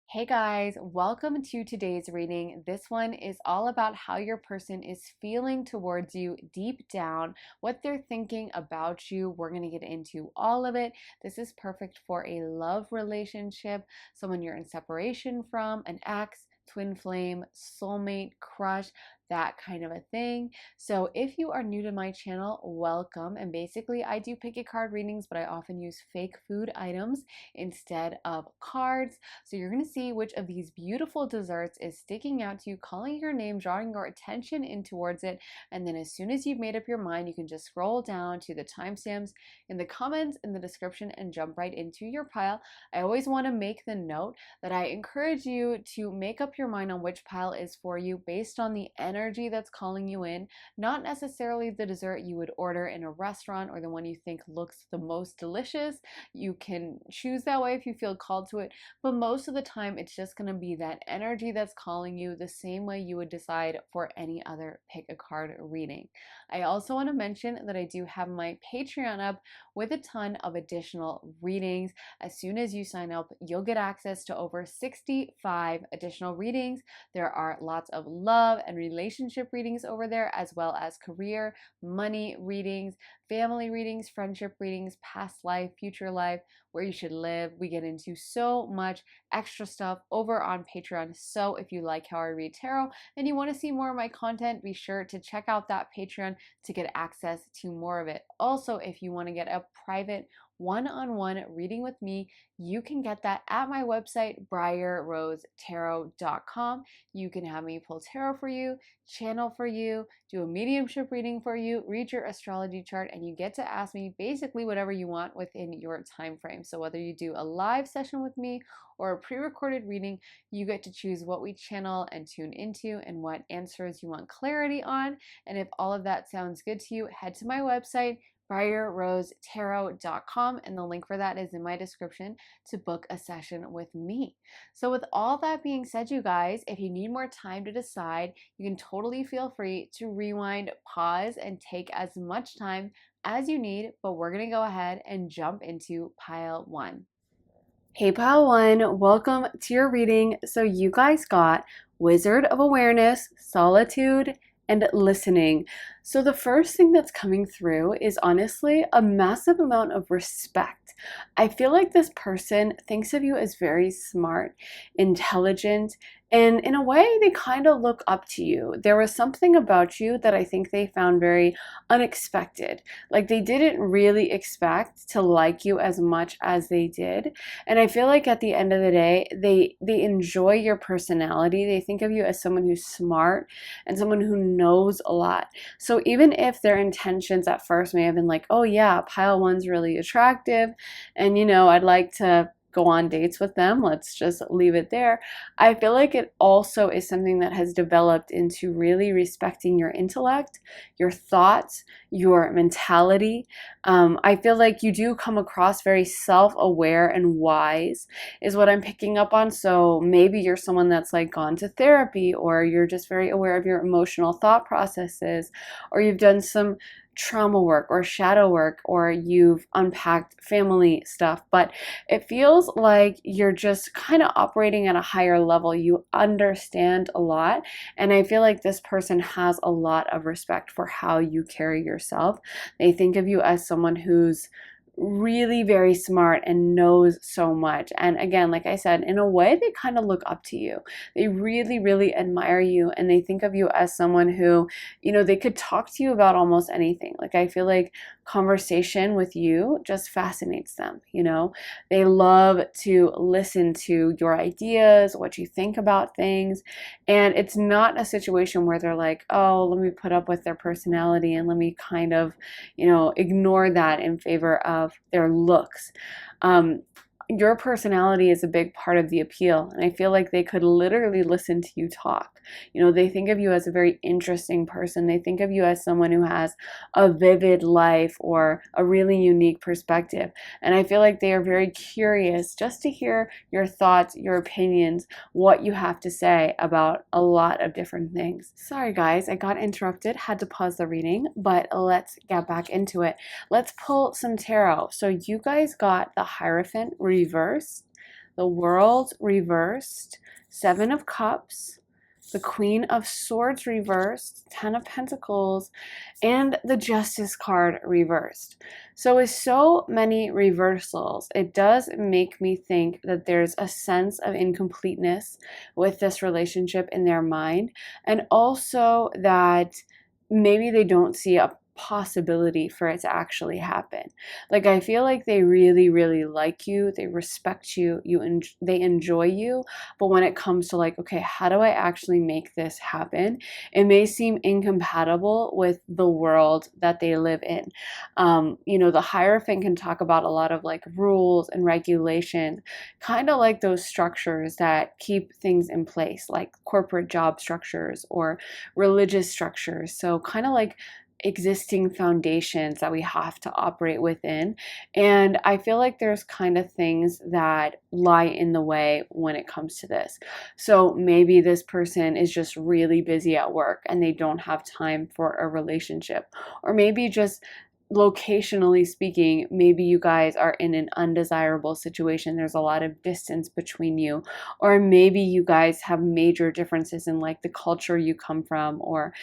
Hey guys, welcome to today's reading. This one is all about how your person is feeling towards you deep down, what they're thinking about you. We're going to get into all of it. This is perfect for a love relationship, someone you're in separation from, an ex, twin flame, soulmate, crush, that kind of a thing. So if you are new to my channel, welcome. And basically I do pick a card readings, but I often use fake food items instead of cards. So you're going to see which of these beautiful desserts is sticking out to you, calling your name, drawing your attention in towards it. And then as soon as you've made up your mind, you can just scroll down to the timestamps in the comments in the description and jump right into your pile. I always want to make the note that I encourage you to make up your mind on which pile is for you based on the energy that's calling you in, not necessarily the dessert you would order in a restaurant or the one you think looks the most delicious. You can choose that way if you feel called to it, but most of the time it's just going to be that energy that's calling you, the same way you would decide for any other pick a card reading. I also want to mention that I do have my Patreon up with a ton of additional readings. As soon as you sign up, you'll get access to over 65 additional readings. There are lots of love and relationship readings over there, as well as career, money readings, family readings, friendship readings, past life, future life, where you should live. We get into so much extra stuff over on Patreon. So if you like how I read tarot and you want to see more of my content, be sure to check out that Patreon to get access to more of it. Also, if you want to get a private one-on-one reading with me, you can get that at my website, briarrosetarot.com. You can have me pull tarot for you, channel for you, do a mediumship reading for you, read your astrology chart, and you get to ask me basically whatever you want within your time frame. So whether you do a live session with me or a pre-recorded reading, you get to choose what we channel and tune into and what answers you want clarity on. And if all of that sounds good to you, head to my website, briarrosetarot.com, and the link for that is in my description to book a session with me. So with all that being said, you guys, if you need more time to decide, you can totally feel free to rewind, pause, and take as much time as you need, but we're going to go ahead and jump into pile one. Hey pile one, welcome to your reading. So you guys got Wizard of Awareness, Solitude, and Listening. So the first thing that's coming through is honestly a massive amount of respect. I feel like this person thinks of you as very smart, intelligent, and in a way they kind of look up to you. There was something about you that I think they found very unexpected. Like they didn't really expect to like you as much as they did. And I feel like at the end of the day, they enjoy your personality. They think of you as someone who's smart and someone who knows a lot. So even if their intentions at first may have been like, oh yeah, pile one's really attractive and I'd like to go on dates with them, let's just leave it there. I feel like it also is something that has developed into really respecting your intellect, your thoughts, your mentality. I feel like you do come across very self-aware and wise is what I'm picking up on. So maybe you're someone that's like gone to therapy, or you're just very aware of your emotional thought processes, or you've done some trauma work or shadow work, or you've unpacked family stuff, but it feels like you're just kind of operating at a higher level. You understand a lot, and I feel like this person has a lot of respect for how you carry yourself. They think of you as someone who's really very smart and knows so much. And again, like I said, in a way, they kind of look up to you. They really, really admire you, and they think of you as someone who, they could talk to you about almost anything. Like I feel like conversation with you just fascinates them. They love to listen to your ideas, what you think about things. And it's not a situation where they're like, oh, let me put up with their personality and let me kind of, ignore that in favor of their looks. Your personality is a big part of the appeal, and I feel like they could literally listen to you talk. They think of you as a very interesting person. They think of you as someone who has a vivid life or a really unique perspective. And I feel like they are very curious just to hear your thoughts, your opinions, what you have to say about a lot of different things. Sorry guys, I got interrupted, had to pause the reading, but let's get back into it. Let's pull some tarot. So you guys got the Hierophant reversed, the World reversed, Seven of Cups, the Queen of Swords reversed, Ten of Pentacles, and the Justice card reversed. So with so many reversals, it does make me think that there's a sense of incompleteness with this relationship in their mind, and also that maybe they don't see a possibility for it to actually happen. Like, I feel like they really, really like you, they respect you, they enjoy you, but when it comes to like, okay, how do I actually make this happen? It may seem incompatible with the world that they live in. The Hierophant can talk about a lot of like rules and regulations, kind of like those structures that keep things in place, like corporate job structures or religious structures. So kind of like existing foundations that we have to operate within. And I feel like there's kind of things that lie in the way when it comes to this. So maybe this person is just really busy at work and they don't have time for a relationship, or maybe just locationally speaking, maybe you guys are in an undesirable situation. There's a lot of distance between you, or maybe you guys have major differences in like the culture you come from, or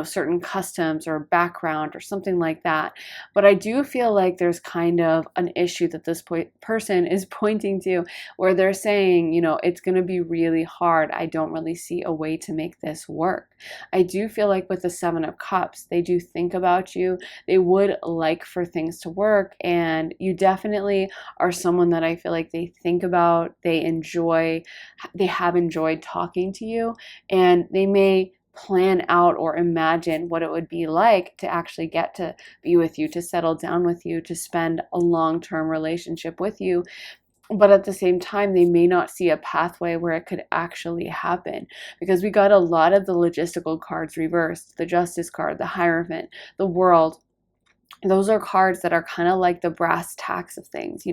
certain customs or background or something like that. But I do feel like there's kind of an issue that this person is pointing to, where they're saying, it's going to be really hard. I don't really see a way to make this work. I do feel like with the Seven of Cups, they do think about you. They would like for things to work, and you definitely are someone that I feel like they think about, they have enjoyed talking to you, and they may plan out or imagine what it would be like to actually get to be with you, to settle down with you, to spend a long-term relationship with you. But at the same time, they may not see a pathway where it could actually happen, because we got a lot of the logistical cards reversed: the Justice card, the Hierophant, the World. Those are cards that are kind of like the brass tacks of things,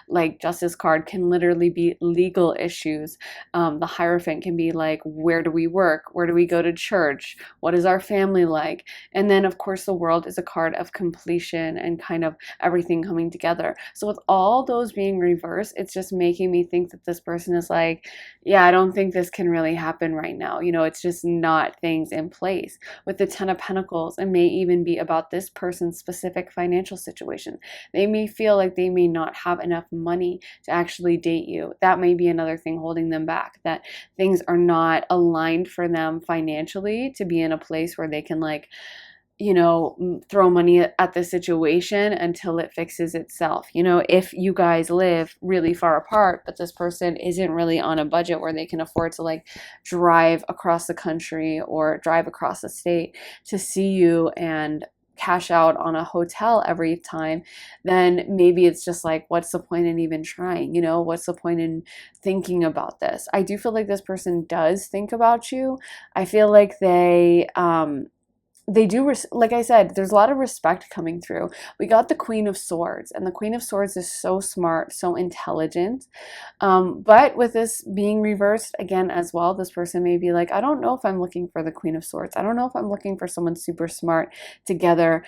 like Justice card can literally be legal issues. The Hierophant can be like, where do we work? Where do we go to church? What is our family like? And then of course the World is a card of completion and kind of everything coming together. So with all those being reversed, it's just making me think that this person is like, yeah, I don't think this can really happen right now. It's just not things in place. With the Ten of Pentacles, it may even be about this person's specific financial situation. They may feel like they may not have enough money to actually date you. That may be another thing holding them back, that things are not aligned for them financially to be in a place where they can throw money at the situation until it fixes itself. If you guys live really far apart, but this person isn't really on a budget where they can afford to like drive across the country or drive across the state to see you and cash out on a hotel every time, then maybe it's just like, what's the point in even trying? What's the point in thinking about this? I do feel like this person does think about you. I feel like they do, like I said, there's a lot of respect coming through. We got the Queen of Swords, and the Queen of Swords is so smart, so intelligent. But with this being reversed again as well, this person may be like, I don't know if I'm looking for the Queen of Swords. I don't know if I'm looking for someone super smart together.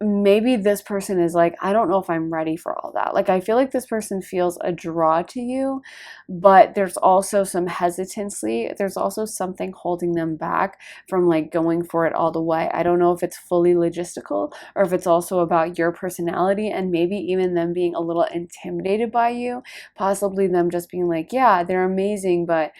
Maybe this person is like, I don't know if I'm ready for all that. Like, I feel like this person feels a draw to you, but there's also some hesitancy. There's also something holding them back from like going for it all the way. I don't know if it's fully logistical or if it's also about your personality, and maybe even them being a little intimidated by you, possibly them just being like, yeah, they're amazing, but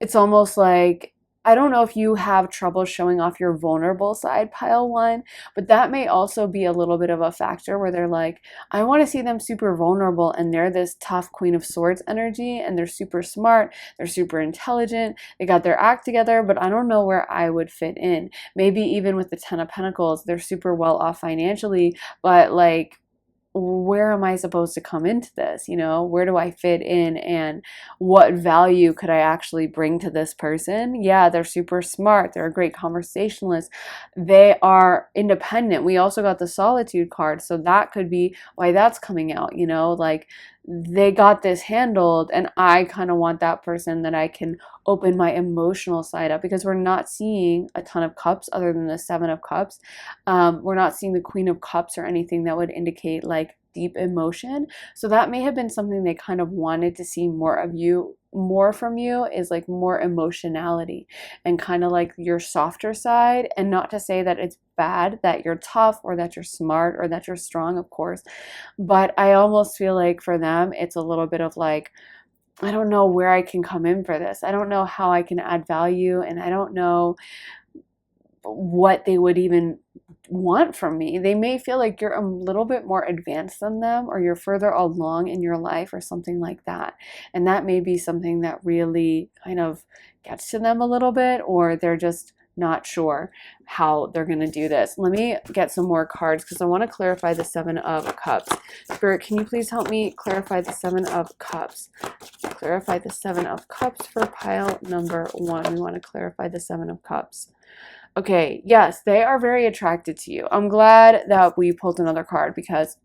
it's almost like, I don't know if you have trouble showing off your vulnerable side, pile one, but that may also be a little bit of a factor where they're like, I want to see them super vulnerable, and they're this tough Queen of Swords energy, and they're super smart, they're super intelligent, they got their act together, but I don't know where I would fit in. Maybe even with the Ten of Pentacles, they're super well off financially, but like, where am I supposed to come into this? Where do I fit in, and what value could I actually bring to this person? Yeah, they're super smart. They're a great conversationalist. They are independent. We also got the Solitude card, so that could be why that's coming out, like they got this handled, and I kind of want that person that I can open my emotional side up, because we're not seeing a ton of cups other than the Seven of Cups. We're not seeing the Queen of Cups or anything that would indicate like deep emotion. So that may have been something they kind of wanted to see more from you, is like more emotionality and kind of like your softer side. And not to say that it's bad that you're tough or that you're smart or that you're strong, of course, but I almost feel like for them it's a little bit of like, I don't know where I can come in for this. I don't know how I can add value, and I don't know what they would even want from me. They may feel like you're a little bit more advanced than them, or you're further along in your life or something like that. And that may be something that really kind of gets to them a little bit, or they're just not sure how they're going to do this. Let me get some more cards because I want to clarify the Seven of Cups. Spirit, can you please help me clarify the Seven of Cups? Clarify the Seven of Cups for pile number 1. We want to clarify the Seven of Cups. Okay, yes, they are very attracted to you. I'm glad that we pulled another card, because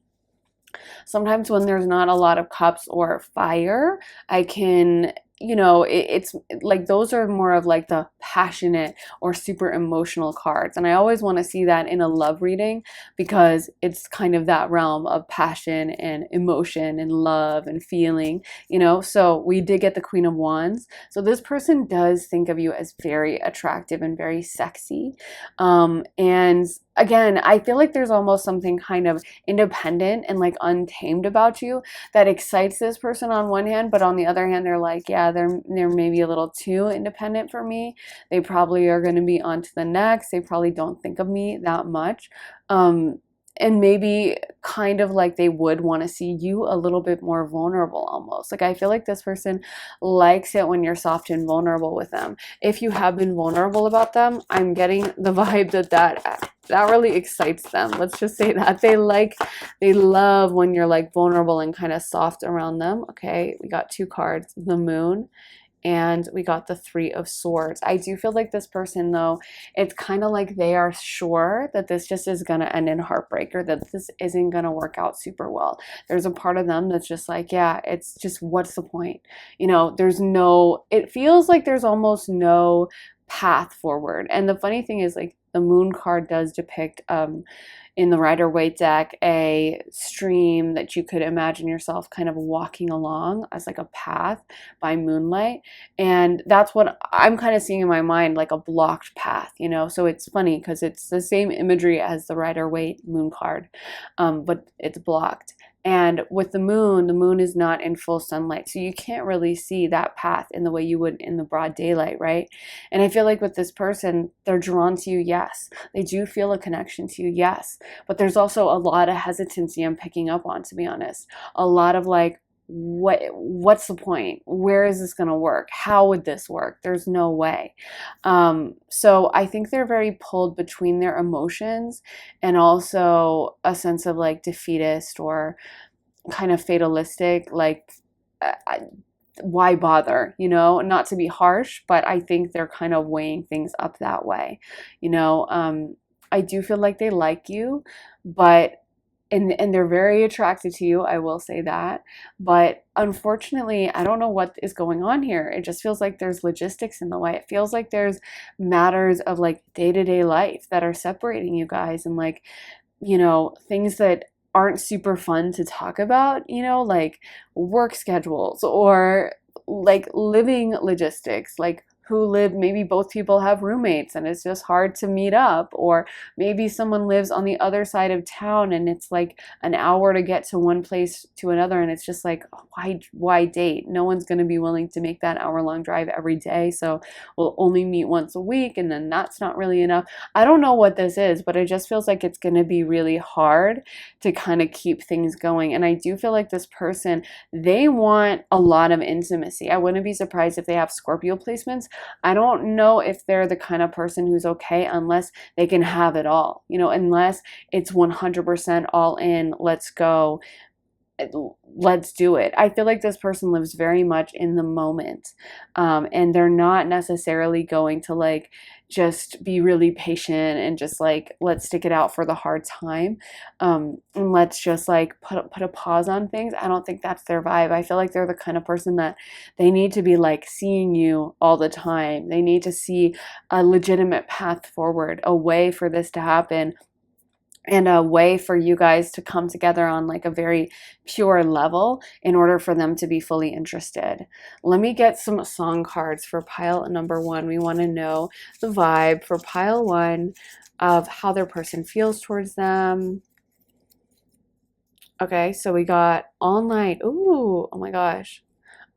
sometimes when there's not a lot of cups or fire, I can, it's like those are more of like the passionate or super emotional cards. And I always want to see that in a love reading, because it's kind of that realm of passion and emotion and love and feeling, So we did get the Queen of Wands. So this person does think of you as very attractive and very sexy. And again, I feel like there's almost something kind of independent and like untamed about you that excites this person on one hand, but on the other hand, they're like, yeah, they're maybe a little too independent for me. They probably are going to be on to the next. They probably don't think of me that much. And maybe kind of like they would want to see you a little bit more vulnerable almost. Like I feel like this person likes it when you're soft and vulnerable with them. If you have been vulnerable about them, I'm getting the vibe that really excites them. Let's just say that they love when you're like vulnerable and kind of soft around them. Okay, we got 2 cards, the Moon, and we got the Three of Swords. I do feel like this person, though, it's kind of like they are sure that this just is going to end in heartbreak, or that this isn't going to work out super well. There's a part of them that's just like, yeah, it's just, what's the point? It feels like there's almost no path forward. And the funny thing is, like, the Moon card does depict in the Rider-Waite deck a stream that you could imagine yourself kind of walking along as like a path by moonlight. And that's what I'm kind of seeing in my mind, like a blocked path, So it's funny because it's the same imagery as the Rider-Waite Moon card, but it's blocked. And with the moon is not in full sunlight, so you can't really see that path in the way you would in the broad daylight, right? And I feel like with this person, they're drawn to you, yes. They do feel a connection to you, yes. But there's also a lot of hesitancy I'm picking up on, to be honest. A lot of like, what's the point? Where is this going to work? How would this work? There's no way. So I think they're very pulled between their emotions and also a sense of like defeatist or kind of fatalistic, like why bother, not to be harsh, but I think they're kind of weighing things up that way. I do feel like they like you, but and they're very attracted to you, I will say that. But unfortunately, I don't know what is going on here. It just feels like there's logistics in the way. It feels like there's matters of like day-to-day life that are separating you guys, and like, things that aren't super fun to talk about, like work schedules or like living logistics, like maybe both people have roommates and it's just hard to meet up, or maybe someone lives on the other side of town and it's like an hour to get to one place to another, and it's just like, why date? No one's going to be willing to make that hour-long drive every day, so we'll only meet once a week, and then that's not really enough. I don't know what this is, but it just feels like it's going to be really hard to kind of keep things going. And I do feel like this person, they want a lot of intimacy. I wouldn't be surprised if they have Scorpio placements. I don't know if they're the kind of person who's okay unless they can have it all, unless it's 100% all in, let's go, let's do it. I feel like this person lives very much in the moment, and they're not necessarily going to like just be really patient and just like, let's stick it out for the hard time, and let's just like put a pause on things. I don't think that's their vibe. I feel like they're the kind of person that they need to be like seeing you all the time. They need to see a legitimate path forward, a way for this to happen. and a way for you guys to come together on like a very pure level in order for them to be fully interested. Let me get some song cards for pile number one. We want to know the vibe for pile one of how their person feels towards them. Okay, so we got All Night. Ooh, oh my gosh.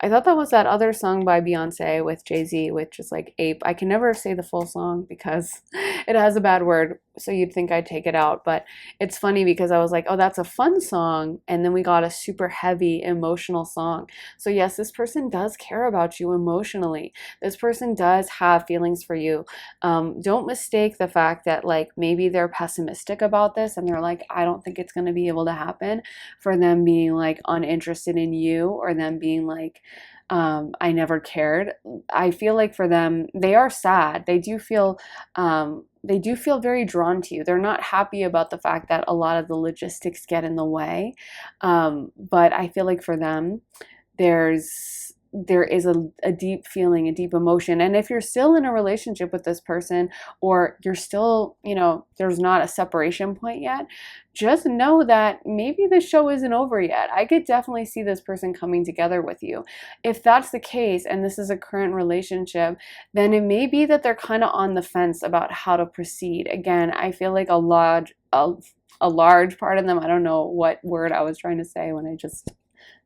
I thought that was that other song by Beyonce with Jay-Z, which is like Ape. I can never say the full song because it has a bad word, so you'd think I'd take it out. But it's funny because I was like, oh, that's a fun song. And then we got a super heavy emotional song. So yes, this person does care about you emotionally. This person does have feelings for you. Don't mistake the fact that like maybe they're pessimistic about this and they're like, I don't think it's going to be able to happen, for them being like uninterested in you, or them being like, I never cared. I feel like for them, they are sad. They do feel very drawn to you. They're not happy about the fact that a lot of the logistics get in the way. But I feel like for them, there is a deep feeling, a deep emotion. And if you're still in a relationship with this person, or you're still, there's not a separation point yet, just know that maybe the show isn't over yet. I could definitely see this person coming together with you. If that's the case, and this is a current relationship, then it may be that they're kind of on the fence about how to proceed. Again, I feel like a large part of them, I don't know what word I was trying to say when I just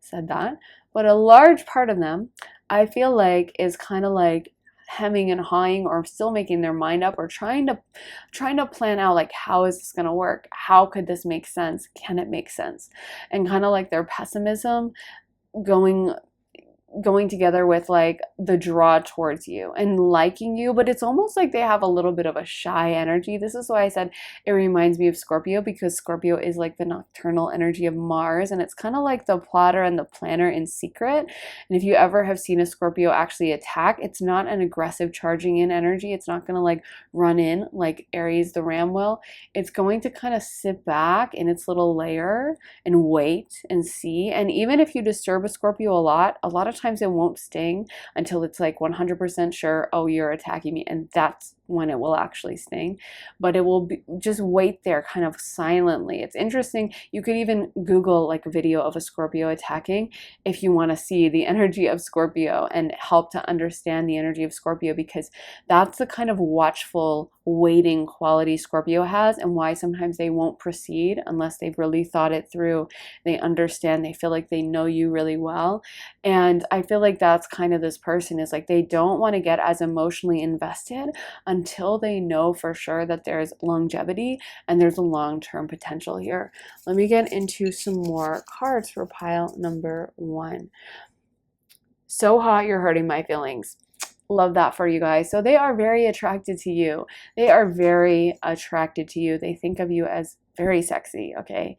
said that, but a large part of them, I feel like, is kind of like hemming and hawing, or still making their mind up, or trying to plan out like, how is this going to work? How could this make sense? Can it make sense? And kind of like their pessimism going together with like the draw towards you and liking you, but it's almost like they have a little bit of a shy energy. This is why I said it reminds me of Scorpio, because Scorpio is like the nocturnal energy of Mars, and it's kind of like the plotter and the planner in secret. And if you ever have seen a Scorpio actually attack, it's not an aggressive charging in energy. It's not going to like run in like Aries the ram will. It's going to kind of sit back in its little layer and wait and see. And even if you disturb a Scorpio a lot of times it won't sting until it's like 100% sure, oh, you're attacking me, and that's when it will actually sting. But it will just wait there kind of silently. It's interesting. You could even Google like a video of a Scorpio attacking if you want to see the energy of Scorpio and help to understand the energy of Scorpio, because that's the kind of watchful, waiting quality Scorpio has, and why sometimes they won't proceed unless they've really thought it through. They understand, they feel like they know you really well. And I feel like that's kind of this person, is like they don't want to get as emotionally invested until they know for sure that there's longevity and there's a long-term potential here. Let me get into some more cards for pile number one. So hot, you're hurting my feelings. Love that for you guys. So they are very attracted to you. They are very attracted to you. They think of you as very sexy, okay?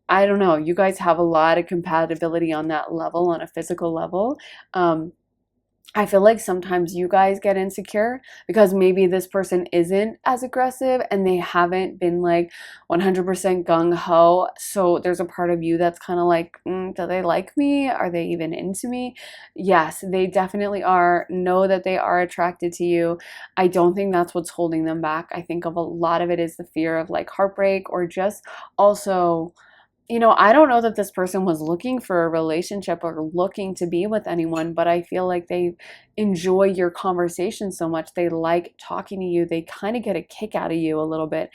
I don't know. You guys have a lot of compatibility on that level, on a physical level. I feel like sometimes you guys get insecure because maybe this person isn't as aggressive and they haven't been like 100% gung-ho. So there's a part of you that's kind of like, do they like me? Are they even into me? Yes, they definitely are. Know that they are attracted to you. I don't think that's what's holding them back. I think a lot of it is the fear of like heartbreak, or just also, I don't know that this person was looking for a relationship or looking to be with anyone, but I feel like they enjoy your conversation so much. They like talking to you. They kind of get a kick out of you a little bit,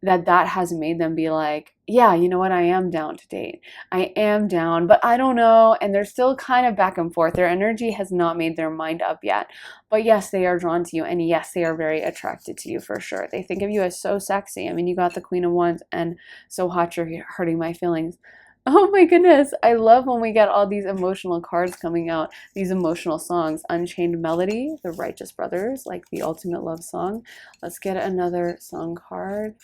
that has made them be like, yeah, you know what? I am down to date. I am down, but I don't know. And they're still kind of back and forth. Their energy has not made their mind up yet. But yes, they are drawn to you. And yes, they are very attracted to you for sure. They think of you as so sexy. I mean, you got the Queen of Wands and so hot, you're hurting my feelings. Oh my goodness. I love when we get all these emotional cards coming out, these emotional songs. Unchained Melody, The Righteous Brothers, like the ultimate love song. Let's get another song card.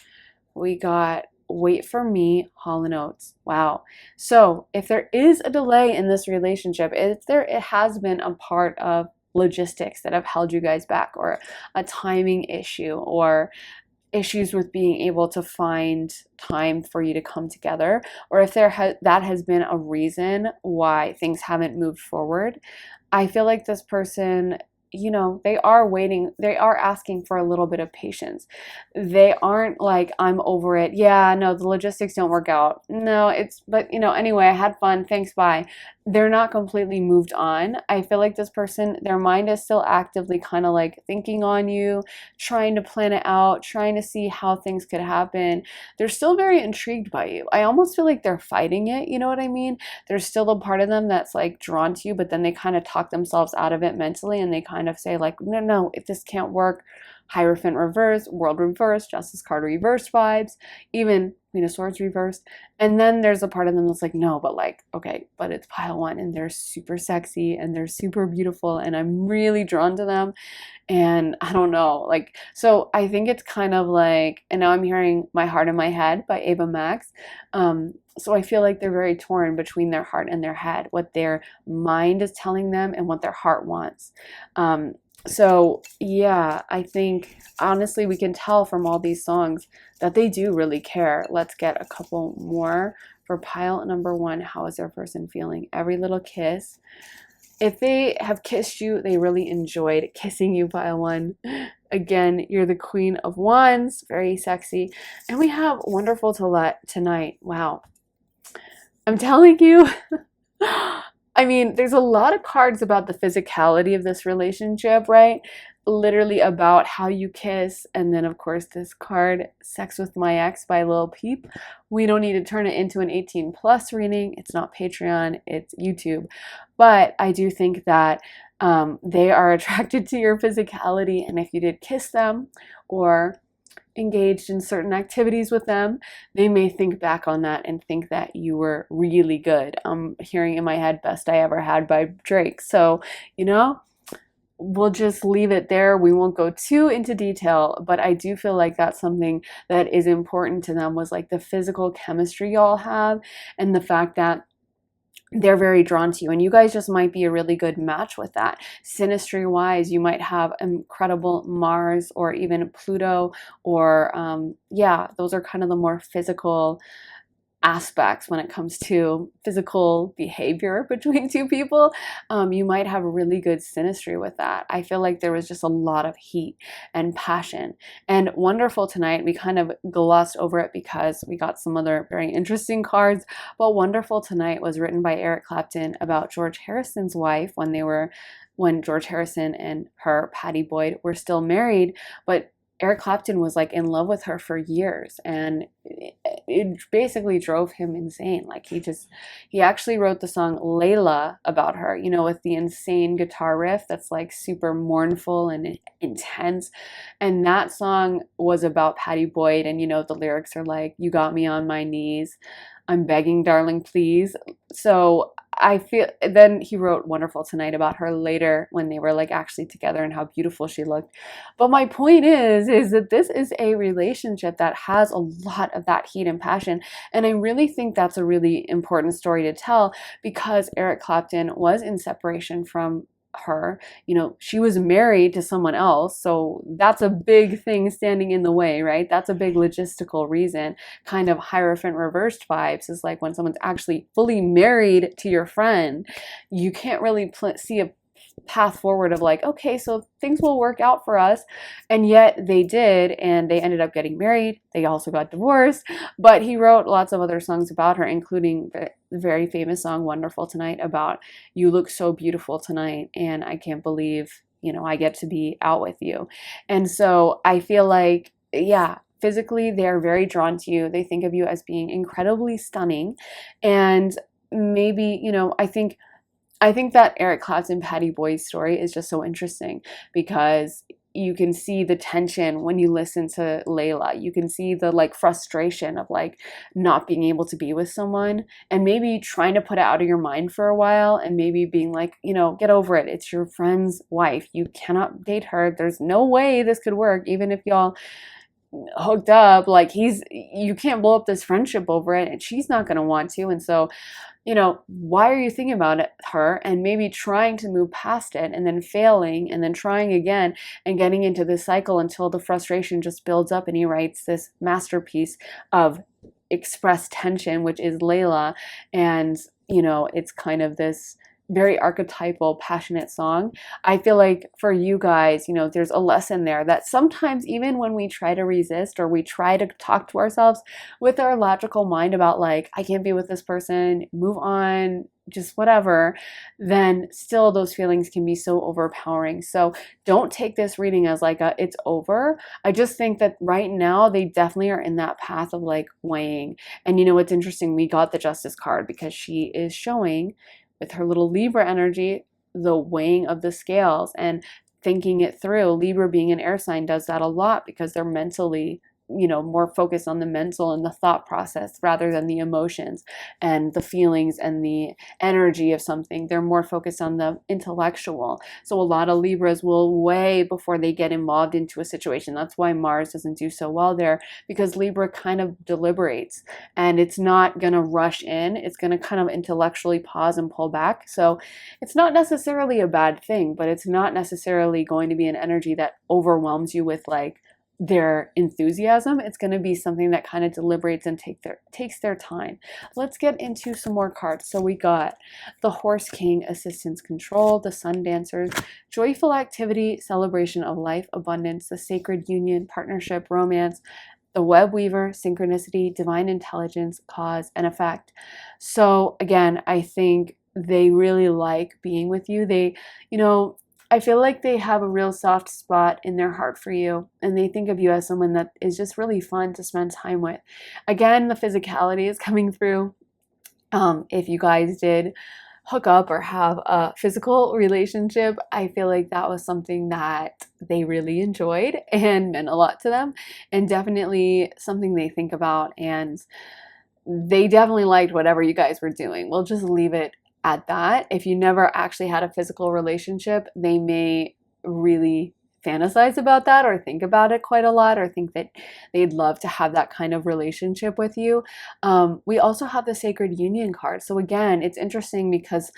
We got Wait for Me, Hall & Oates. Wow. So if there is a delay in this relationship, it has been a part of logistics that have held you guys back, or a timing issue, or issues with being able to find time for you to come together, or if that has been a reason why things haven't moved forward, I feel like this person you know, they are waiting, they are asking for a little bit of patience. They aren't like, I'm over it. Yeah, no, the logistics don't work out. No, it's, but you know, anyway, I had fun. Thanks, bye. They're not completely moved on. I feel like this person, their mind is still actively kind of like thinking on you, trying to plan it out, trying to see how things could happen. They're still very intrigued by you. I almost feel like they're fighting it. You know what I mean? There's still a part of them that's like drawn to you, but then they kind of talk themselves out of it mentally and they kind of say like, no, no, if this can't work, Hierophant reverse, World reverse, Justice card reversed vibes, even Queen of Swords reversed. And then there's a part of them that's like, no, but like, okay, but it's pile one and they're super sexy and they're super beautiful and I'm really drawn to them. And I don't know, like, so I think it's kind of like, and now I'm hearing My Heart in My Head by Ava Max. So I feel like they're very torn between their heart and their head, what their mind is telling them and what their heart wants. So yeah, I think honestly we can tell from all these songs that they do really care. Let's get a couple more for pile number one. How is their person feeling? Every little kiss. If they have kissed you, they really enjoyed kissing you, pile one. Again, you're the Queen of Wands, very sexy. And we have Wonderful to Let Tonight. Wow. I'm telling you. I mean, there's a lot of cards about the physicality of this relationship, right? Literally about how you kiss. And then, of course, this card, Sex with My Ex by Lil Peep. We don't need to turn it into an 18 plus reading. It's not Patreon, it's YouTube. But I do think that they are attracted to your physicality. And if you did kiss them or engaged in certain activities with them, they may think back on that and think that you were really good. I'm hearing in my head Best I Ever Had by Drake. So, you know, we'll just leave it there. We won't go too into detail, but I do feel like that's something that is important to them, was like the physical chemistry y'all have and the fact that they're very drawn to you, and you guys just might be a really good match with that. Synastry wise, you might have incredible Mars or even Pluto, or yeah, those are kind of the more physical aspects when it comes to physical behavior between two people. You might have really good synastry with that. I feel like there was just a lot of heat and passion. And Wonderful Tonight, we kind of glossed over it because we got some other very interesting cards, but Wonderful Tonight was written by Eric Clapton about George Harrison's wife when George Harrison and her, Patty Boyd, were still married, but Eric Clapton was like in love with her for years, and it basically drove him insane. Like he actually wrote the song Layla about her, you know, with the insane guitar riff that's like super mournful and intense. And that song was about Patty Boyd, and you know, the lyrics are like, you got me on my knees, I'm begging, darling, please. So I feel, then he wrote Wonderful Tonight about her later when they were like actually together and how beautiful she looked. But my point is that this is a relationship that has a lot of that heat and passion. And I really think that's a really important story to tell, because Eric Clapton was in separation from her. You know, she was married to someone else, so that's a big thing standing in the way, right? That's a big logistical reason. Kind of Hierophant reversed vibes is like when someone's actually fully married to your friend, you can't really see a path forward of like, okay, so things will work out for us. And yet they did, and they ended up getting married. They also got divorced, but he wrote lots of other songs about her, including the very famous song Wonderful Tonight about, you look so beautiful tonight and I can't believe, you know, I get to be out with you. And so I feel like, yeah, physically they're very drawn to you. They think of you as being incredibly stunning. And maybe, you know, I think that Eric Clapton Patty Boyd story is just so interesting, because you can see the tension when you listen to Layla. You can see the like frustration of like not being able to be with someone and maybe trying to put it out of your mind for a while, and maybe being like, you know, get over it. It's your friend's wife. You cannot date her. There's no way this could work, even if y'all hooked up. Like, you can't blow up this friendship over it, and she's not going to want to. And so, you know, why are you thinking about her? And maybe trying to move past it and then failing and then trying again and getting into this cycle until the frustration just builds up, and he writes this masterpiece of expressed tension, which is Layla. And, you know, it's kind of this very archetypal, passionate song. I feel like for you guys, there's a lesson there that sometimes even when we try to resist or we try to talk to ourselves with our logical mind about like, I can't be with this person, move on, just whatever, then still those feelings can be so overpowering. So don't take this reading as like it's over. I just think that right now they definitely are in that path of like weighing. And what's interesting, we got the Justice card because she is showing with her little Libra energy the weighing of the scales and thinking it through. Libra being an air sign does that a lot because they're mentally more focused on the mental and the thought process rather than the emotions and the feelings and the energy of something. They're more focused on the intellectual. So a lot of Libras will weigh before they get involved into a situation. That's why Mars doesn't do so well there, because Libra kind of deliberates and it's not going to rush in. It's going to kind of intellectually pause and pull back. So it's not necessarily a bad thing, but it's not necessarily going to be an energy that overwhelms you with like their enthusiasm. It's going to be something that kind of deliberates and takes their time. Let's get into some more cards. So we got the Horse King, Assistance, Control, the Sun Dancers, Joyful Activity, Celebration of Life, Abundance, the Sacred Union, Partnership, Romance, the Web Weaver, Synchronicity, Divine Intelligence, Cause and Effect. So again, I think they really like being with you. They, I feel like they have a real soft spot in their heart for you, and they think of you as someone that is just really fun to spend time with. Again, the physicality is coming through. If you guys did hook up or have a physical relationship, I feel like that was something that they really enjoyed and meant a lot to them, and definitely something they think about, and they definitely liked whatever you guys were doing. We'll just leave it at that. If you never actually had a physical relationship, they may really fantasize about that or think about it quite a lot or think that they'd love to have that kind of relationship with you. We also have the Sacred Union card. So again, it's interesting because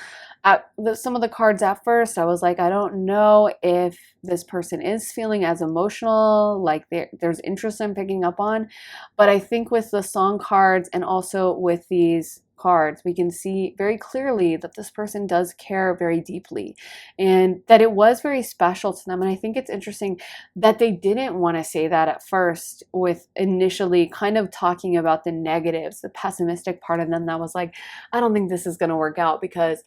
some of the cards at first, I was like, I don't know if this person is feeling as emotional, like there's interest I'm picking up on. But I think with the song cards and also with these cards, we can see very clearly that this person does care very deeply and that it was very special to them. And I think it's interesting that they didn't want to say that at first, with initially kind of talking about the negatives, the pessimistic part of them that was like, I don't think this is going to work out, because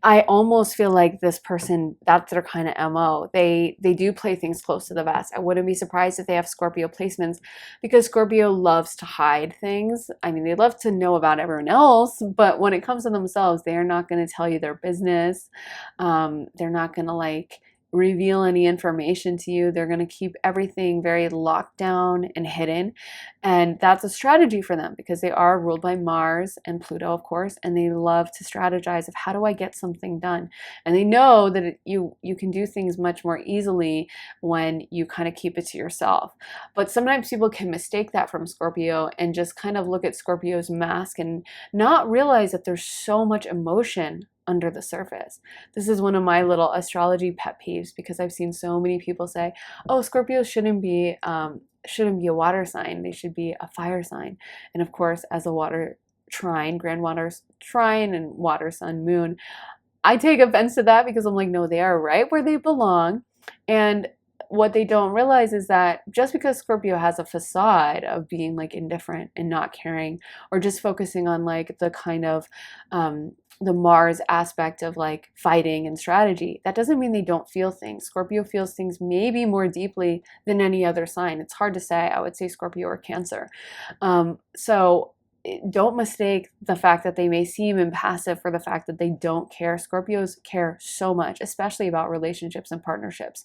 I almost feel like this person, that's their kind of MO. They do play things close to the vest. I wouldn't be surprised if they have Scorpio placements, because Scorpio loves to hide things. I mean, they love to know about everyone else, but when it comes to themselves, they're not going to tell you their business. They're not going to like reveal any information to you. They're going to keep everything very locked down and hidden. And that's a strategy for them because they are ruled by Mars and Pluto, of course, and they love to strategize of how do I get something done? And they know that you can do things much more easily when you kind of keep it to yourself. But sometimes people can mistake that from Scorpio and just kind of look at Scorpio's mask and not realize that there's so much emotion under the surface. This is one of my little astrology pet peeves, because I've seen so many people say, oh, Scorpio shouldn't be a water sign, they should be a fire sign. And of course, as a water trine, grand water trine and water sun moon, I take offense to that, because I'm like, no, they are right where they belong. And what they don't realize is that just because Scorpio has a facade of being like indifferent and not caring, or just focusing on like the kind of the Mars aspect of like fighting and strategy, that doesn't mean they don't feel things. Scorpio feels things maybe more deeply than any other sign. It's hard to say. I would say Scorpio or Cancer. So don't mistake the fact that they may seem impassive for the fact that they don't care. Scorpios care so much, especially about relationships and partnerships.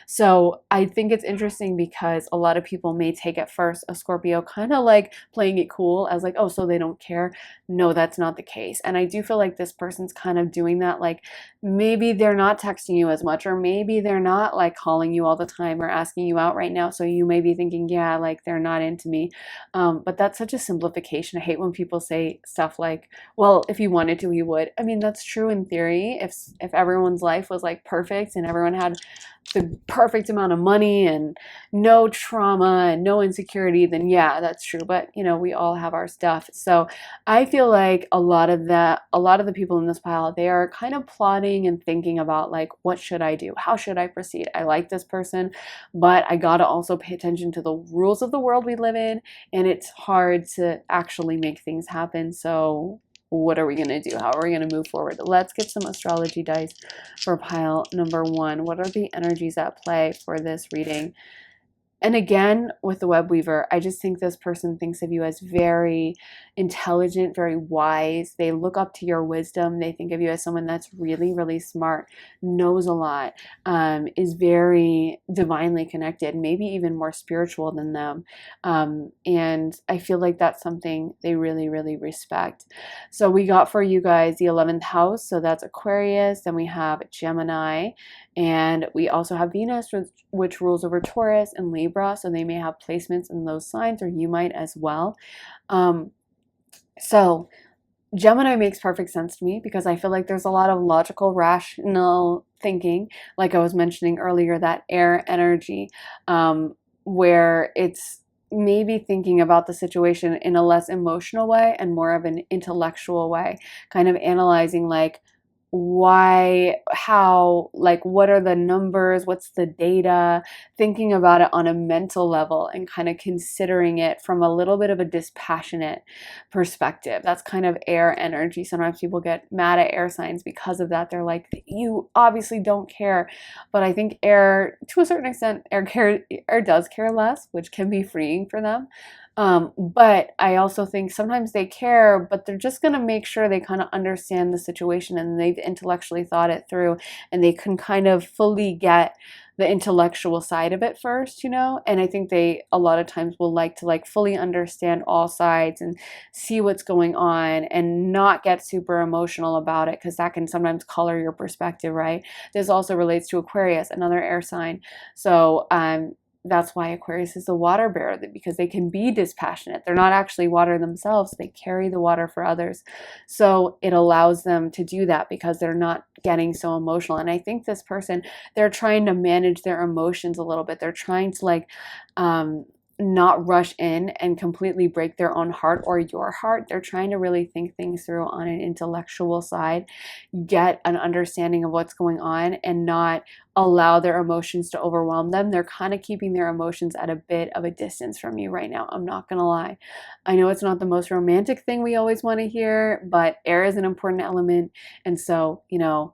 So I think it's interesting because a lot of people may take at first a Scorpio kind of like playing it cool as like, oh, so they don't care. No, that's not the case. And I do feel like this person's kind of doing that. Like maybe they're not texting you as much, or maybe they're not like calling you all the time or asking you out right now. So you may be thinking, yeah, like they're not into me. But that's such a simplification. I hate when people say stuff like, well, if he wanted to, he would. I mean, that's true in theory. If everyone's life was like perfect and everyone had the perfect amount of money and no trauma and no insecurity, then yeah, that's true. But you know, we all have our stuff. So I feel like a lot of the people in this pile, they are kind of plotting and thinking about like, what should I do? How should I proceed? I like this person, but I gotta also pay attention to the rules of the world we live in, and it's hard to actually make things happen. So what are we going to do? How are we going to move forward? Let's get some astrology dice for pile number 1. What are the energies at play for this reading? And again, with the web weaver, I just think this person thinks of you as very intelligent, very wise. They look up to your wisdom. They think of you as someone that's really, really smart, knows a lot, is very divinely connected, maybe even more spiritual than them. And I feel like that's something they really, really respect. So we got for you guys the 11th house. So that's Aquarius. Then we have Gemini. And we also have Venus, which rules over Taurus and Libra. So they may have placements in those signs, or you might as well. So Gemini makes perfect sense to me because I feel like there's a lot of logical, rational thinking, like I was mentioning earlier, that air energy, where it's maybe thinking about the situation in a less emotional way and more of an intellectual way, kind of analyzing like, why, how, like what are the numbers, what's the data, thinking about it on a mental level and kind of considering it from a little bit of a dispassionate perspective. That's kind of air energy. Sometimes people get mad at air signs because of that. They're like, you obviously don't care. But I think air, to a certain extent, air does care less, which can be freeing for them. But I also think sometimes they care, but they're just going to make sure they kind of understand the situation and they've intellectually thought it through and they can kind of fully get the intellectual side of it first, you know? And I think they a lot of times will like to like fully understand all sides and see what's going on and not get super emotional about it, because that can sometimes color your perspective, right? This also relates to Aquarius, another air sign. So, that's why Aquarius is the water bearer, because they can be dispassionate. They're not actually water themselves. They carry the water for others. So it allows them to do that because they're not getting so emotional. And I think this person, they're trying to manage their emotions a little bit. They're trying to like, not rush in and completely break their own heart or your heart. They're trying to really think things through on an intellectual side, get an understanding of what's going on, and not allow their emotions to overwhelm them. They're kind of keeping their emotions at a bit of a distance from you right now. I'm not going to lie. I know it's not the most romantic thing we always want to hear, but air is an important element. And so, you know,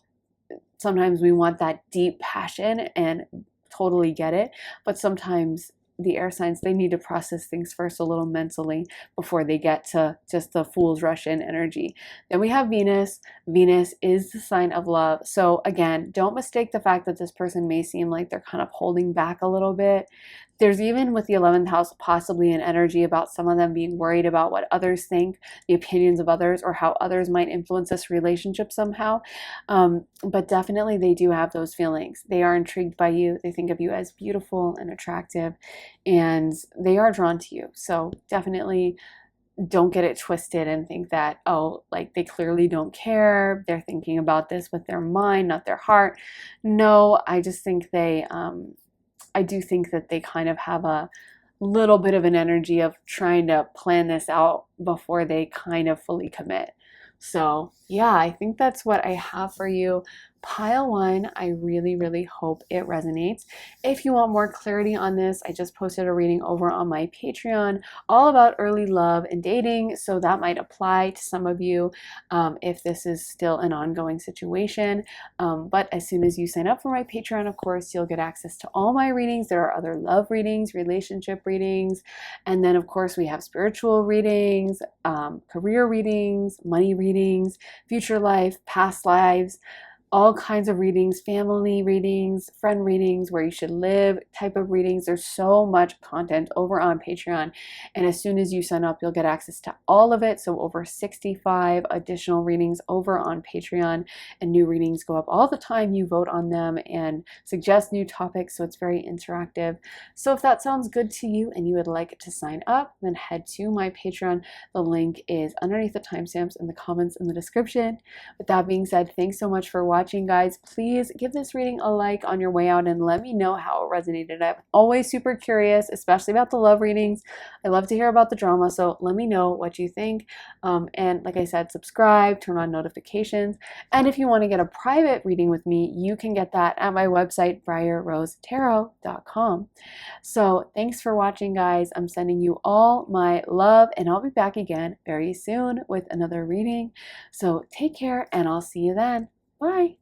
sometimes we want that deep passion and totally get it. But sometimes the air signs, they need to process things first a little mentally before they get to just the fool's rush in energy. Then we have Venus. Venus is the sign of love. So again, don't mistake the fact that this person may seem like they're kind of holding back a little bit. There's even with the 11th house possibly an energy about some of them being worried about what others think, the opinions of others, or how others might influence this relationship somehow. But definitely they do have those feelings. They are intrigued by you. They think of you as beautiful and attractive, and they are drawn to you. So definitely don't get it twisted and think that, oh, like they clearly don't care. They're thinking about this with their mind, not their heart. No, I just think I do think that they kind of have a little bit of an energy of trying to plan this out before they kind of fully commit. So yeah, I think that's what I have for you. Pile 1, I really, really hope it resonates. If you want more clarity on this, I just posted a reading over on my Patreon all about early love and dating, so that might apply to some of you if this is still an ongoing situation. But as soon as you sign up for my Patreon, of course, you'll get access to all my readings. There are other love readings, relationship readings, and then of course we have spiritual readings, career readings, money readings, future life, past lives, all kinds of readings, family readings, friend readings, where you should live type of readings. There's so much content over on Patreon. And as soon as you sign up, you'll get access to all of it. So over 65 additional readings over on Patreon, and new readings go up all the time. You vote on them and suggest new topics. So it's very interactive. So if that sounds good to you and you would like to sign up, then head to my Patreon. The link is underneath the timestamps in the comments in the description. With that being said, thanks so much for watching, guys. Please give this reading a like on your way out and let me know how it resonated. I'm always super curious, especially about the love readings. I love to hear about the drama, so let me know what you think. And like I said, subscribe, turn on notifications. And if you want to get a private reading with me, you can get that at my website, briarrosetarot.com. So thanks for watching, guys. I'm sending you all my love, and I'll be back again very soon with another reading. So take care, and I'll see you then. Bye.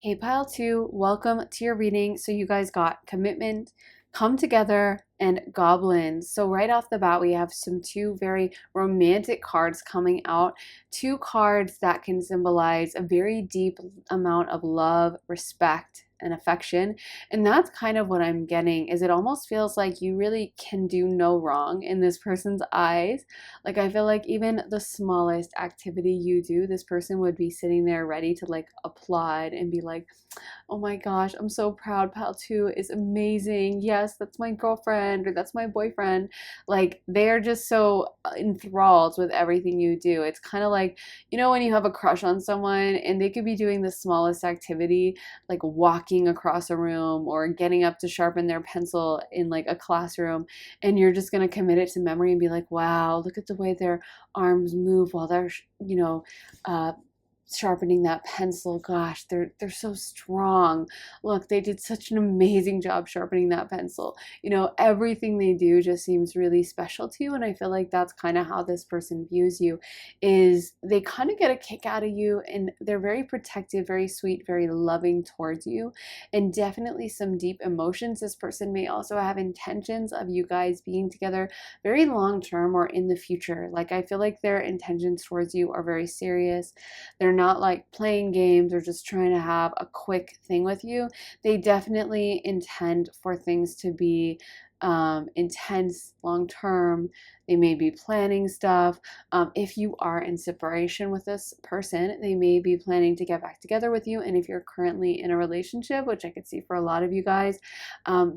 Hey, pile two, welcome to your reading. So you guys got commitment, come together, and goblins. So right off the bat, we have two very romantic cards coming out. Two cards that can symbolize a very deep amount of love, respect, and affection. And that's kind of what I'm getting, is it almost feels like you really can do no wrong in this person's eyes. Like, I feel like even the smallest activity you do, this person would be sitting there ready to like applaud and be like, oh my gosh, I'm so proud. Pal 2 is amazing. Yes, that's my girlfriend, or that's my boyfriend. Like, they're just so enthralled with everything you do. It's kind of like, you know, when you have a crush on someone and they could be doing the smallest activity, like walking across a room or getting up to sharpen their pencil in like a classroom, and you're just going to commit it to memory and be like, wow, look at the way their arms move while they're, you know, sharpening that pencil. Gosh, they're so strong. Look, they did such an amazing job sharpening that pencil. You know, everything they do just seems really special to you, and I feel like that's kind of how this person views you, is they kind of get a kick out of you, and they're very protective, very sweet, very loving towards you, and definitely some deep emotions. This person may also have intentions of you guys being together very long term or in the future. Like, I feel like their intentions towards you are very serious. They're not like playing games or just trying to have a quick thing with you. They definitely intend for things to be intense, long term. They may be planning stuff. If you are in separation with this person, they may be planning to get back together with you. And if you're currently in a relationship, which I could see for a lot of you guys,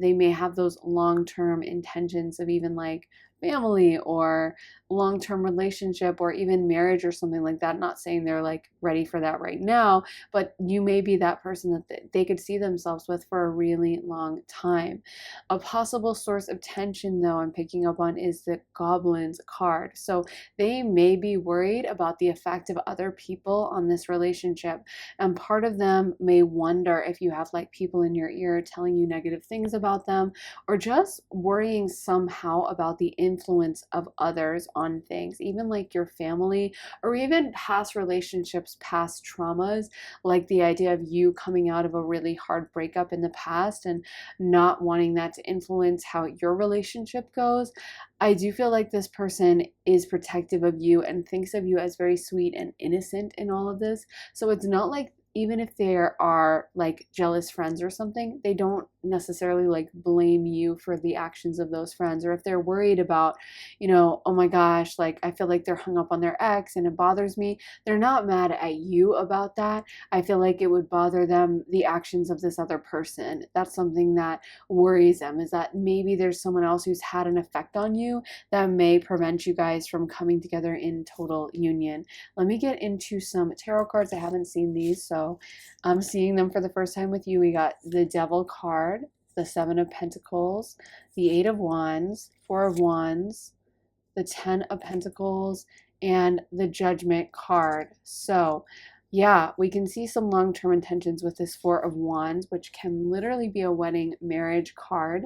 they may have those long-term intentions of even like family or long-term relationship or even marriage or something like that. Not saying they're like ready for that right now, but you may be that person that they could see themselves with for a really long time. A possible source of tension, though, I'm picking up on is the Goblins card. So they may be worried about the effect of other people on this relationship, and part of them may wonder if you have like people in your ear telling you negative things about them, or just worrying somehow about the influence of others on things, even like your family or even past relationships, past traumas, like the idea of you coming out of a really hard breakup in the past and not wanting that to influence how your relationship goes. I do feel like this person is protective of you and thinks of you as very sweet and innocent in all of this. So it's not like, even if there are like jealous friends or something, they don't necessarily like blame you for the actions of those friends. Or if they're worried about, you know, oh my gosh, like I feel like they're hung up on their ex and it bothers me, they're not mad at you about that. I feel like it would bother them, the actions of this other person. That's something that worries them, is that maybe there's someone else who's had an effect on you that may prevent you guys from coming together in total union. Let me get into some tarot cards. I haven't seen these, so I'm seeing them for the first time with you. We got the Devil card, the Seven of Pentacles, the Eight of Wands, Four of Wands, the Ten of Pentacles, and the Judgment card. So yeah, we can see some long-term intentions with this Four of Wands, which can literally be a wedding marriage card.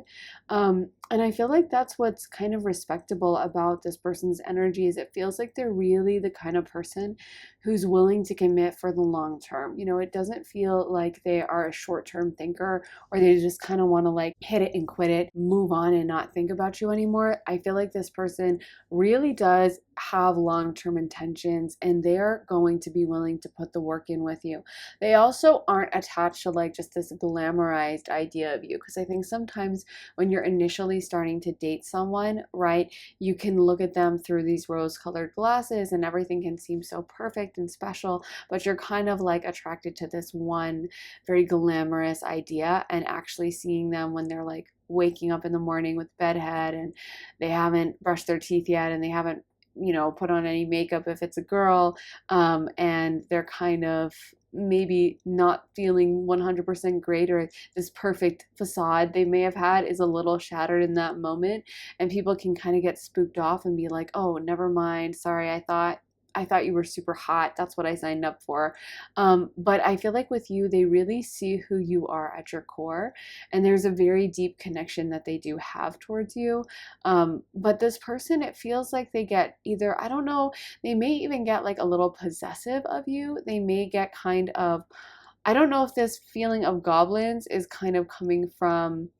And I feel like that's what's kind of respectable about this person's energy, is it feels like they're really the kind of person who's willing to commit for the long term. You know, it doesn't feel like they are a short-term thinker, or they just kind of want to like hit it and quit it, move on and not think about you anymore. I feel like this person really does have long-term intentions, and they're going to be willing to put the work in with you. They also aren't attached to like just this glamorized idea of you, because I think sometimes when you're initially starting to date someone, right, you can look at them through these rose-colored glasses and everything can seem so perfect and special, but you're kind of like attracted to this one very glamorous idea, and actually seeing them when they're like waking up in the morning with bedhead and they haven't brushed their teeth yet and they haven't, put on any makeup if it's a girl, and they're kind of maybe not feeling 100% great, or this perfect facade they may have had is a little shattered in that moment, and people can kind of get spooked off and be like, oh, never mind, sorry, I thought you were super hot. That's what I signed up for. But I feel like with you, they really see who you are at your core, and there's a very deep connection that they do have towards you. But this person, it feels like they get either, I don't know, they may even get like a little possessive of you. They may get kind of, I don't know if this feeling of goblins is kind of coming from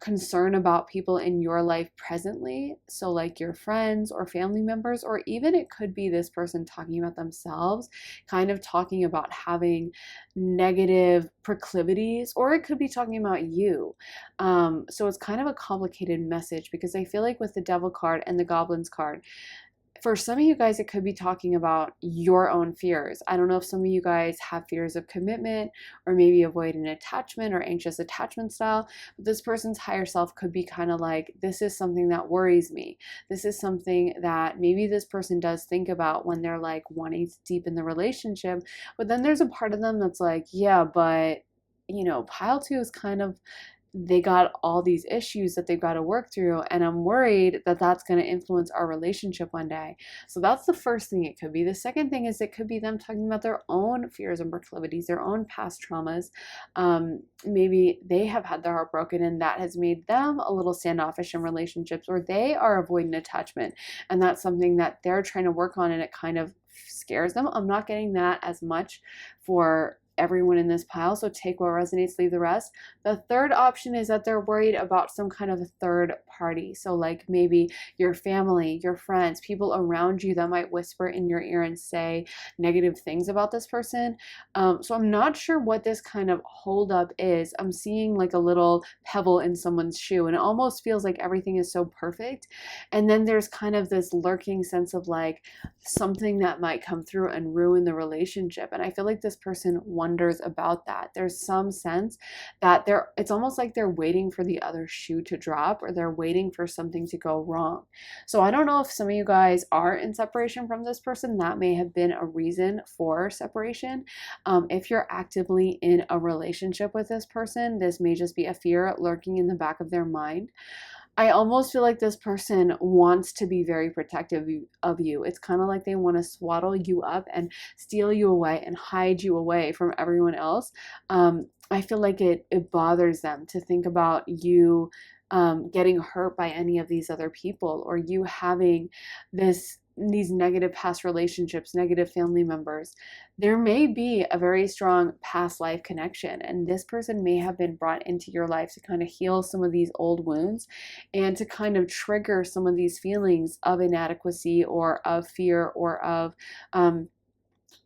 concern about people in your life presently, so like your friends or family members, or even it could be this person talking about themselves, kind of talking about having negative proclivities, or it could be talking about you. So it's kind of a complicated message, because I feel like with the devil card and the goblins card, for some of you guys, it could be talking about your own fears. I don't know if some of you guys have fears of commitment, or maybe avoidant attachment or anxious attachment style, but this person's higher self could be kind of like, this is something that worries me. This is something that maybe this person does think about when they're like wanting to deepen the relationship. But then there's a part of them that's like, yeah, but pile two is kind of, they got all these issues that they've got to work through, and I'm worried that that's going to influence our relationship one day. So that's the first thing it could be. The second thing is it could be them talking about their own fears and proclivities, their own past traumas. Maybe they have had their heart broken, and that has made them a little standoffish in relationships, or they are avoiding attachment, and that's something that they're trying to work on, and it kind of scares them. I'm not getting that as much for everyone in this pile, so take what resonates, leave the rest. The third option is that they're worried about some kind of a third party, so like maybe your family, your friends, people around you that might whisper in your ear and say negative things about this person. So I'm not sure what this kind of holdup is. I'm seeing like a little pebble in someone's shoe, and it almost feels like everything is so perfect, and then there's kind of this lurking sense of like something that might come through and ruin the relationship, and I feel like this person wonders about that. There's some sense that it's almost like they're waiting for the other shoe to drop, or they're waiting for something to go wrong. So I don't know if some of you guys are in separation from this person. That may have been a reason for separation. If you're actively in a relationship with this person, this may just be a fear lurking in the back of their mind. I almost feel like this person wants to be very protective of you. It's kind of like they want to swaddle you up and steal you away and hide you away from everyone else. I feel like it bothers them to think about you getting hurt by any of these other people, or you having these negative past relationships, negative family members. There may be a very strong past life connection, and this person may have been brought into your life to kind of heal some of these old wounds, and to kind of trigger some of these feelings of inadequacy, or of fear, or of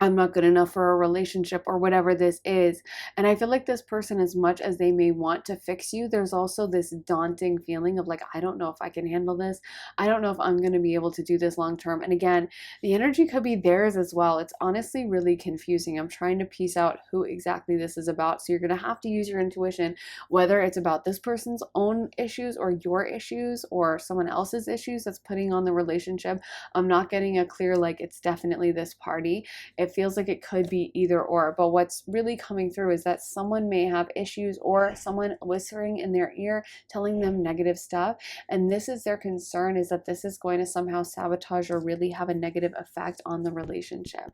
I'm not good enough for a relationship, or whatever this is. And I feel like this person, as much as they may want to fix you, there's also this daunting feeling of like, I don't know if I can handle this. I don't know if I'm going to be able to do this long term. And again, the energy could be theirs as well. It's honestly really confusing. I'm trying to piece out who exactly this is about. So you're going to have to use your intuition, whether it's about this person's own issues, or your issues, or someone else's issues that's putting on the relationship. I'm not getting a clear, like, it's definitely this party. It feels like it could be either or, but what's really coming through is that someone may have issues, or someone whispering in their ear telling them negative stuff, and this is their concern, is that this is going to somehow sabotage or really have a negative effect on the relationship.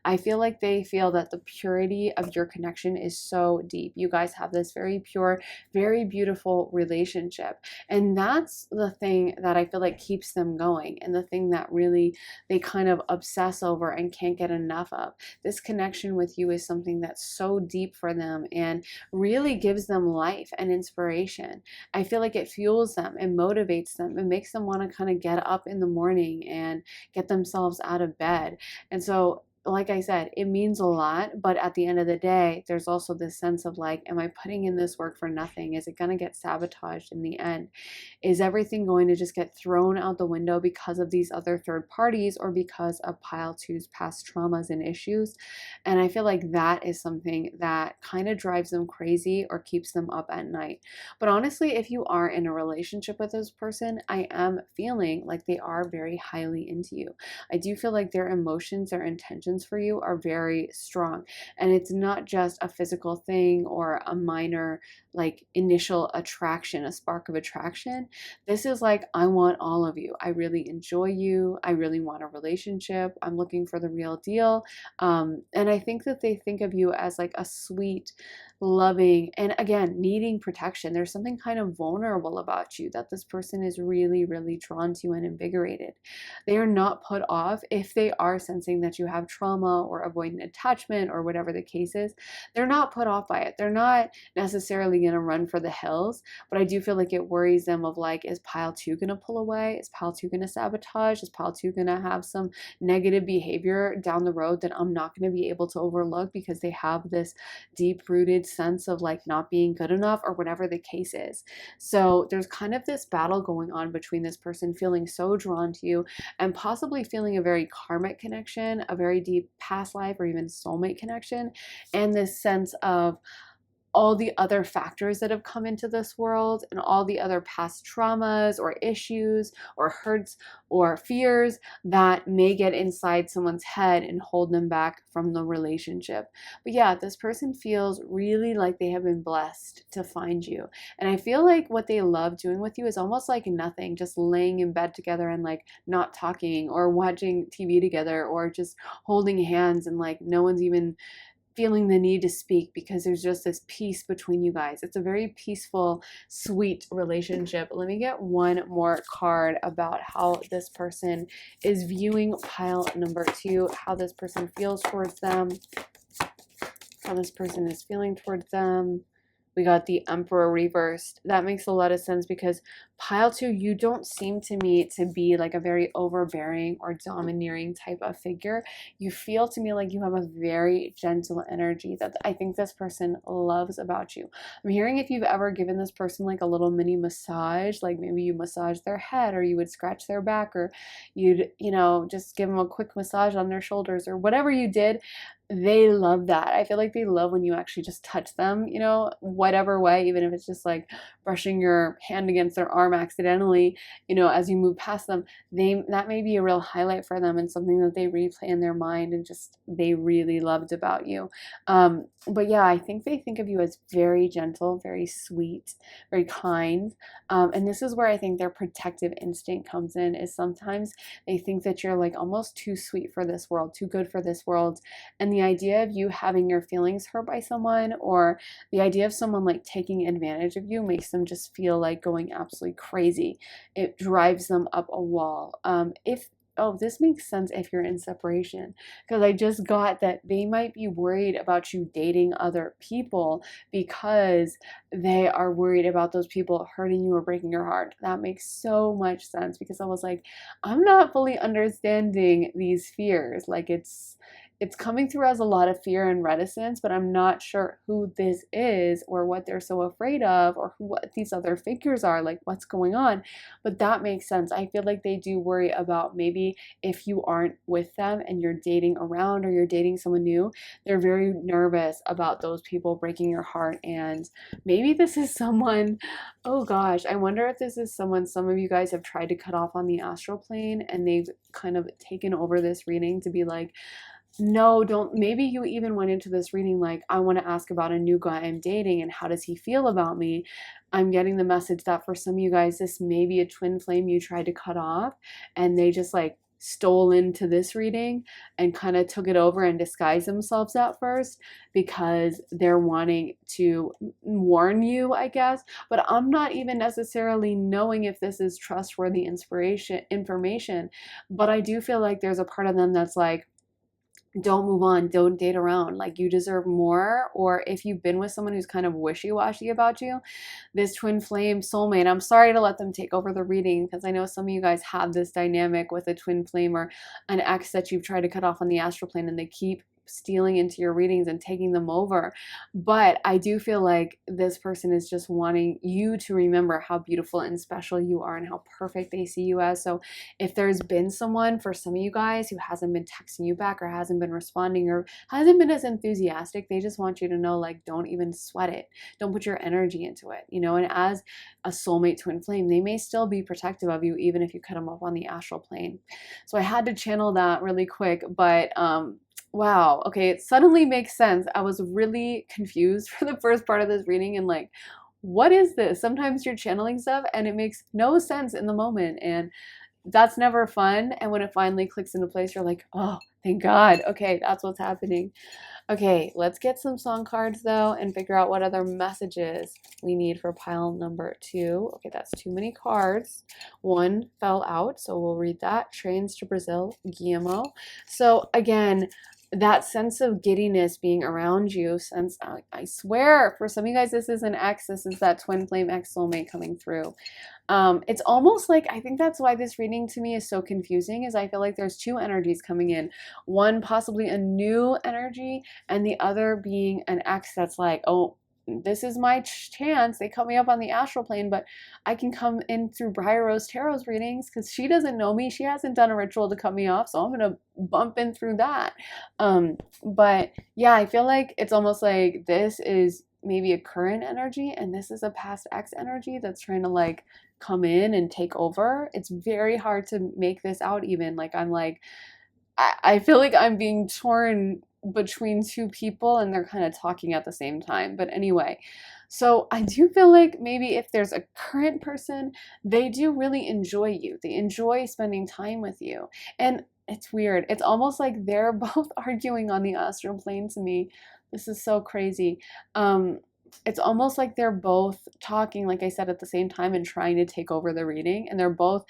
I feel like they feel that the purity of your connection is so deep. You guys have this very pure, very beautiful relationship, and that's the thing that I feel like keeps them going, and the thing that really they kind of obsess over and can't get enough enough of. This connection with you is something that's so deep for them and really gives them life and inspiration. I feel like it fuels them, it motivates them, it makes them want to kind of get up in the morning and get themselves out of bed. And so, like I said, it means a lot, but at the end of the day, there's also this sense of like, am I putting in this work for nothing? Is it going to get sabotaged in the end? Is everything going to just get thrown out the window because of these other third parties or because of pile two's past traumas and issues? And I feel like that is something that kind of drives them crazy or keeps them up at night. But honestly, if you are in a relationship with this person, I am feeling like they are very highly into you. I do feel like their emotions, their intentions for you are very strong. And it's not just a physical thing or a minor like initial attraction, a spark of attraction. This is like, I want all of you. I really enjoy you. I really want a relationship. I'm looking for the real deal. And I think that they think of you as like a sweet, loving, and again, needing protection. There's something kind of vulnerable about you that this person is really, really drawn to and invigorated. They are not put off if they are sensing that you have trauma or avoidant attachment or whatever the case is. They're not put off by it. They're not necessarily going to run for the hills, but I do feel like it worries them of like, is pile two going to pull away? Is pile two going to sabotage? Is pile two going to have some negative behavior down the road that I'm not going to be able to overlook because they have this deep rooted sense of like not being good enough or whatever the case is? So there's kind of this battle going on between this person feeling so drawn to you and possibly feeling a very karmic connection, a very deep past life or even soulmate connection, and this sense of all the other factors that have come into this world and all the other past traumas or issues or hurts or fears that may get inside someone's head and hold them back from the relationship. But yeah, this person feels really like they have been blessed to find you. And I feel like what they love doing with you is almost like nothing, just laying in bed together and like not talking or watching TV together or just holding hands and like no one's even feeling the need to speak because there's just this peace between you guys. It's a very peaceful, sweet relationship. Let me get one more card about how this person is viewing pile number two, how this person feels towards them, how this person is feeling towards them. We got the Emperor reversed. That makes a lot of sense because pile two, you don't seem to me to be like a very overbearing or domineering type of figure. You feel to me like you have a very gentle energy that I think this person loves about you. I'm hearing if you've ever given this person like a little mini massage, like maybe you massage their head or you would scratch their back or you'd, just give them a quick massage on their shoulders or whatever you did. They love that. I feel like they love when you actually just touch them, whatever way, even if it's just like brushing your hand against their arm accidentally, as you move past them, that may be a real highlight for them and something that they replay in their mind and just they really loved about you. But yeah, I think they think of you as very gentle, very sweet, very kind. And this is where I think their protective instinct comes in, is sometimes they think that you're like almost too sweet for this world, too good for this world. And the idea of you having your feelings hurt by someone or the idea of someone like taking advantage of you makes them just feel like going absolutely crazy. It drives them up a wall. This makes sense if you're in separation, because I just got that they might be worried about you dating other people because they are worried about those people hurting you or breaking your heart. That makes so much sense because I was like, I'm not fully understanding these fears. Like it's coming through as a lot of fear and reticence, but I'm not sure who this is or what they're so afraid of or what these other figures are, like what's going on. But that makes sense. I feel like they do worry about maybe if you aren't with them and you're dating around or you're dating someone new, they're very nervous about those people breaking your heart. And maybe this is someone, oh gosh, I wonder if this is someone some of you guys have tried to cut off on the astral plane and they've kind of taken over this reading to be like, no, don't. Maybe you even went into this reading like, I want to ask about a new guy I'm dating and how does he feel about me? I'm getting the message that for some of you guys, this may be a twin flame you tried to cut off and they just like stole into this reading and kind of took it over and disguised themselves at first because they're wanting to warn you, I guess. But I'm not even necessarily knowing if this is trustworthy information, but I do feel like there's a part of them that's like, don't move on, don't date around, like you deserve more. Or if you've been with someone who's kind of wishy-washy about you, this twin flame soulmate, I'm sorry to let them take over the reading, because I know some of you guys have this dynamic with a twin flame or an ex that you've tried to cut off on the astral plane, and they keep stealing into your readings and taking them over. But I do feel like this person is just wanting you to remember how beautiful and special you are and how perfect they see you as. So if there's been someone for some of you guys who hasn't been texting you back or hasn't been responding or hasn't been as enthusiastic, they just want you to know, like, don't even sweat it. Don't put your energy into it, you know. And as a soulmate twin flame, they may still be protective of you even if you cut them off on the astral plane. So I had to channel that really quick. But wow, okay, it suddenly makes sense. I was really confused for the first part of this reading and like, what is this? Sometimes you're channeling stuff and it makes no sense in the moment, and that's never fun. And when it finally clicks into place, you're like, oh, thank God. Okay, that's what's happening. Okay, let's get some song cards though and figure out what other messages we need for pile number 2. Okay, that's too many cards. One fell out, so we'll read that. Trains to Brazil, Guillermo. So again, that sense of giddiness being around you, since I swear, for some of you guys, this is an ex, this is that twin flame ex soulmate coming through. It's almost like, I think that's why this reading to me is so confusing, is I feel like there's two energies coming in. One possibly a new energy, and the other being an ex that's like, oh, this is my chance. They cut me up on the astral plane, but I can come in through Briar Rose Tarot's readings because she doesn't know me. She hasn't done a ritual to cut me off, so I'm going to bump in through that. But yeah, I feel like it's almost like this is maybe a current energy and this is a past ex energy that's trying to like come in and take over. It's very hard to make this out even. Like I'm like, I feel like I'm being torn between two people and they're kind of talking at the same time. But anyway, so I do feel like maybe if there's a current person, they do really enjoy you. They enjoy spending time with you. And it's weird. It's almost like they're both arguing on the astral plane to me. This is so crazy. It's almost like they're both talking, like I said, at the same time and trying to take over the reading. And they're both,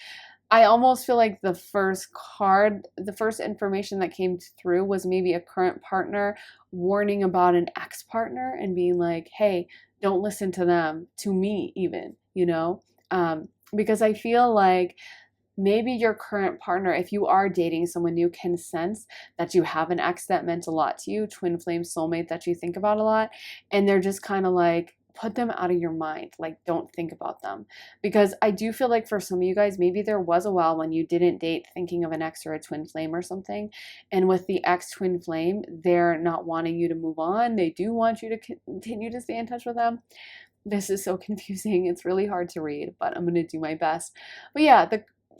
I almost feel like the first card, the first information that came through was maybe a current partner warning about an ex-partner and being like, hey, don't listen to them, to me even, you know? Because I feel like maybe your current partner, if you are dating someone new, can sense that you have an ex that meant a lot to you, twin flame soulmate that you think about a lot, and they're just kind of like, put them out of your mind. Like, don't think about them. Because I do feel like for some of you guys, maybe there was a while when you didn't date thinking of an ex or a twin flame or something. And with the ex twin flame, they're not wanting you to move on. They do want you to continue to stay in touch with them. This is so confusing. It's really hard to read, but I'm going to do my best. But yeah,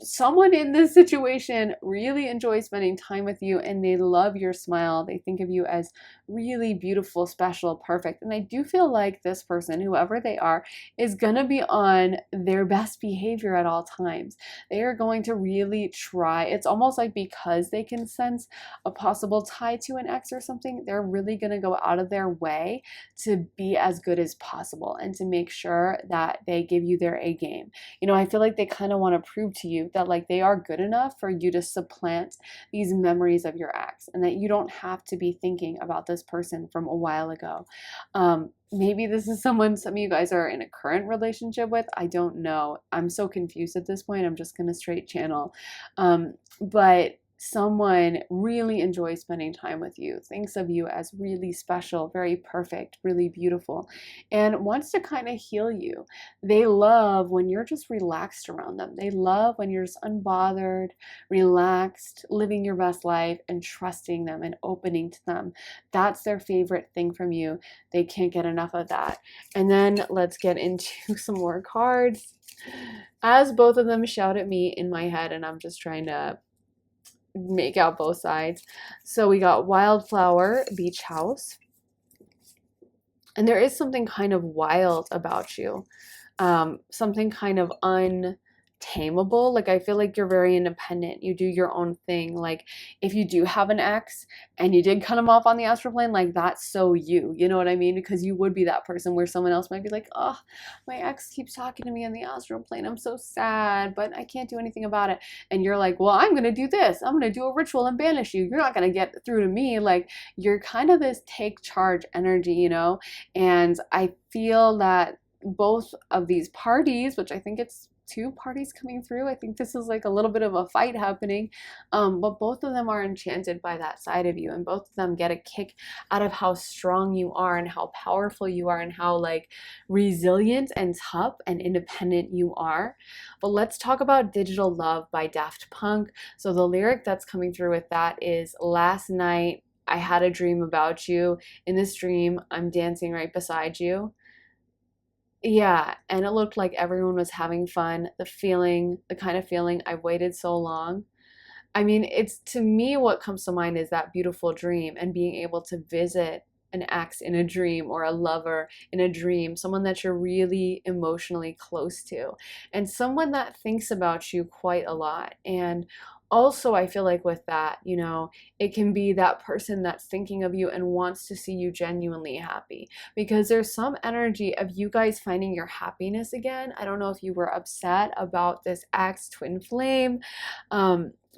someone in this situation really enjoys spending time with you and they love your smile. They think of you as really beautiful, special, perfect. And I do feel like this person, whoever they are, is going to be on their best behavior at all times. They are going to really try. It's almost like because they can sense a possible tie to an ex or something, they're really going to go out of their way to be as good as possible and to make sure that they give you their A game. You know, I feel like they kind of want to prove to you that like they are good enough for you to supplant these memories of your ex and that you don't have to be thinking about this person from a while ago. Maybe this is someone some of you guys are in a current relationship with. I don't know. I'm so confused at this point. I'm just going to straight channel. But someone really enjoys spending time with you, thinks of you as really special, very perfect, really beautiful, and wants to kind of heal you. They love when you're just relaxed around them. They love when you're just unbothered, relaxed, living your best life and trusting them and opening to them. That's their favorite thing from you. They can't get enough of that. And then let's get into some more cards. As both of them shout at me in my head, and I'm just trying to make out both sides. So we got Wildflower, Beach House. And there is something kind of wild about you. Something kind of tameable. Like, I feel like you're very independent. You do your own thing. Like, if you do have an ex and you did cut him off on the astral plane, like, that's so you. You know what I mean? Because you would be that person where someone else might be like, oh, my ex keeps talking to me on the astral plane. I'm so sad, but I can't do anything about it. And you're like, well, I'm going to do this. I'm going to do a ritual and banish you. You're not going to get through to me. Like, you're kind of this take charge energy, you know? And I feel that both of these parties, which I think it's two parties coming through. I think this is like a little bit of a fight happening, but both of them are enchanted by that side of you, and both of them get a kick out of how strong you are and how powerful you are and how like resilient and tough and independent you are. But let's talk about Digital Love by Daft Punk. So the lyric that's coming through with that is, last night I had a dream about you. In this dream, I'm dancing right beside you. Yeah, and it looked like everyone was having fun. The feeling, the kind of feeling, I've waited so long. I mean, it's, to me, what comes to mind is that beautiful dream and being able to visit an ex in a dream or a lover in a dream, someone that you're really emotionally close to, and someone that thinks about you quite a lot. And also, I feel like with that, you know, it can be that person that's thinking of you and wants to see you genuinely happy, because there's some energy of you guys finding your happiness again. I don't know if you were upset about this ex twin flame,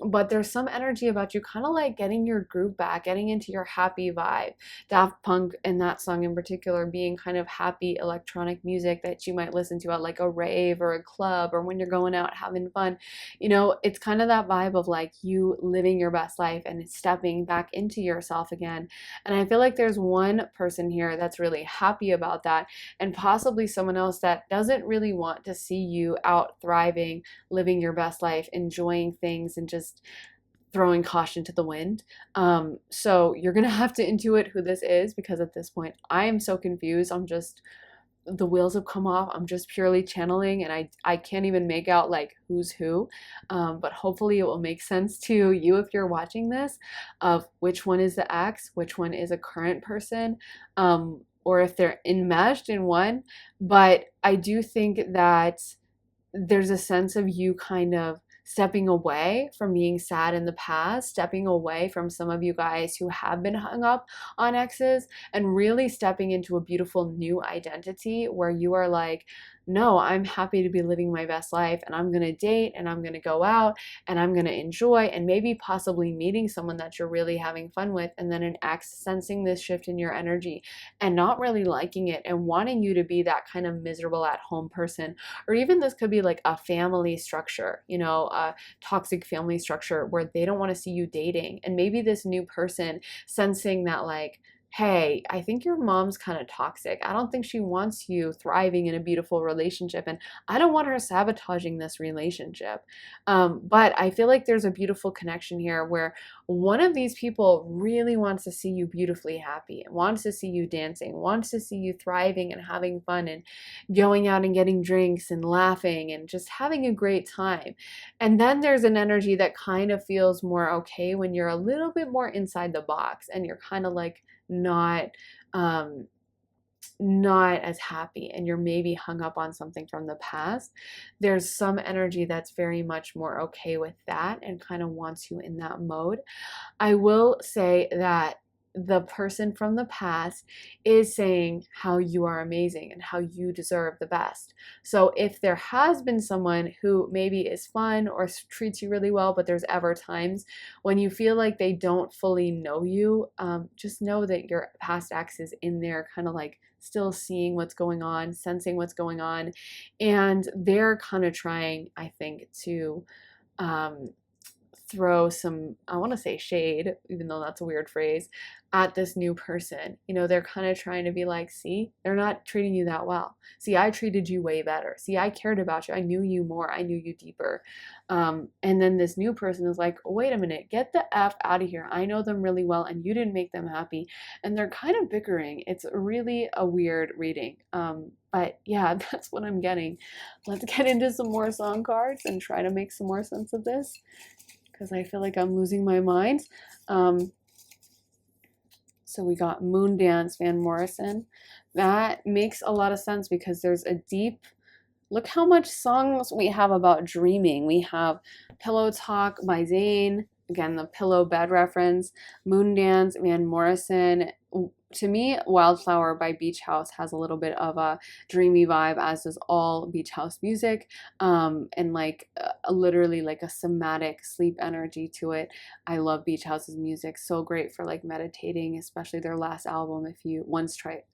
but there's some energy about you kind of like getting your groove back, getting into your happy vibe. Daft Punk in that song in particular being kind of happy electronic music that you might listen to at like a rave or a club or when you're going out having fun. You know, it's kind of that vibe of like you living your best life and stepping back into yourself again. And I feel like there's one person here that's really happy about that, and possibly someone else that doesn't really want to see you out thriving, living your best life, enjoying things, and just throwing caution to the wind. So you're gonna have to intuit who this is, because at this point I am so confused. I'm just, the wheels have come off. I'm just purely channeling, and I can't even make out like who's who. But hopefully it will make sense to you if you're watching this, of which one is the ex, which one is a current person, or if they're enmeshed in one. But I do think that there's a sense of you kind of stepping away from being sad in the past, stepping away from some of you guys who have been hung up on exes, and really stepping into a beautiful new identity where you are like, no, I'm happy to be living my best life, and I'm going to date, and I'm going to go out, and I'm going to enjoy, and maybe possibly meeting someone that you're really having fun with, and then an ex sensing this shift in your energy and not really liking it and wanting you to be that kind of miserable at home person. Or even this could be like a family structure, you know, a toxic family structure where they don't want to see you dating. And maybe this new person sensing that, like, hey, I think your mom's kind of toxic. I don't think she wants you thriving in a beautiful relationship, and I don't want her sabotaging this relationship. But I feel like there's a beautiful connection here where one of these people really wants to see you beautifully happy, wants to see you dancing, wants to see you thriving and having fun and going out and getting drinks and laughing and just having a great time. And then there's an energy that kind of feels more okay when you're a little bit more inside the box and you're kind of like not um not as happy, and you're maybe hung up on something from the past. There's some energy that's very much more okay with that and kind of wants you in that mode. I will say that the person from the past is saying how you are amazing and how you deserve the best. So if there has been someone who maybe is fun or treats you really well, but there's ever times when you feel like they don't fully know you, just know that your past ex is in there kind of like still seeing what's going on, sensing what's going on, and they're kind of trying, I think, to um, throw some, I want to say shade, even though that's a weird phrase, at this new person. You know, they're kind of trying to be like, see, they're not treating you that well. See, I treated you way better. See, I cared about you. I knew you more. I knew you deeper. And then this new person is like, wait a minute, get the F out of here. I know them really well, and you didn't make them happy. And they're kind of bickering. It's really a weird reading. But yeah, that's what I'm getting. Let's get into some more song cards and try to make some more sense of this, because I feel like I'm losing my mind. So we got Moon Dance, Van Morrison. That makes a lot of sense because there's a deep Look how much songs we have about dreaming. We have Pillow Talk by Zayn, again, the pillow bed reference, Moon Dance, Van Morrison. To me, Wildflower by Beach House has a little bit of a dreamy vibe, as does all Beach House music, and like literally like a somatic sleep energy to it. I love Beach House's music, so great for like meditating, especially their last album. If you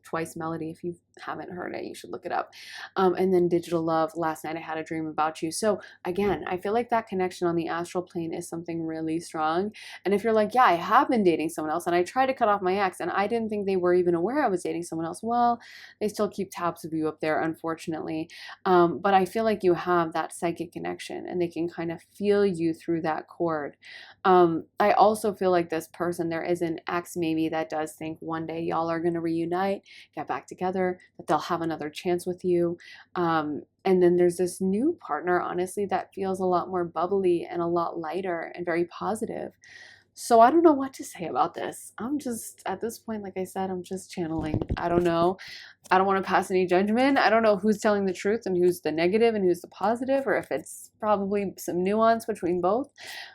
Twice Melody, if you haven't heard it, you should look it up. And then Digital Love, Last Night I Had a Dream About You. So again, I feel like that connection on the astral plane is something really strong. And if you're like, yeah, I have been dating someone else and I tried to cut off my ex and I didn't think they were even aware I was dating someone else, well, they still keep tabs of you up there, unfortunately. But I feel like you have that psychic connection and they can kind of feel you through that cord. I also feel like this person, there is an ex maybe that does think one day y'all are going to reunite, get back together, that they'll have another chance with you. And then there's this new partner, honestly, that feels a lot more bubbly and a lot lighter and very positive. So I don't know what to say about this. I'm just, at this point, like I said, I'm just channeling. I don't know. I don't want to pass any judgment. I don't know who's telling the truth and who's the negative and who's the positive, or if it's probably some nuance between both.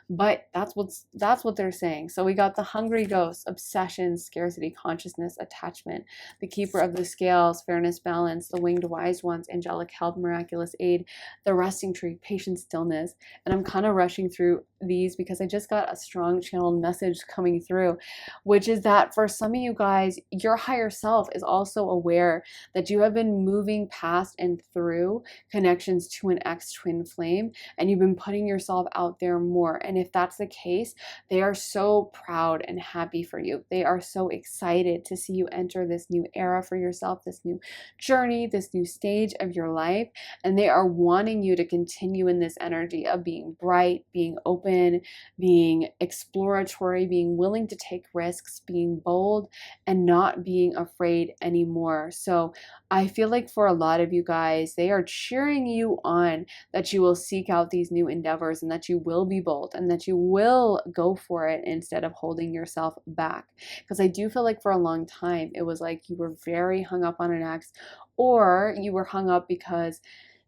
But that's what they're saying. So we got the hungry ghost, obsession, scarcity, consciousness, attachment, the keeper of the scales, fairness, balance, the winged wise ones, angelic help, miraculous aid, the resting tree, patient stillness. And I'm kind of rushing through these because I just got a strong channeled message coming through, which is that for some of you guys, your higher self is also aware that you have been moving past and through connections to an ex twin flame, and you've been putting yourself out there more. And if that's the case, they are so proud and happy for you. They are so excited to see you enter this new era for yourself, this new journey, this new stage of your life. And they are wanting you to continue in this energy of being bright, being open, being exploratory, being willing to take risks, being bold, and not being afraid anymore. So I feel like for a lot of you guys, they are cheering you on, that you will seek out these new endeavors and that you will be bold and that you will go for it instead of holding yourself back. Because I do feel like for a long time, it was like you were very hung up on an ex, or you were hung up because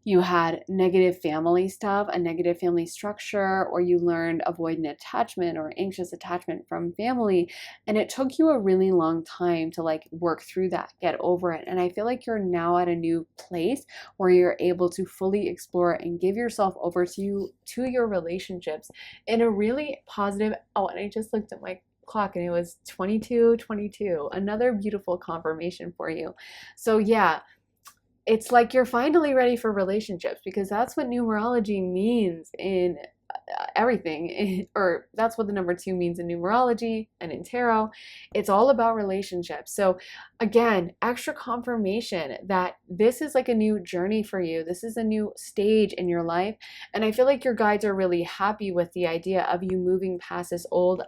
you had negative family stuff, a negative family structure, or you learned avoidant attachment or anxious attachment from family. And it took you a really long time to like work through that, get over it. And I feel like you're now at a new place where you're able to fully explore and give yourself over to your relationships in a really positive. Oh, and I just looked at my clock and it was 22:22. Another beautiful confirmation for you. So yeah, it's like you're finally ready for relationships, because that's what numerology means in everything, or that's what the number 2 means in numerology and in tarot. It's all about relationships. So again, extra confirmation that this is like a new journey for you. This is a new stage in your life. And I feel like your guides are really happy with the idea of you moving past this old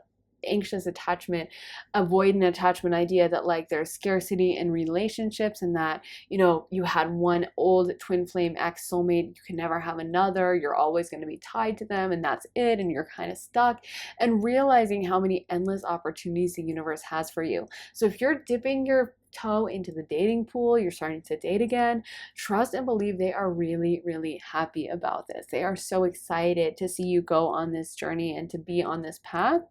anxious attachment, avoidant attachment idea that like there's scarcity in relationships, and that, you know, you had one old twin flame ex soulmate, you can never have another, you're always going to be tied to them and that's it, and you're kind of stuck, and realizing how many endless opportunities the universe has for you. So if you're dipping your toe into the dating pool, you're starting to date again, trust and believe they are really, really happy about this. They are so excited to see you go on this journey and to be on this path.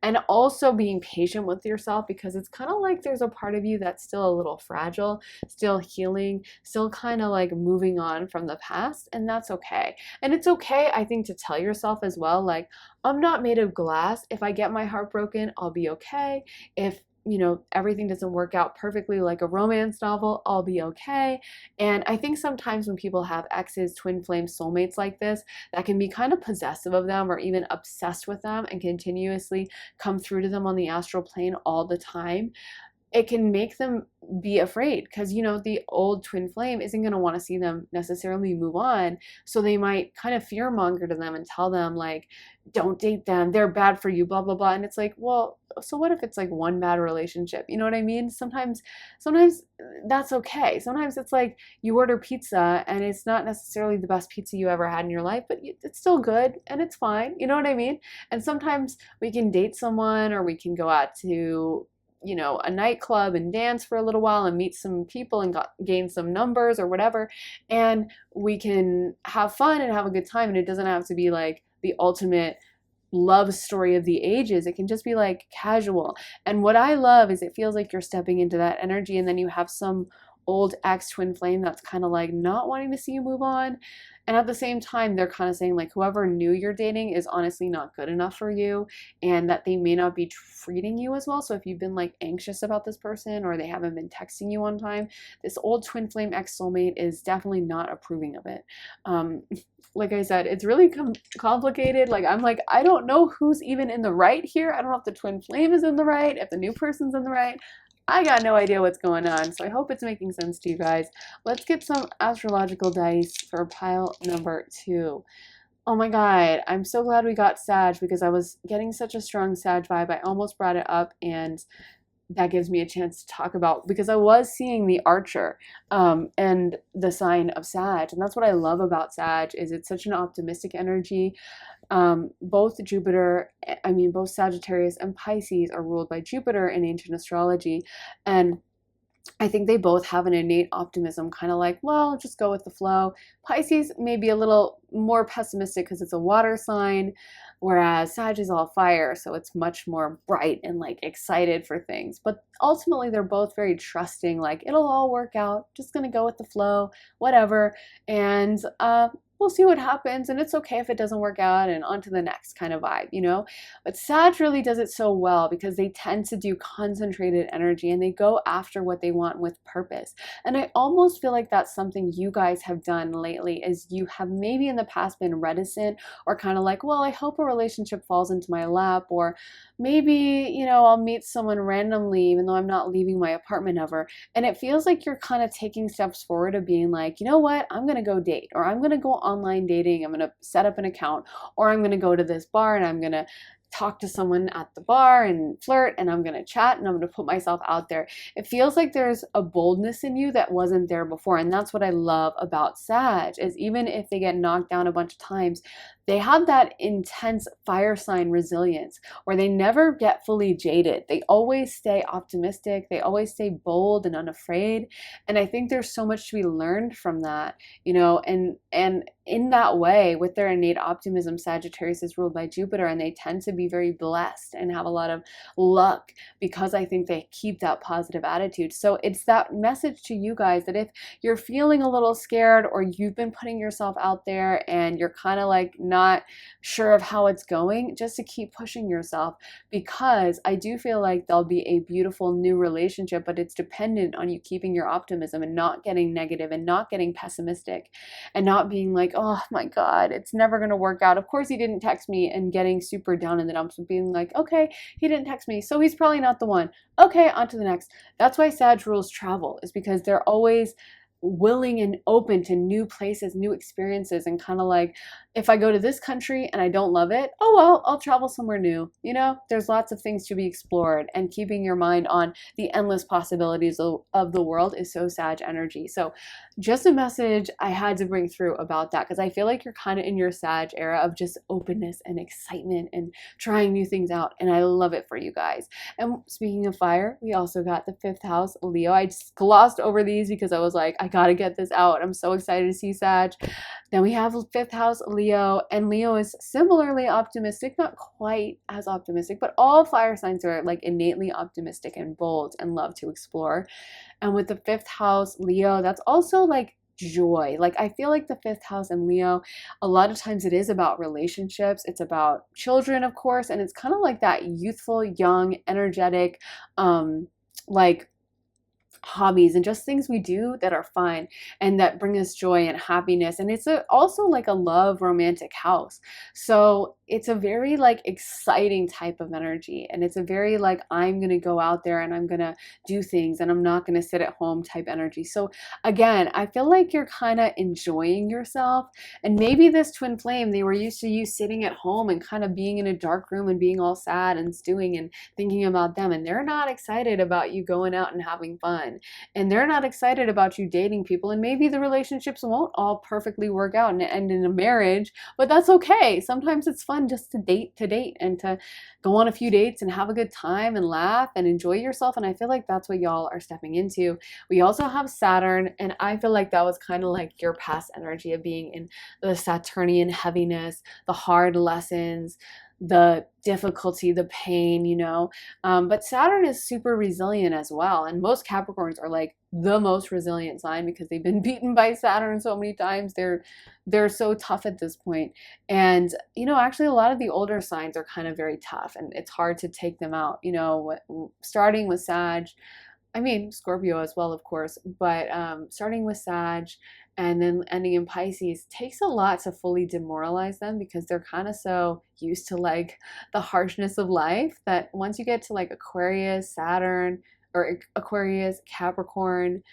And also being patient with yourself, because it's kind of like there's a part of you that's still a little fragile, still healing, still kind of like moving on from the past, and that's okay. And it's okay, I think, to tell yourself as well, like, I'm not made of glass. If I get my heart broken, I'll be okay. If everything doesn't work out perfectly like a romance novel, I'll be okay. And I think sometimes when people have exes, twin flame soulmates like this, that can be kind of possessive of them or even obsessed with them and continuously come through to them on the astral plane all the time. It can make them be afraid, because the old twin flame isn't going to want to see them necessarily move on, so they might kind of fear monger to them and tell them like, don't date them, they're bad for you, blah blah blah. And it's like, well, so what if it's like one bad relationship? You know what I mean? Sometimes that's okay. Sometimes it's like you order pizza and it's not necessarily the best pizza you ever had in your life, but it's still good and it's fine. You know what I mean? And sometimes we can date someone, or we can go out to you know, a nightclub and dance for a little while and meet some people and gain some numbers or whatever, and we can have fun and have a good time, and it doesn't have to be like the ultimate love story of the ages. It can just be like casual. And what I love is it feels like you're stepping into that energy, and then you have some old ex twin flame that's kind of like not wanting to see you move on. And at the same time, they're kind of saying like whoever new you're dating is honestly not good enough for you, and that they may not be treating you as well. So if you've been like anxious about this person or they haven't been texting you on time, this old twin flame ex soulmate is definitely not approving of it. Like I said, it's really complicated. Like I'm like, I don't know who's even in the right here. I don't know if the twin flame is in the right, if the new person's in the right. I got no idea what's going on, so I hope it's making sense to you guys. Let's get some astrological dice for pile number 2. Oh my god, I'm so glad we got Sag, because I was getting such a strong Sag vibe. I almost brought it up, and that gives me a chance to talk about, because I was seeing the Archer and the sign of Sag, and that's what I love about Sag, is it's such an optimistic energy. Both Sagittarius and Pisces are ruled by Jupiter in ancient astrology, and I think they both have an innate optimism, kind of like, well, just go with the flow. Pisces may be a little more pessimistic because it's a water sign, whereas Sag is all fire, so it's much more bright and like excited for things. But ultimately, they're both very trusting, like it'll all work out, just gonna go with the flow, whatever. And we'll see what happens, and it's okay if it doesn't work out, and on to the next kind of vibe, you know? But Sag really does it so well because they tend to do concentrated energy, and they go after what they want with purpose. And I almost feel like that's something you guys have done lately, is you have maybe in the past been reticent, or kind of like, well, I hope a relationship falls into my lap, or maybe, you know, I'll meet someone randomly even though I'm not leaving my apartment ever. And it feels like you're kind of taking steps forward of being like, you know what, I'm going to go date, or I'm going to go online dating, I'm going to set up an account, or I'm going to go to this bar and I'm going to talk to someone at the bar and flirt, and I'm going to chat, and I'm going to put myself out there. It feels like there's a boldness in you that wasn't there before, and that's what I love about Sag, is even if they get knocked down a bunch of times, they have that intense fire sign resilience where they never get fully jaded. They always stay optimistic, they always stay bold and unafraid, and I think there's so much to be learned from that, you know. And in that way, with their innate optimism, Sagittarius is ruled by Jupiter, and they tend to be very blessed and have a lot of luck because I think they keep that positive attitude. So it's that message to you guys that if you're feeling a little scared, or you've been putting yourself out there and you're kind of like not sure of how it's going, just to keep pushing yourself, because I do feel like there'll be a beautiful new relationship, but it's dependent on you keeping your optimism and not getting negative and not getting pessimistic and not being like, oh my God, it's never going to work out. Of course he didn't text me, and getting super down in the dumps and being like, okay, he didn't text me, so he's probably not the one. Okay, on to the next. That's why Sag rules travel, is because they're always willing and open to new places, new experiences, and kind of like, if I go to this country and I don't love it, oh well, I'll travel somewhere new. You know, there's lots of things to be explored, and keeping your mind on the endless possibilities of the world is so Sag energy. So just a message I had to bring through about that, because I feel like you're kind of in your Sag era of just openness and excitement and trying new things out, and I love it for you guys. And speaking of fire, we also got the 5th house Leo. I just glossed over these because I was like, I gotta get this out. I'm so excited to see Sag. Then we have 5th house Leo, and Leo is similarly optimistic, not quite as optimistic, but all fire signs are like innately optimistic and bold and love to explore. And with the 5th house Leo, that's also like joy. Like I feel like the 5th house in Leo, a lot of times it is about relationships, it's about children, of course, and it's kind of like that youthful, young, energetic, like hobbies and just things we do that are fun and that bring us joy and happiness. And it's also like a love romantic house, so it's a very like exciting type of energy, and it's a very like, I'm gonna go out there and I'm gonna do things and I'm not gonna sit at home type energy. So again, I feel like you're kind of enjoying yourself, and maybe this twin flame, they were used to you sitting at home and kind of being in a dark room and being all sad and stewing and thinking about them, and they're not excited about you going out and having fun. and they're not excited about you dating people, and maybe the relationships won't all perfectly work out and end in a marriage, but that's okay. Sometimes it's fun just to date and to go on a few dates and have a good time and laugh and enjoy yourself. And I feel like that's what y'all are stepping into. We also have Saturn, and I feel like that was kind of like your past energy of being in the Saturnian heaviness, the hard lessons, the difficulty, the pain, you know. But Saturn is super resilient as well. And most Capricorns are like the most resilient sign because they've been beaten by Saturn so many times. They're so tough at this point. And, you know, actually a lot of the older signs are kind of very tough, and it's hard to take them out, you know, starting with Sag. I mean, Scorpio as well, of course, but starting with Sag and then ending in Pisces takes a lot to fully demoralize them because they're kind of so used to like the harshness of life that once you get to like Aquarius, Saturn, or Aquarius, Capricorn,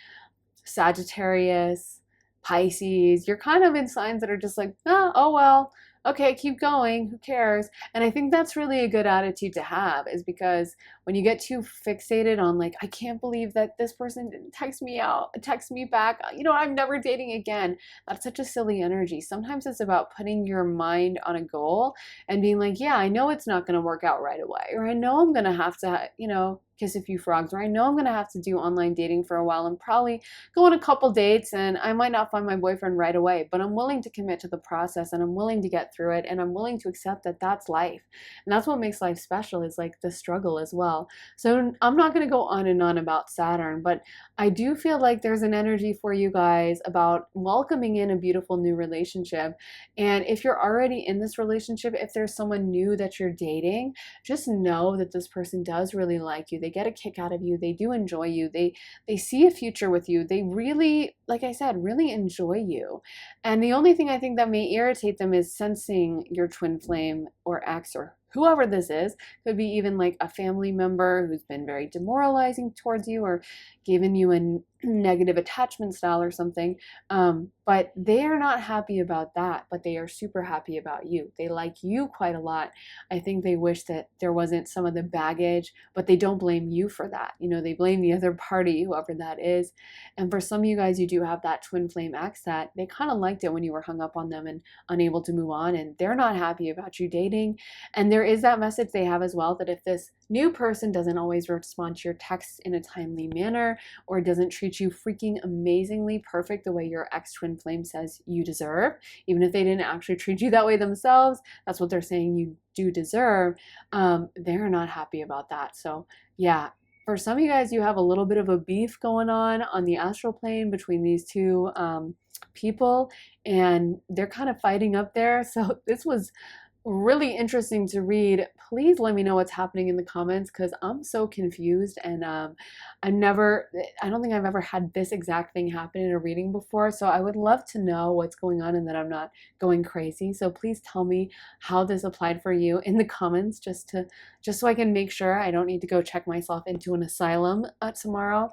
Sagittarius, Pisces, you're kind of in signs that are just like, oh well, okay, keep going, who cares? And I think that's really a good attitude to have, is because when you get too fixated on like, I can't believe that this person didn't text me back, you know, I'm never dating again. That's such a silly energy. Sometimes it's about putting your mind on a goal and being like, yeah, I know it's not going to work out right away, or I know I'm going to have to, you know, kiss a few frogs, or I know I'm going to have to do online dating for a while and probably go on a couple dates, and I might not find my boyfriend right away, but I'm willing to commit to the process, and I'm willing to get through it, and I'm willing to accept that that's life. And that's what makes life special, is like the struggle as well. So I'm not going to go on and on about Saturn, but I do feel like there's an energy for you guys about welcoming in a beautiful new relationship. And if you're already in this relationship, if there's someone new that you're dating, just know that this person does really like you. They get a kick out of you. They do enjoy you. They see a future with you. They really, like I said, really enjoy you. And the only thing I think that may irritate them is sensing your twin flame or ex or whoever this is. Could be even like a family member who's been very demoralizing towards you or given you a negative attachment style or something. But they are not happy about that, but they are super happy about you. They like you quite a lot. I think they wish that there wasn't some of the baggage, but they don't blame you for that. You know, they blame the other party, whoever that is. And for some of you guys, you do have that twin flame ex that they kind of liked it when you were hung up on them and unable to move on, and they're not happy about you dating. And there is that message they have as well, that if this new person doesn't always respond to your texts in a timely manner or doesn't treat you freaking amazingly perfect the way your ex twin flame says you deserve, even if they didn't actually treat you that way themselves, that's what they're saying you do deserve, they're not happy about that. So yeah, for some of you guys, you have a little bit of a beef going on the astral plane between these two people, and they're kind of fighting up there. So this was really interesting to read. Please let me know what's happening in the comments, because I'm so confused, and I don't think I've ever had this exact thing happen in a reading before. So I would love to know what's going on and that I'm not going crazy. So please tell me how this applied for you in the comments, just so I can make sure I don't need to go check myself into an asylum tomorrow.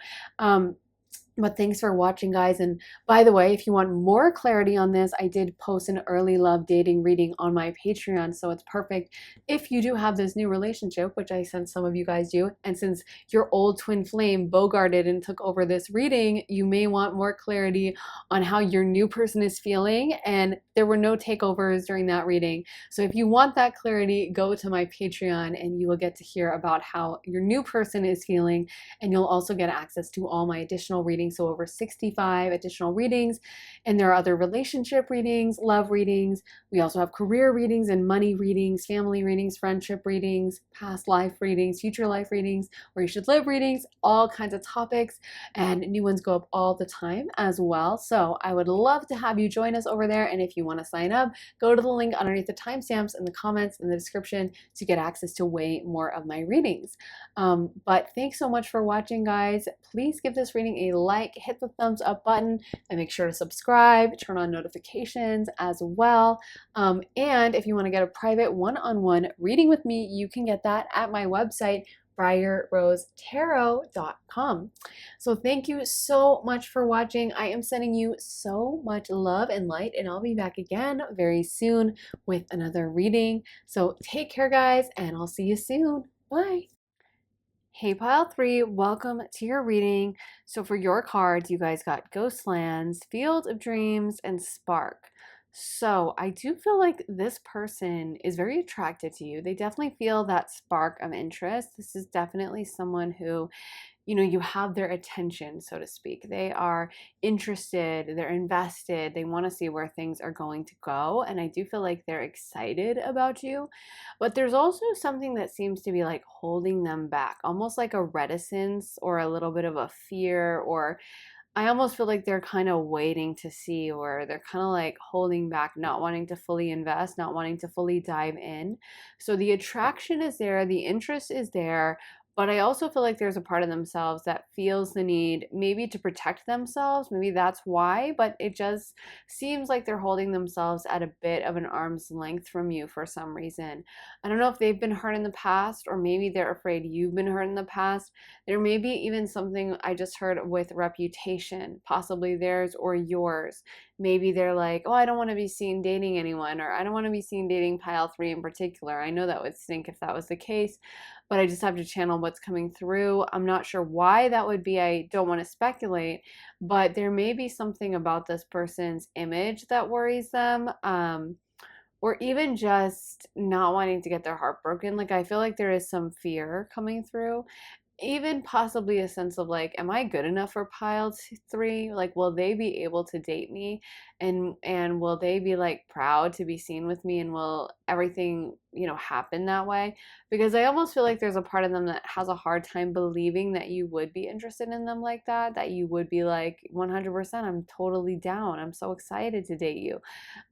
But thanks for watching, guys. And by the way, if you want more clarity on this, I did post an early love dating reading on my Patreon. So it's perfect if you do have this new relationship, which I sense some of you guys do. And since your old twin flame bogarted and took over this reading, you may want more clarity on how your new person is feeling. And there were no takeovers during that reading. So if you want that clarity, go to my Patreon and you will get to hear about how your new person is feeling. And you'll also get access to all my additional readings. So over 65 additional readings, and there are other relationship readings, love readings. We also have career readings and money readings, family readings, friendship readings, past life readings, future life readings, where you should live readings, all kinds of topics, and new ones go up all the time as well. So I would love to have you join us over there. And if you want to sign up, go to the link underneath the timestamps in the comments in the description to get access to way more of my readings. But thanks so much for watching, guys. Please give this reading a like, hit the thumbs up button, and make sure to subscribe, turn on notifications as well. And if you want to get a private one-on-one reading with me, you can get that at my website, briarrosetarot.com. So thank you so much for watching. I am sending you so much love and light, and I'll be back again very soon with another reading. So take care, guys, and I'll see you soon. Bye. Hey, pile three, welcome to your reading. So, for your cards, you guys got Ghostlands, Field of Dreams, and Spark. So, I do feel like this person is very attracted to you. They definitely feel that spark of interest. This is definitely someone who you have their attention, so to speak. They are interested, they're invested, they want to see where things are going to go. And I do feel like they're excited about you. But there's also something that seems to be like holding them back, almost like a reticence or a little bit of a fear, or I almost feel like they're kind of waiting to see, or they're kind of like holding back, not wanting to fully invest, not wanting to fully dive in. So the attraction is there, the interest is there, but I also feel like there's a part of themselves that feels the need maybe to protect themselves. Maybe that's why, but it just seems like they're holding themselves at a bit of an arm's length from you for some reason. I don't know if they've been hurt in the past, or maybe they're afraid you've been hurt in the past. There may be even something I just heard with reputation, possibly theirs or yours. Maybe they're like, oh, I don't want to be seen dating anyone, or I don't want to be seen dating pile three in particular. I know that would stink if that was the case, but I just have to channel what's coming through. I'm not sure why that would be. I don't want to speculate, but there may be something about this person's image that worries them. Or even just not wanting to get their heart broken. Like, I feel like there is some fear coming through, even possibly a sense of like, am I good enough for pile three? Like, will they be able to date me, and will they be like proud to be seen with me, and will everything happen that way? Because I almost feel like there's a part of them that has a hard time believing that you would be interested in them like that you would be like 100%, I'm totally down, I'm so excited to date you.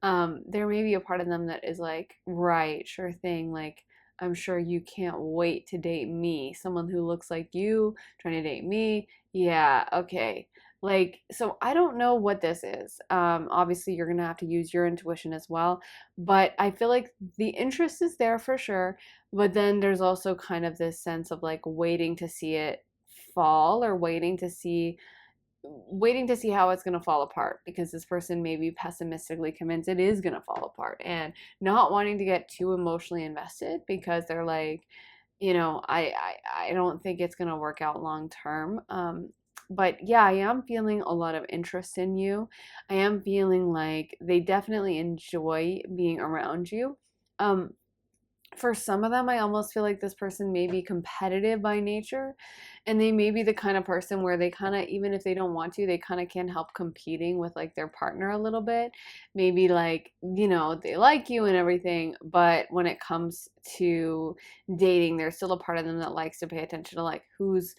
There may be a part of them that is like, right, sure thing, like, I'm sure you can't wait to date me, someone who looks like you, trying to date me. Yeah, okay. Like, so I don't know what this is. Obviously, you're gonna have to use your intuition as well, but I feel like the interest is there for sure. But then there's also kind of this sense of like waiting to see it fall, or waiting to see how it's going to fall apart, because this person may be pessimistically convinced it is going to fall apart, and not wanting to get too emotionally invested because they're like, I don't think it's going to work out long term. But yeah, I am feeling a lot of interest in you. I am feeling like they definitely enjoy being around you. For some of them, I almost feel like this person may be competitive by nature, and they may be the kind of person where they kind of, even if they don't want to, they kind of can't help competing with like their partner a little bit. Maybe like, they like you and everything, but when it comes to dating, there's still a part of them that likes to pay attention to like who's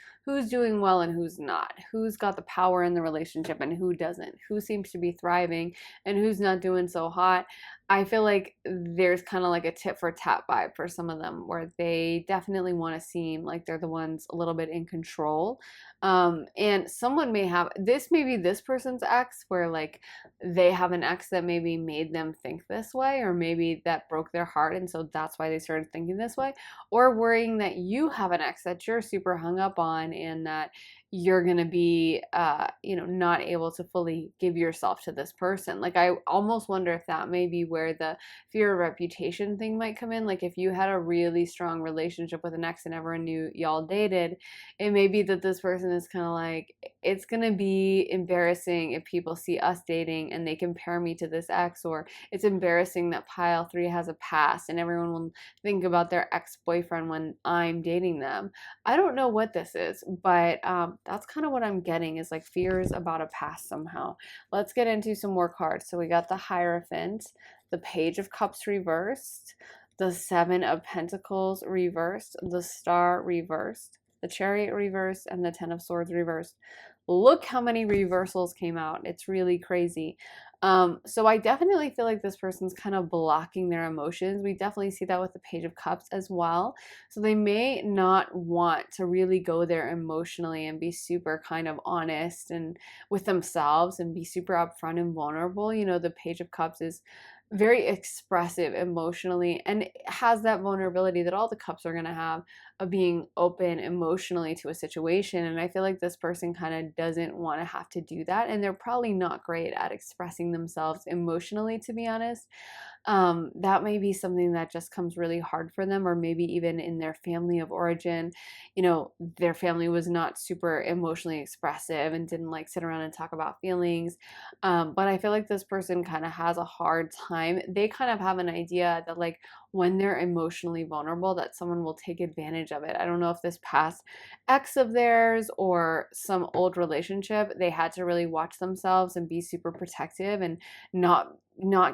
doing well and who's not, who's got the power in the relationship and who doesn't, who seems to be thriving and who's not doing so hot. I feel like there's kind of like a tit for tat vibe for some of them, where they definitely want to seem like they're the ones a little bit in control. And someone may have this, maybe this person's ex, where like they have an ex that maybe made them think this way, or maybe that broke their heart, and so that's why they started thinking this way, or worrying that you have an ex that you're super hung up on, and that you're going to be not able to fully give yourself to this person. Like, I almost wonder if that may be where the fear of reputation thing might come in. Like, if you had a really strong relationship with an ex and everyone knew y'all dated, it may be that this person is kind of like, it's going to be embarrassing if people see us dating and they compare me to this ex, or it's embarrassing that pile three has a past and everyone will think about their ex-boyfriend when I'm dating them. I don't know what this is, but that's kind of what I'm getting, is like fears about a past somehow. Let's get into some more cards. So we got the Hierophant, the Page of Cups reversed, the Seven of Pentacles reversed, the Star reversed, the Chariot reversed, and the Ten of Swords reversed. Look how many reversals came out. It's really crazy. So I definitely feel like this person's kind of blocking their emotions. We definitely see that with the Page of Cups as well. So they may not want to really go there emotionally and be super kind of honest and with themselves and be super upfront and vulnerable. The Page of Cups is very expressive emotionally, and has that vulnerability that all the cups are going to have, of being open emotionally to a situation. And I feel like this person kind of doesn't want to have to do that, and they're probably not great at expressing themselves emotionally, to be honest. that may be something that just comes really hard for them, or maybe even in their family of origin, their family was not super emotionally expressive and didn't like sit around and talk about feelings. But I feel like this person kind of has a hard time. They kind of have an idea that, like, when they're emotionally vulnerable, that someone will take advantage of it. I don't know if this past ex of theirs or some old relationship, they had to really watch themselves and be super protective and not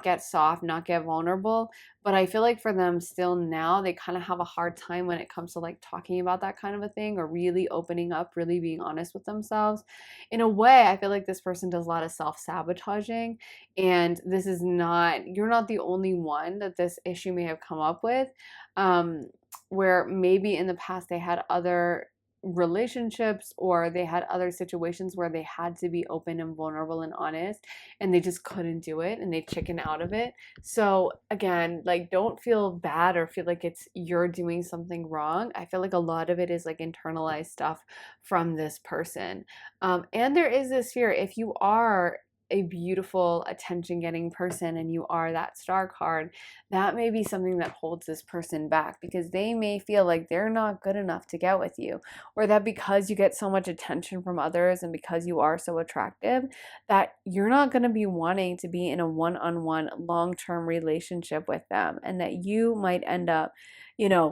get soft, not get vulnerable. But I feel like for them still now, they kind of have a hard time when it comes to like talking about that kind of a thing, or really opening up, really being honest with themselves. In a way, I feel like this person does a lot of self-sabotaging, and this is not, you're not the only one that this issue may have come up with. Um, where maybe in the past they had other relationships, or they had other situations where they had to be open and vulnerable and honest, and they just couldn't do it and they chicken out of it. So again, like, don't feel bad or feel like it's you're doing something wrong. I feel like a lot of it is like internalized stuff from this person. And there is this fear, if you are a beautiful attention getting person and you are that star card, that may be something that holds this person back, because they may feel like they're not good enough to get with you, or that because you get so much attention from others and because you are so attractive, that you're not going to be wanting to be in a one-on-one long-term relationship with them, and that you might end up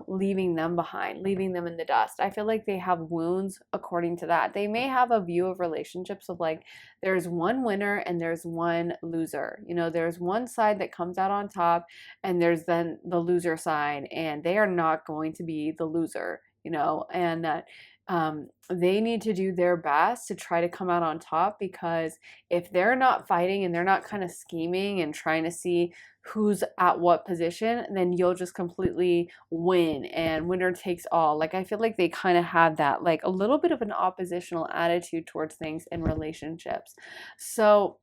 leaving them behind, leaving them in the dust. I feel like they have wounds according to that. They may have a view of relationships of like, there's one winner and there's one loser. There's one side that comes out on top, and there's then the loser side, and they are not going to be the loser, and that they need to do their best to try to come out on top, because if they're not fighting and they're not kind of scheming and trying to see who's at what position, then you'll just completely win and winner takes all. Like, I feel like they kind of have that, like, a little bit of an oppositional attitude towards things in relationships. So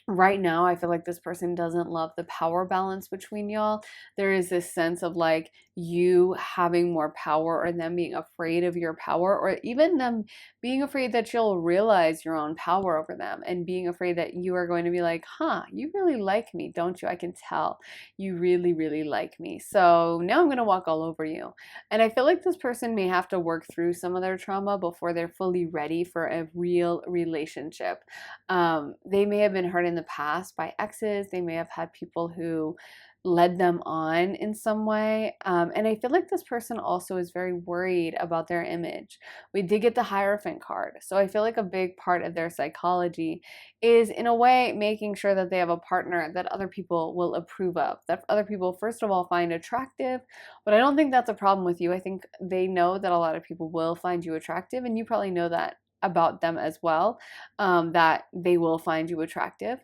right now, I feel like this person doesn't love the power balance between y'all. There is this sense of like you having more power, or them being afraid of your power, or even them being afraid that you'll realize your own power over them, and being afraid that you are going to be like, huh, you really like me, don't you? I can tell you really, really like me. So now I'm going to walk all over you. And I feel like this person may have to work through some of their trauma before they're fully ready for a real relationship. They may have been hurt in the past by exes. They may have had people who led them on in some way. And I feel like this person also is very worried about their image. We did get the Hierophant card. So I feel like a big part of their psychology is, in a way, making sure that they have a partner that other people will approve of, that other people, first of all, find attractive. But I don't think that's a problem with you. I think they know that a lot of people will find you attractive, and you probably know that about them as well, that they will find you attractive.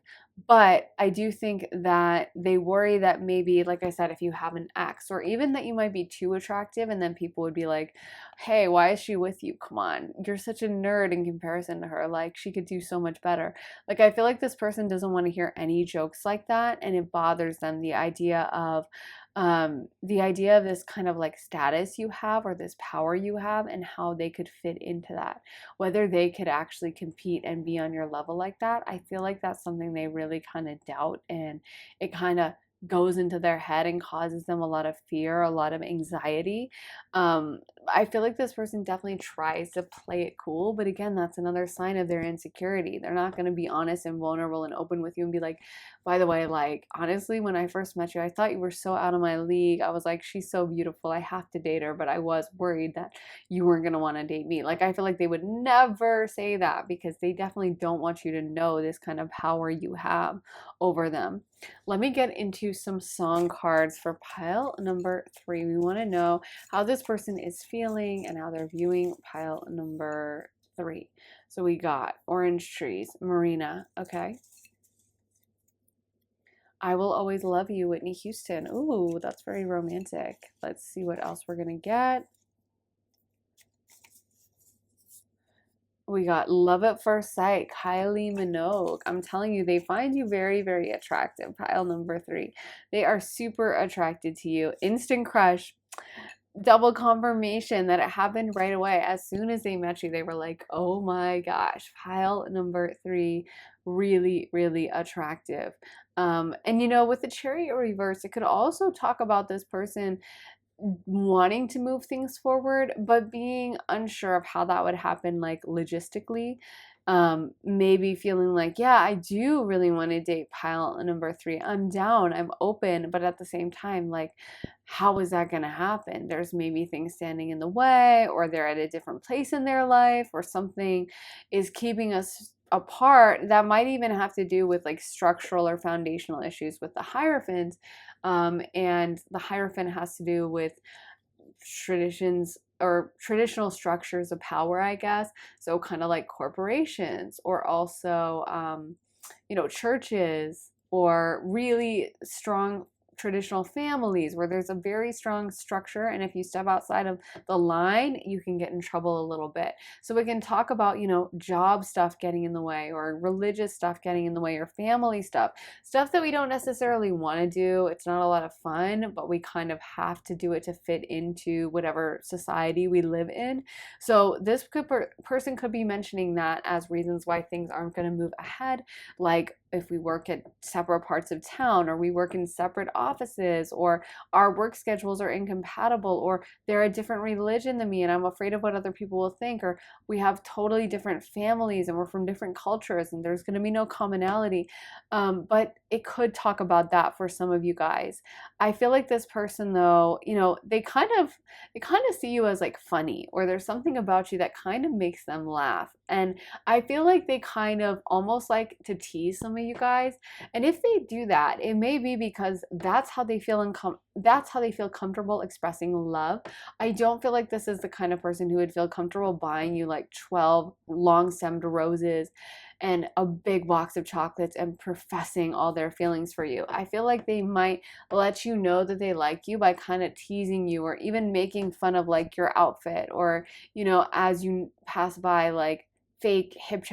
But I do think that they worry that maybe, like I said, if you have an ex, or even that you might be too attractive, and then people would be like, hey, why is she with you? Come on, you're such a nerd in comparison to her. Like, she could do so much better. Like, I feel like this person doesn't want to hear any jokes like that, and it bothers them, the idea of this kind of like status you have, or this power you have, and how they could fit into that, whether they could actually compete and be on your level like that. I feel like that's something they really kind of doubt, and it kind of goes into their head and causes them a lot of fear, a lot of anxiety. I feel like this person definitely tries to play it cool, but again, that's another sign of their insecurity. They're not going to be honest and vulnerable and open with you and be like, by the way, like, honestly, when I first met you, I thought you were so out of my league. I was like, she's so beautiful, I have to date her, but I was worried that you weren't going to want to date me. Like, I feel like they would never say that, because they definitely don't want you to know this kind of power you have over them. Let me get into some song cards for pile number 3. We want to know how this person is feeling and how they're viewing pile number 3. So we got Orange Trees, Marina, okay. I Will Always Love You, Whitney Houston. Ooh, that's very romantic. Let's see what else we're going to get. We got Love at First Sight, Kylie Minogue. I'm telling you, they find you very, very attractive. Pile number 3. They are super attracted to you. Instant crush. double confirmation that it happened right away. As soon as they met you, they were like, oh my gosh, pile number 3, really, really attractive. And you know, with the chariot reverse, it could also talk about this person wanting to move things forward, but being unsure of how that would happen, like logistically. Maybe feeling like, yeah, I do really want to date pile number 3. I'm down, I'm open, but at the same time, like, how is that going to happen? There's maybe things standing in the way, or they're at a different place in their life, or something is keeping us apart that might even have to do with like structural or foundational issues with the Hierophant. And the Hierophant has to do with traditions or traditional structures of power, I guess. So kind of like corporations, or also, you know, churches, or really strong traditional families where there's a very strong structure, and if you step outside of the line, you can get in trouble a little bit. So we can talk about, you know, job stuff getting in the way, or religious stuff getting in the way, or family stuff that we don't necessarily want to do. It's not a lot of fun, but we kind of have to do it to fit into whatever society we live in. So this person could be mentioning that as reasons why things aren't going to move ahead, like if we work at separate parts of town, or we work in separate offices, or our work schedules are incompatible, or they're a different religion than me and I'm afraid of what other people will think, or we have totally different families and we're from different cultures and there's going to be no commonality. But it could talk about that for some of you guys. I feel like this person, though, you know, they kind of see you as like funny, or there's something about you that kind of makes them laugh. And I feel like they kind of almost like to tease some of you guys. And if they do that, it may be because that's how they feel that's how they feel comfortable expressing love. I don't feel like this is the kind of person who would feel comfortable buying you like 12 long-stemmed roses and a big box of chocolates and professing all their feelings for you. I feel like they might let you know that they like you by kind of teasing you, or even making fun of like your outfit, or, you know, as you pass by, like fake hip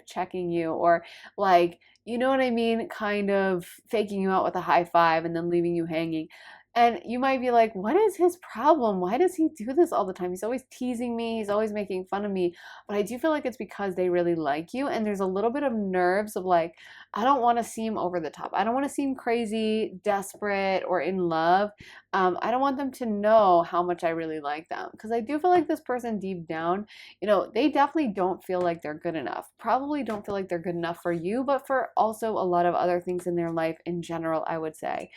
checking you, or like, you know what I mean, kind of faking you out with a high five and then leaving you hanging. And you might be like, what is his problem? Why does he do this all the time? He's always teasing me, he's always making fun of me. But I do feel like it's because they really like you, and there's a little bit of nerves of like, I don't want to seem over the top, I don't want to seem crazy, desperate, or in love. I don't want them to know how much I really like them, because I do feel like this person deep down, you know, they definitely don't feel like they're good enough. Probably don't feel like they're good enough for you, but for also a lot of other things in their life in general, I would say.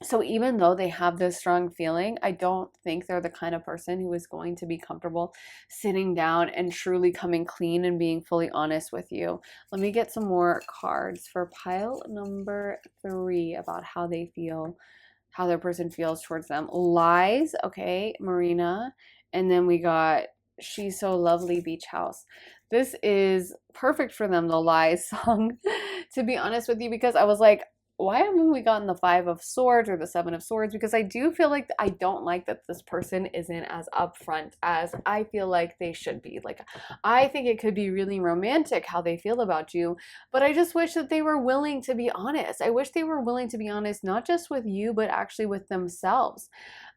So even though they have this strong feeling, I don't think they're the kind of person who is going to be comfortable sitting down and truly coming clean and being fully honest with you. Let me get some more cards for pile number 3 about how they feel, how their person feels towards them. Lies, okay, Marina. And then we got She's So Lovely Beach House. This is perfect for them, the Lies song, to be honest with you, because I was like, why haven't we gotten the 5 of Swords or the 7 of Swords? Because I do feel like I don't like that this person isn't as upfront as I feel like they should be. Like, I think it could be really romantic how they feel about you, but I just wish that they were willing to be honest. I wish they were willing to be honest, not just with you, but actually with themselves.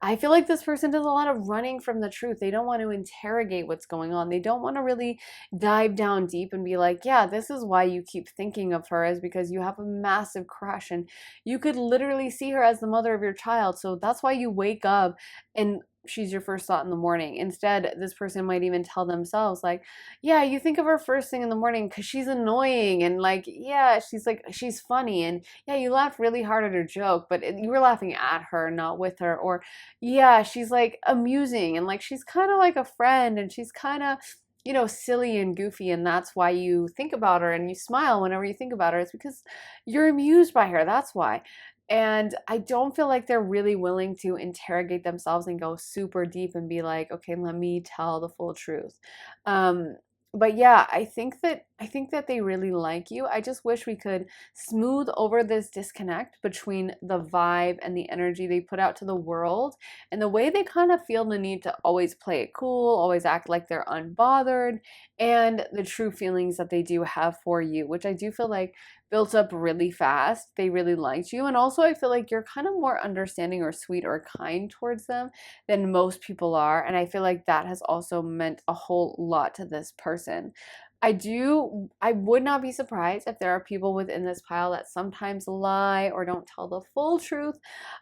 I feel like this person does a lot of running from the truth. They don't want to interrogate what's going on. They don't want to really dive down deep and be like, yeah, this is why you keep thinking of her, is because you have a massive crush and you could literally see her as the mother of your child. So that's why you wake up and she's your first thought in the morning. Instead, this person might even tell themselves like, yeah, you think of her first thing in the morning because she's annoying, and like, yeah, she's funny, and yeah, you laugh really hard at her joke, but you were laughing at her, not with her. Or yeah, she's like amusing, and like she's kind of like a friend, and she's kind of, you know, silly and goofy, and that's why you think about her and you smile whenever you think about her. It's because you're amused by her. That's why. And I don't feel like they're really willing to interrogate themselves and go super deep and be like, okay, let me tell the full truth. Um, but yeah, I think that they really like you. I just wish we could smooth over this disconnect between the vibe and the energy they put out to the world, and the way they kind of feel the need to always play it cool, always act like they're unbothered, and the true feelings that they do have for you, which I do feel like built up really fast. They really liked you. And also, I feel like you're kind of more understanding or sweet or kind towards them than most people are. And I feel like that has also meant a whole lot to this person. I would not be surprised if there are people within this pile that sometimes lie or don't tell the full truth.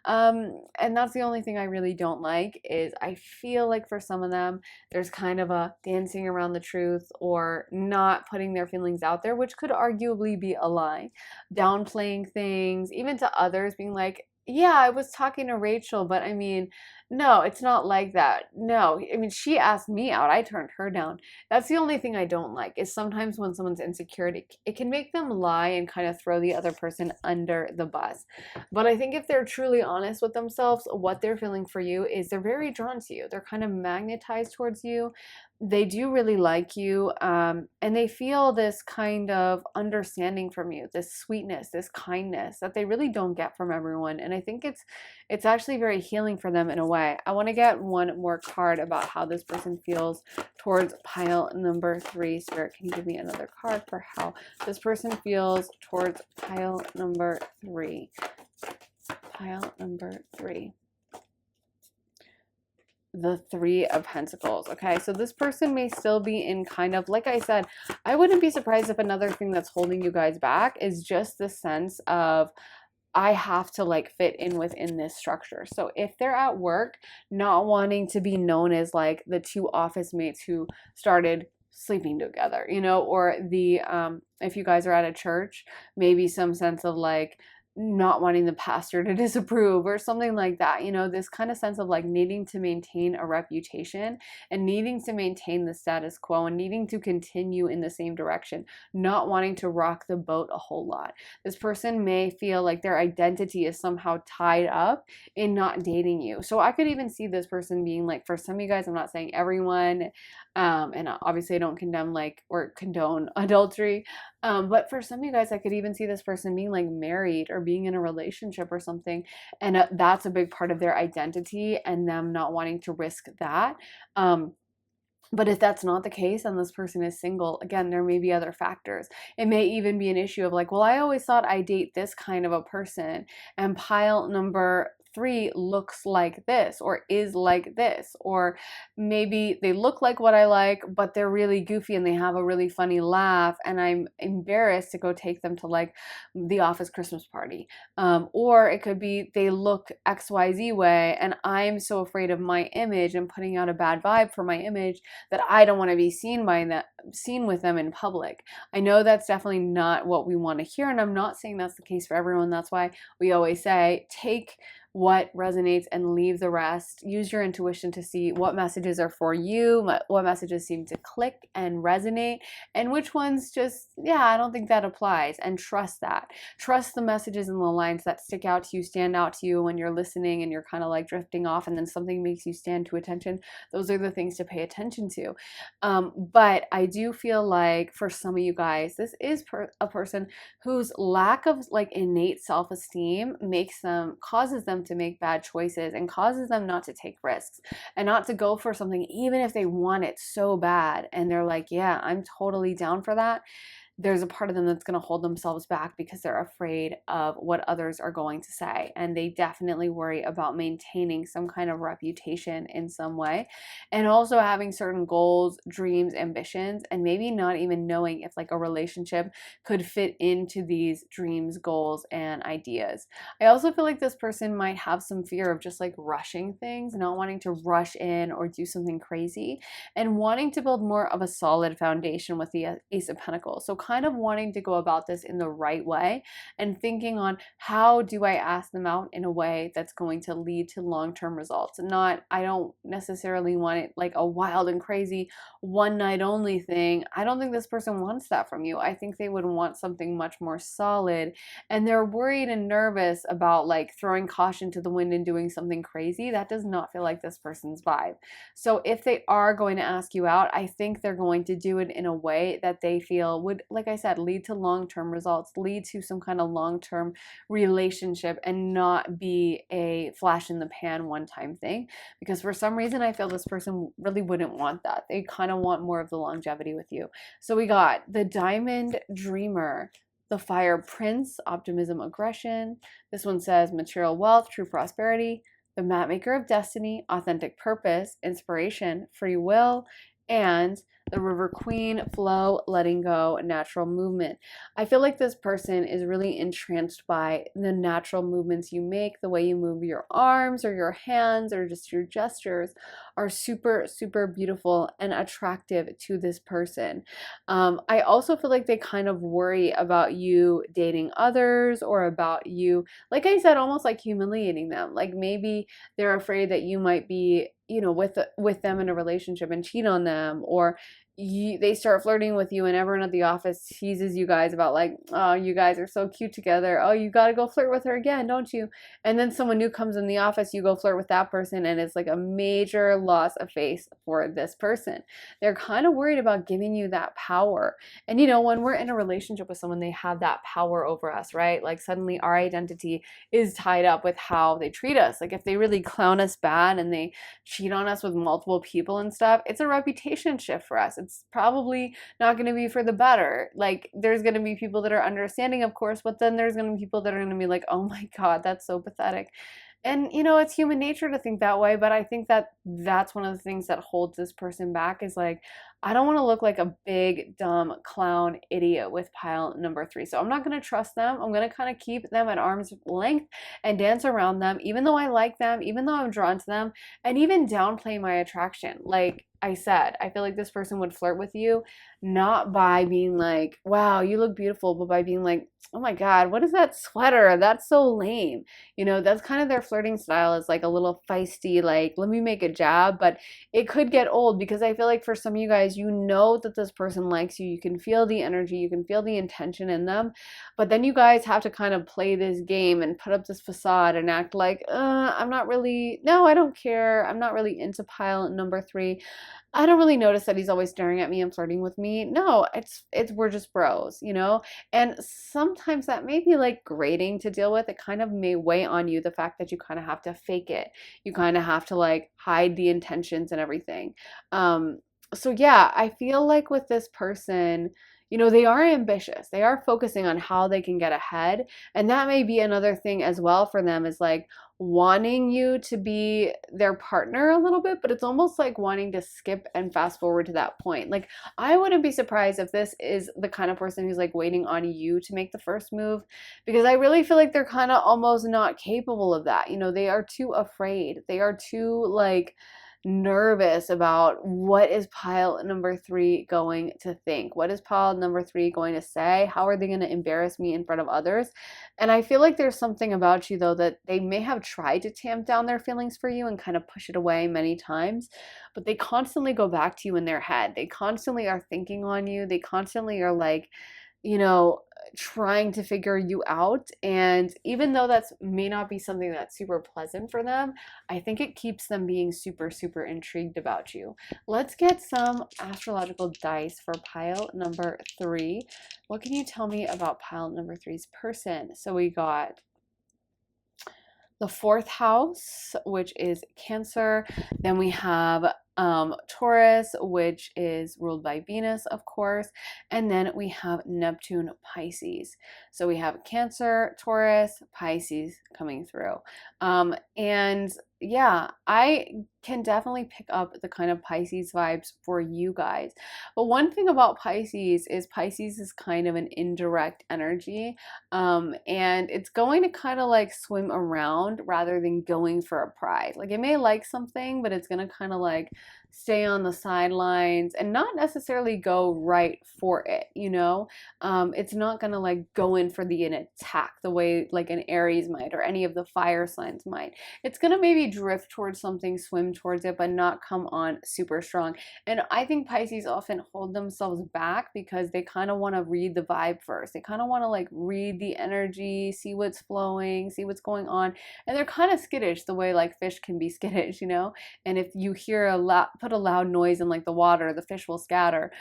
And that's the only thing I really don't like is I feel like for some of them, there's kind of a dancing around the truth or not putting their feelings out there, which could arguably be a lie. Downplaying things, even to others, being like, yeah, I was talking to Rachel, but I mean, no, it's not like that. No, I mean, she asked me out. I turned her down. That's the only thing I don't like is sometimes when someone's insecure, it can make them lie and kind of throw the other person under the bus. But I think if they're truly honest with themselves, what they're feeling for you is they're very drawn to you. They're kind of magnetized towards you. They do really like you, and they feel this kind of understanding from you, this sweetness, this kindness that they really don't get from everyone. And I think it's actually very healing for them in a way. I want to get one more card about how this person feels towards pile number 3. Spirit, can you give me another card for how this person feels towards pile number 3? Pile number 3. The 3 of Pentacles. Okay, so this person may still be in kind of, like I said, I wouldn't be surprised if another thing that's holding you guys back is just the sense of I have to like fit in within this structure. So if they're at work, not wanting to be known as like the 2 office mates who started sleeping together, you know, or the if you guys are at a church, maybe some sense of like not wanting the pastor to disapprove or something like that, you know, this kind of sense of like needing to maintain a reputation and needing to maintain the status quo and needing to continue in the same direction, not wanting to rock the boat a whole lot. This person may feel like their identity is somehow tied up in not dating you. So I could even see this person being like, for some of you guys, I'm not saying everyone, and obviously I don't condemn like or condone adultery, but for some of you guys, I could even see this person being like married or being in a relationship or something. And that's a big part of their identity and them not wanting to risk that. But if that's not the case and this person is single, again, there may be other factors. It may even be an issue of like, well, I always thought I date this kind of a person, and pile number 3 looks like this or is like this, or maybe they look like what I like, but they're really goofy and they have a really funny laugh, and I'm embarrassed to go take them to like the office Christmas party. Or it could be they look XYZ way, and I'm so afraid of my image and putting out a bad vibe for my image that I don't want to be seen with them in public. I know that's definitely not what we want to hear, and I'm not saying that's the case for everyone. That's why we always say take what resonates and leave the rest. Use your intuition to see what messages are for you, what messages seem to click and resonate, and which ones just, yeah, I don't think that applies. And trust that. Trust the messages and the lines that stick out to you, stand out to you when you're listening and you're kind of like drifting off, and then something makes you stand to attention. Those are the things to pay attention to. But I do feel like for some of you guys, this is a person whose lack of like innate self-esteem causes them to make bad choices and causes them not to take risks and not to go for something even if they want it so bad and they're like, yeah, I'm totally down for that. There's a part of them that's going to hold themselves back because they're afraid of what others are going to say. And they definitely worry about maintaining some kind of reputation in some way. And also having certain goals, dreams, ambitions, and maybe not even knowing if like a relationship could fit into these dreams, goals, and ideas. I also feel like this person might have some fear of just like rushing things, not wanting to rush in or do something crazy, and wanting to build more of a solid foundation with the Ace of Pentacles. So kind of wanting to go about this in the right way and thinking on how do I ask them out in a way that's going to lead to long-term results. Not, I don't necessarily want it like a wild and crazy one night only thing. I don't think this person wants that from you. I think they would want something much more solid, and they're worried and nervous about like throwing caution to the wind and doing something crazy. That does not feel like this person's vibe. So if they are going to ask you out, I think they're going to do it in a way that they feel would, like I said, lead to long-term results, lead to some kind of long-term relationship, and not be a flash in the pan one-time thing. Because for some reason, I feel this person really wouldn't want that. They kind of want more of the longevity with you. So we got the Diamond Dreamer, The Fire Prince, optimism, aggression. This one says material wealth, true prosperity. The Mapmaker of Destiny, authentic purpose, inspiration, free will. And the River Queen, flow, letting go, natural movement. I feel like this person is really entranced by the natural movements you make, the way you move your arms or your hands or just your gestures are super, super beautiful and attractive to this person. I also feel like they kind of worry about you dating others or about you, like I said, almost like humiliating them. Like maybe they're afraid that you might be, with them in a relationship and cheat on them, or they start flirting with you and everyone at the office teases you guys about like, oh, you guys are so cute together. Oh, you got to go flirt with her again, don't you? And then someone new comes in the office, you go flirt with that person, and it's like a major loss of face for this person. They're kind of worried about giving you that power. And when we're in a relationship with someone, they have that power over us, right? Like suddenly our identity is tied up with how they treat us. Like if they really clown us bad and they cheat on us with multiple people and stuff, it's a reputation shift for us. It's probably not going to be for the better. Like there's going to be people that are understanding, of course, but then there's going to be people that are going to be like, oh my God, that's so pathetic. And it's human nature to think that way, but I think that that's one of the things that holds this person back is like, I don't want to look like a big, dumb clown idiot with pile number 3. So I'm not going to trust them. I'm going to kind of keep them at arm's length and dance around them, even though I like them, even though I'm drawn to them, and even downplay my attraction. Like I said, I feel like this person would flirt with you not by being like, wow, you look beautiful, but by being like, oh my God, what is that sweater? That's so lame. That's kind of their flirting style, is like a little feisty, like, let me make a jab, but it could get old because I feel like for some of you guys, that this person likes you. You can feel the energy, you can feel the intention in them, but then you guys have to kind of play this game and put up this facade and act like, I'm not really, no, I don't care. I'm not really into pile number 3. I don't really notice that he's always staring at me and flirting with me. No, it's we're just bros, And sometimes that may be like grating to deal with. It kind of may weigh on you, the fact that you kind of have to fake it. You kind of have to like hide the intentions and everything. So yeah, I feel like with this person, they are ambitious. They are focusing on how they can get ahead. And that may be another thing as well for them, is like wanting you to be their partner a little bit, but it's almost like wanting to skip and fast forward to that point. Like I wouldn't be surprised if this is the kind of person who's like waiting on you to make the first move, because I really feel like they're kind of almost not capable of that. They are too afraid. They are too like nervous about what is pile number 3 going to think? What is pile number 3 going to say? How are they going to embarrass me in front of others? And I feel like there's something about you though that they may have tried to tamp down their feelings for you and kind of push it away many times, but they constantly go back to you in their head. They constantly are thinking on you. They constantly are like, trying to figure you out. And even though that's may not be something that's super pleasant for them, I think it keeps them being super, super intrigued about you. Let's get some astrological dice for pile number 3. What can you tell me about pile number 3's person? So we got the 4th house, which is Cancer. Then we have Taurus, which is ruled by Venus, of course. And then we have Neptune, Pisces. So we have Cancer, Taurus, Pisces coming through. And yeah, I can definitely pick up the kind of Pisces vibes for you guys. But one thing about Pisces is kind of an indirect energy. And it's going to kind of like swim around rather than going for a prize. Like it may like something, but it's going to kind of like stay on the sidelines and not necessarily go right for it, it's not gonna like go in for an attack the way like an Aries might or any of the fire signs might. It's gonna maybe drift towards something, swim towards it, but not come on super strong. And I think Pisces often hold themselves back because they kind of want to read the vibe first. They kind of want to like read the energy, see what's flowing, see what's going on, and they're kind of skittish the way like fish can be skittish, And if you hear a lot put a loud noise in like the water, the fish will scatter.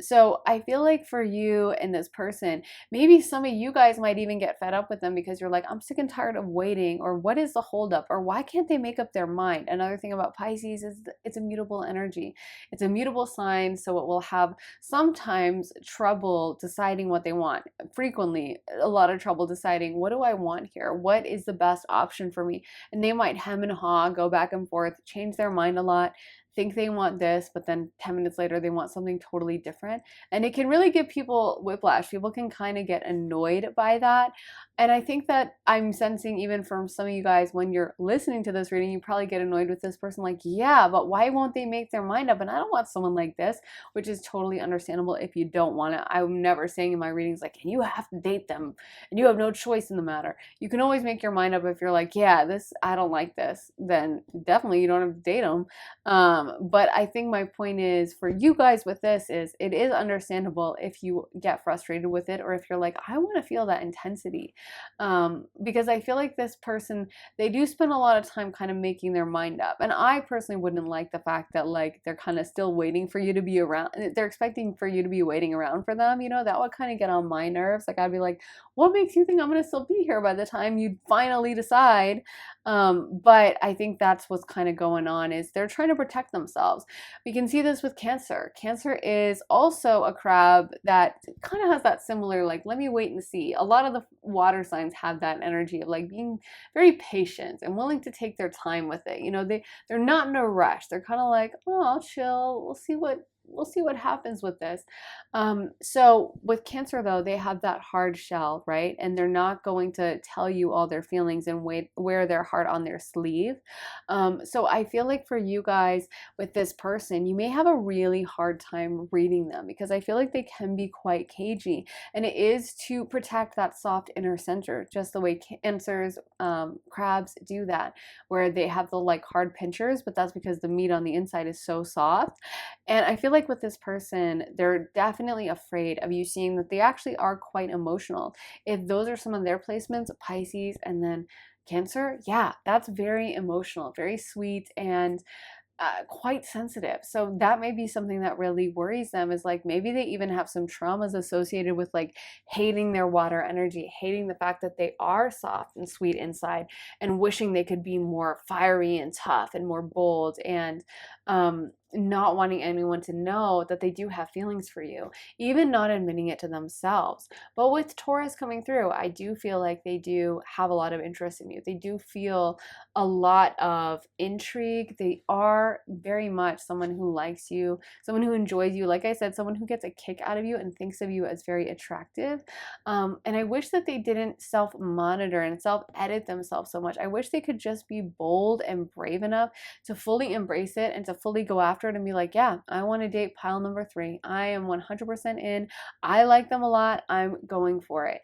So I feel like for you and this person, maybe some of you guys might even get fed up with them because you're like, I'm sick and tired of waiting, or what is the holdup, or why can't they make up their mind? Another thing about Pisces is it's a mutable energy. It's a mutable sign, so it will have sometimes trouble deciding what they want. Frequently, a lot of trouble deciding, what do I want here? What is the best option for me? And they might hem and haw, go back and forth, change their mind a lot, think they want this, but then 10 minutes later they want something totally different. And it can really give people whiplash. People can kind of get annoyed by that. And I think that I'm sensing even from some of you guys, when you're listening to this reading, you probably get annoyed with this person, like, yeah, but why won't they make their mind up? And I don't want someone like this, which is totally understandable if you don't want it. I'm never saying in my readings, like, and you have to date them and you have no choice in the matter. You can always make your mind up. If you're like, yeah, this, I don't like this, then definitely you don't have to date them. But I think my point is, for you guys with this, is it is understandable if you get frustrated with it, or if you're like, I want to feel that intensity. Because I feel like this person, they do spend a lot of time kind of making their mind up. And I personally wouldn't like the fact that like they're kind of still waiting for you to be around. They're expecting for you to be waiting around for them. You know, that would kind of get on my nerves. Like, I'd be like, what makes you think I'm going to still be here by the time you finally decide? But I think that's what's kind of going on, is they're trying to protect themselves. We can see this with Cancer. Cancer is also a crab that kind of has that similar, like, let me wait and see. A lot of the water signs have that energy of like being very patient and willing to take their time with it. You know, they're not in a rush. They're kind of like, oh, I'll chill. We'll see what happens with this. So with Cancer, though, they have that hard shell, right? And they're not going to tell you all their feelings and wear their heart on their sleeve. So I feel like for you guys with this person, you may have a really hard time reading them, because I feel like they can be quite cagey. And it is to protect that soft inner center, just the way Cancers, crabs do that, where they have the like hard pinchers, but that's because the meat on the inside is so soft. And I feel like with this person, they're definitely afraid of you seeing that they actually are quite emotional. If those are some of their placements, Pisces and then Cancer, yeah, that's very emotional, very sweet, and quite sensitive. So that may be something that really worries them, is like maybe they even have some traumas associated with like hating their water energy, hating the fact that they are soft and sweet inside, and wishing they could be more fiery and tough and more bold, and not wanting anyone to know that they do have feelings for you, even not admitting it to themselves. But with Taurus coming through, I do feel like they do have a lot of interest in you. They do feel a lot of intrigue. They are very much someone who likes you, someone who enjoys you. Like I said, someone who gets a kick out of you and thinks of you as very attractive. And I wish that they didn't self-monitor and self-edit themselves so much. I wish they could just be bold and brave enough to fully embrace it and to fully go after it and be like, yeah, I want to date pile number 3. I am 100% in. I like them a lot. I'm going for it.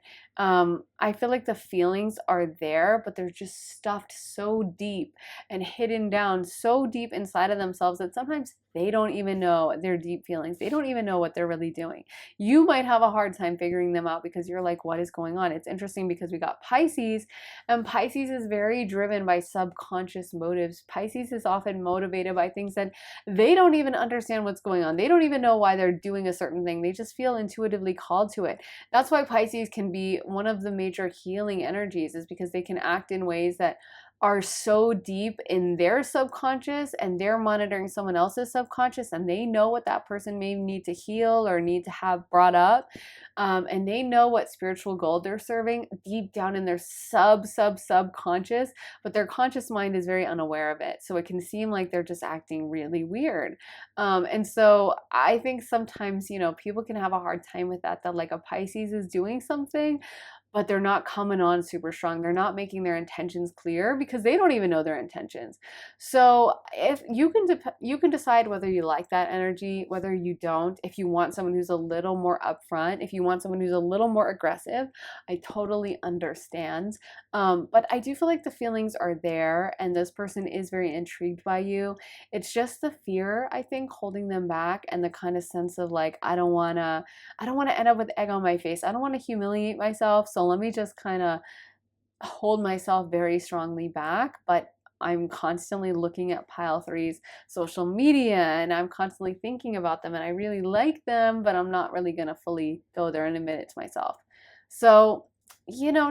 I feel like the feelings are there, but they're just stuffed so deep and hidden down so deep inside of themselves that sometimes they don't even know their deep feelings. They don't even know what they're really doing. You might have a hard time figuring them out because you're like, what is going on? It's interesting because we got Pisces, and Pisces is very driven by subconscious motives. Pisces is often motivated by things that they don't even understand what's going on. They don't even know why they're doing a certain thing. They just feel intuitively called to it. That's why Pisces can be one of the major healing energies, is because they can act in ways that are so deep in their subconscious, and they're monitoring someone else's subconscious, and they know what that person may need to heal or need to have brought up, and they know what spiritual goal they're serving deep down in their subconscious, but their conscious mind is very unaware of it, so it can seem like they're just acting really weird. And so I think sometimes, you know, people can have a hard time with that like a Pisces is doing something, but they're not coming on super strong. They're not making their intentions clear because they don't even know their intentions. So if you can decide whether you like that energy, whether you don't. If you want someone who's a little more upfront, if you want someone who's a little more aggressive, I totally understand. But I do feel like the feelings are there, and this person is very intrigued by you. It's just the fear, I think, holding them back, and the kind of sense of like, I don't want to end up with egg on my face. I don't want to humiliate myself. So let me just kind of hold myself very strongly back. But I'm constantly looking at pile three's social media and I'm constantly thinking about them and I really like them, but I'm not really going to fully go there and admit it to myself. So,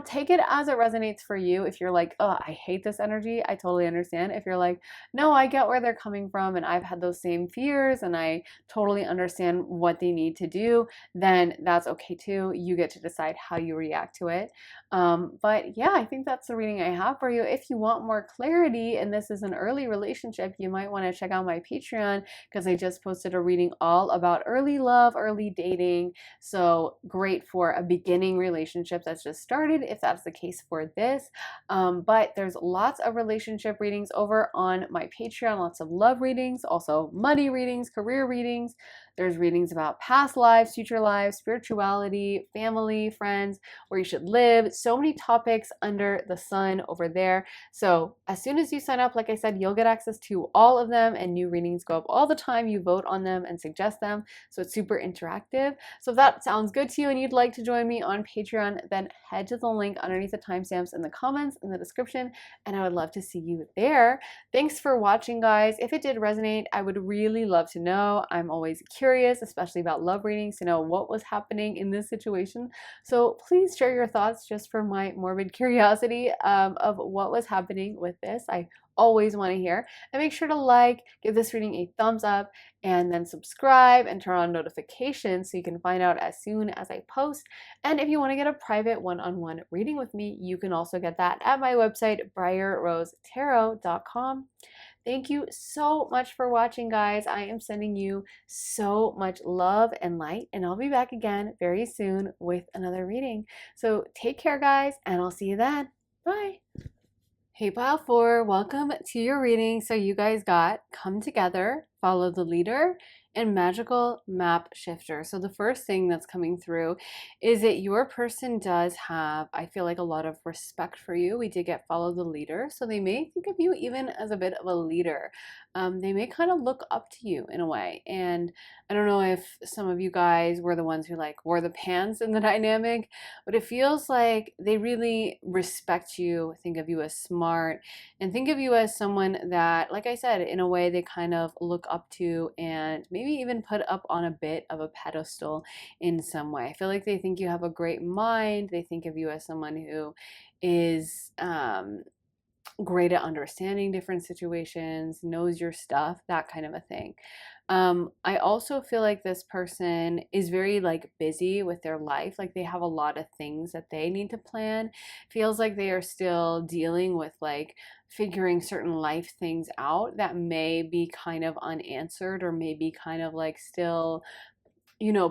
take it as it resonates for you. If you're like, oh, I hate this energy, I totally understand. If you're like, no, I get where they're coming from and I've had those same fears and I totally understand what they need to do, then that's okay too. You get to decide how you react to it. But yeah, I think that's the reading I have for you. If you want more clarity and this is an early relationship, you might want to check out my Patreon because I just posted a reading all about early love, early dating. So great for a beginning relationship that's just started, if that's the case for this. But there's lots of relationship readings over on my Patreon, lots of love readings, also money readings, career readings. There's readings about past lives, future lives, spirituality, family, friends, where you should live. So many topics under the sun over there. So as soon as you sign up, like I said, you'll get access to all of them, and new readings go up all the time. You vote on them and suggest them. So it's super interactive. So if that sounds good to you and you'd like to join me on Patreon, then head to the link underneath the timestamps in the comments in the description, and I would love to see you there. Thanks for watching, guys. If it did resonate, I would really love to know. I'm always curious, especially about love readings, to know what was happening in this situation. So please share your thoughts just for my morbid curiosity of what was happening with this. I always want to hear. And make sure to like, give this reading a thumbs up, and then subscribe and turn on notifications so you can find out as soon as I post. And if you want to get a private one-on-one reading with me, you can also get that at my website, briarrosetarot.com. Thank you so much for watching, guys. I am sending you so much love and light, and I'll be back again very soon with another reading. So take care, guys, and I'll see you then. Bye. Hey, Pile 4, welcome to your reading. So you guys got Come Together, Follow the Leader, and Magical Map Shifter. So the first thing that's coming through is that your person does have, I feel like, a lot of respect for you. We did get Follow the Leader, so they may think of you even as a bit of a leader. They may kind of look up to you in a way. And I don't know if some of you guys were the ones who like wore the pants in the dynamic, but it feels like they really respect you, think of you as smart, and think of you as someone that, like I said, in a way they kind of look up to and maybe even put up on a bit of a pedestal in some way. I feel like they think you have a great mind. They think of you as someone who is great at understanding different situations, knows your stuff, that kind of a thing. I also feel like this person is very like busy with their life. Like they have a lot of things that they need to plan. Feels like they are still dealing with like figuring certain life things out that may be kind of unanswered or maybe kind of like still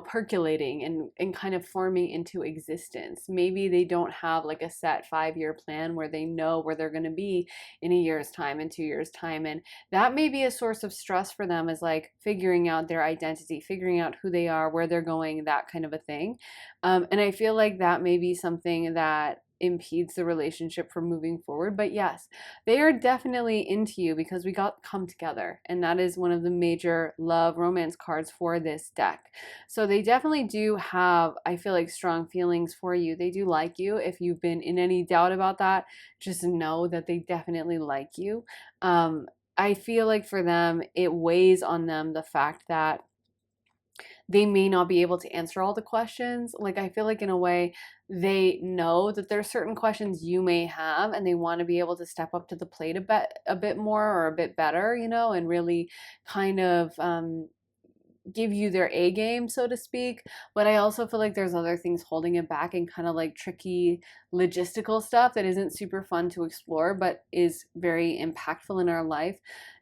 percolating and kind of forming into existence. Maybe they don't have like a set 5-year plan where they know where they're going to be in a year's time, in 2 years' time. And that may be a source of stress for them, is like figuring out their identity, figuring out who they are, where they're going, that kind of a thing. And I feel like that may be something that impedes the relationship from moving forward. But yes, they are definitely into you because we got Come Together, and that is one of the major love romance cards for this deck. So they definitely do have, I feel like, strong feelings for you. They do like you. If you've been in any doubt about that, just know that they definitely like you. I feel like for them, it weighs on them the fact that they may not be able to answer all the questions. Like, I feel like in a way they know that there's certain questions you may have and they want to be able to step up to the plate a bit more or a bit better, and really kind of give you their A game, so to speak. But I also feel like there's other things holding it back and kind of like tricky logistical stuff that isn't super fun to explore, but is very impactful in our life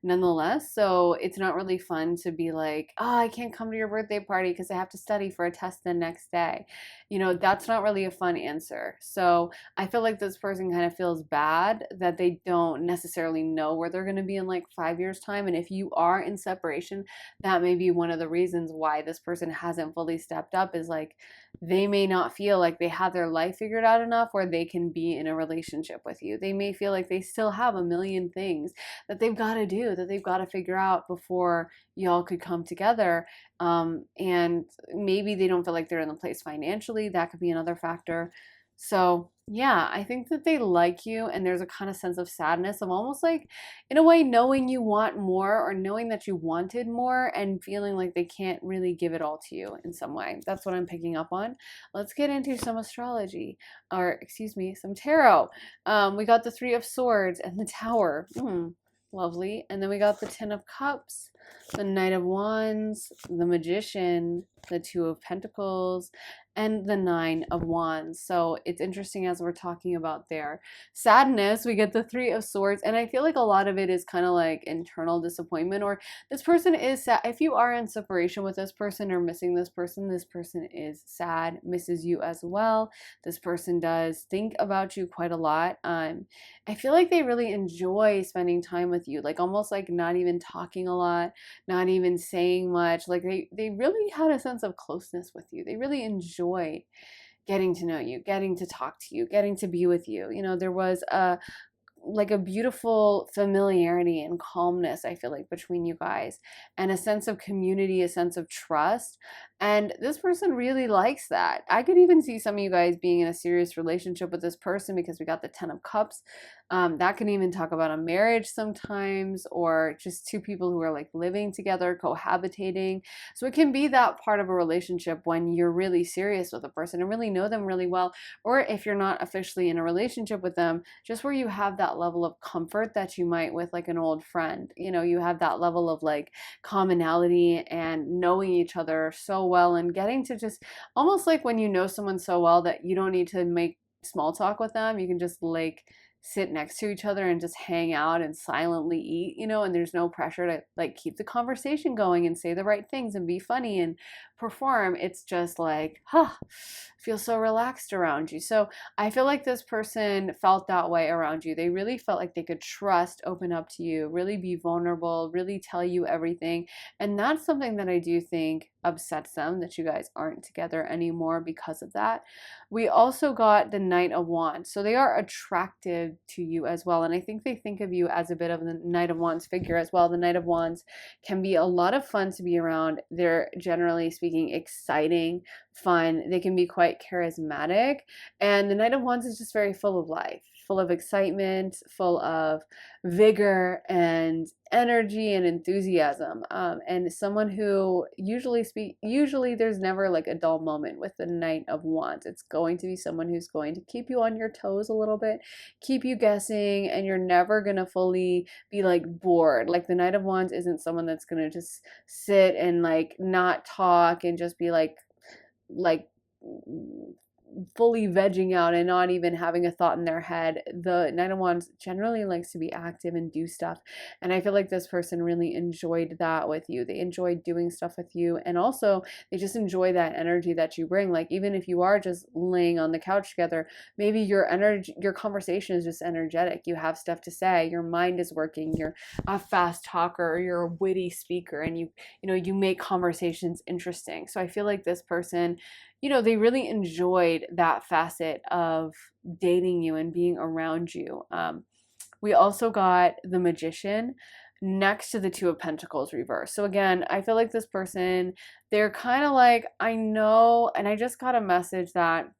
nonetheless. So it's not really fun to be like, oh, I can't come to your birthday party because I have to study for a test the next day. That's not really a fun answer. So I feel like this person kind of feels bad that they don't necessarily know where they're going to be in like 5 years' time. And if you are in separation, that may be one of the reasons why this person hasn't fully stepped up, is like they may not feel like they have their life figured out enough where they can be in a relationship with you. They may feel like they still have a million things that they've got to do, that they've got to figure out before y'all could come together. And maybe they don't feel like they're in the place financially. That could be another factor. So Yeah, I think that they like you, and there's a kind of sense of sadness of almost like, in a way, knowing you want more or knowing that you wanted more and feeling like they can't really give it all to you in some way. That's what I'm picking up on. Let's get into some astrology, or excuse me, some tarot. We got the Three of Swords and the Tower. Lovely. And then we got the Ten of Cups, the Knight of Wands, the Magician, the Two of Pentacles, and the Nine of Wands. So it's interesting as we're talking about their sadness, we get the Three of Swords, and I feel like a lot of it is kind of like internal disappointment, or this person is sad. If you are in separation with this person or missing this person is sad, misses you as well. This person does think about you quite a lot. I feel like they really enjoy spending time with you, like almost like not even talking a lot, not even saying much. Like they really had a sense of closeness with you. They really enjoyed getting to know you, getting to talk to you, getting to be with you. There was a beautiful familiarity and calmness, I feel like, between you guys, and a sense of community, a sense of trust. And this person really likes that. I could even see some of you guys being in a serious relationship with this person because we got the Ten of Cups. That can even talk about a marriage sometimes, or just two people who are like living together, cohabitating. So it can be that part of a relationship when you're really serious with a person and really know them really well, or if you're not officially in a relationship with them, just where you have that level of comfort that you might with like an old friend. You have that level of like commonality and knowing each other so well and getting to just almost like when you know someone so well that you don't need to make small talk with them. You can just like sit next to each other and just hang out and silently eat, and there's no pressure to like keep the conversation going and say the right things and be funny and perform. It's just like, feel so relaxed around you. So I feel like this person felt that way around you. They really felt like they could trust, open up to you, really be vulnerable, really tell you everything. And that's something that I do think upsets them, that you guys aren't together anymore because of that. We also got the Knight of Wands. So they are attracted to you as well. And I think they think of you as a bit of the Knight of Wands figure as well. The Knight of Wands can be a lot of fun to be around. They're generally speaking exciting, fun. They can be quite charismatic. And the Knight of Wands is just very full of life, full of excitement, full of vigor and energy and enthusiasm. And someone who usually there's never like a dull moment with the Knight of Wands. It's going to be someone who's going to keep you on your toes a little bit, keep you guessing, and you're never gonna fully be like bored. Like the Knight of Wands isn't someone that's gonna just sit and like not talk and just be like fully vegging out and not even having a thought in their head. The Knight of Wands generally likes to be active and do stuff. And I feel like this person really enjoyed that with you. They enjoyed doing stuff with you. And also, they just enjoy that energy that you bring. Like, even if you are just laying on the couch together, maybe your conversation is just energetic. You have stuff to say. Your mind is working. You're a fast talker, or you're a witty speaker, and you make conversations interesting. So I feel like this person, they really enjoyed that facet of dating you and being around you. We also got the Magician next to the Two of Pentacles reverse. So again, I feel like this person, they're kind of like, I know, and I just got a message that,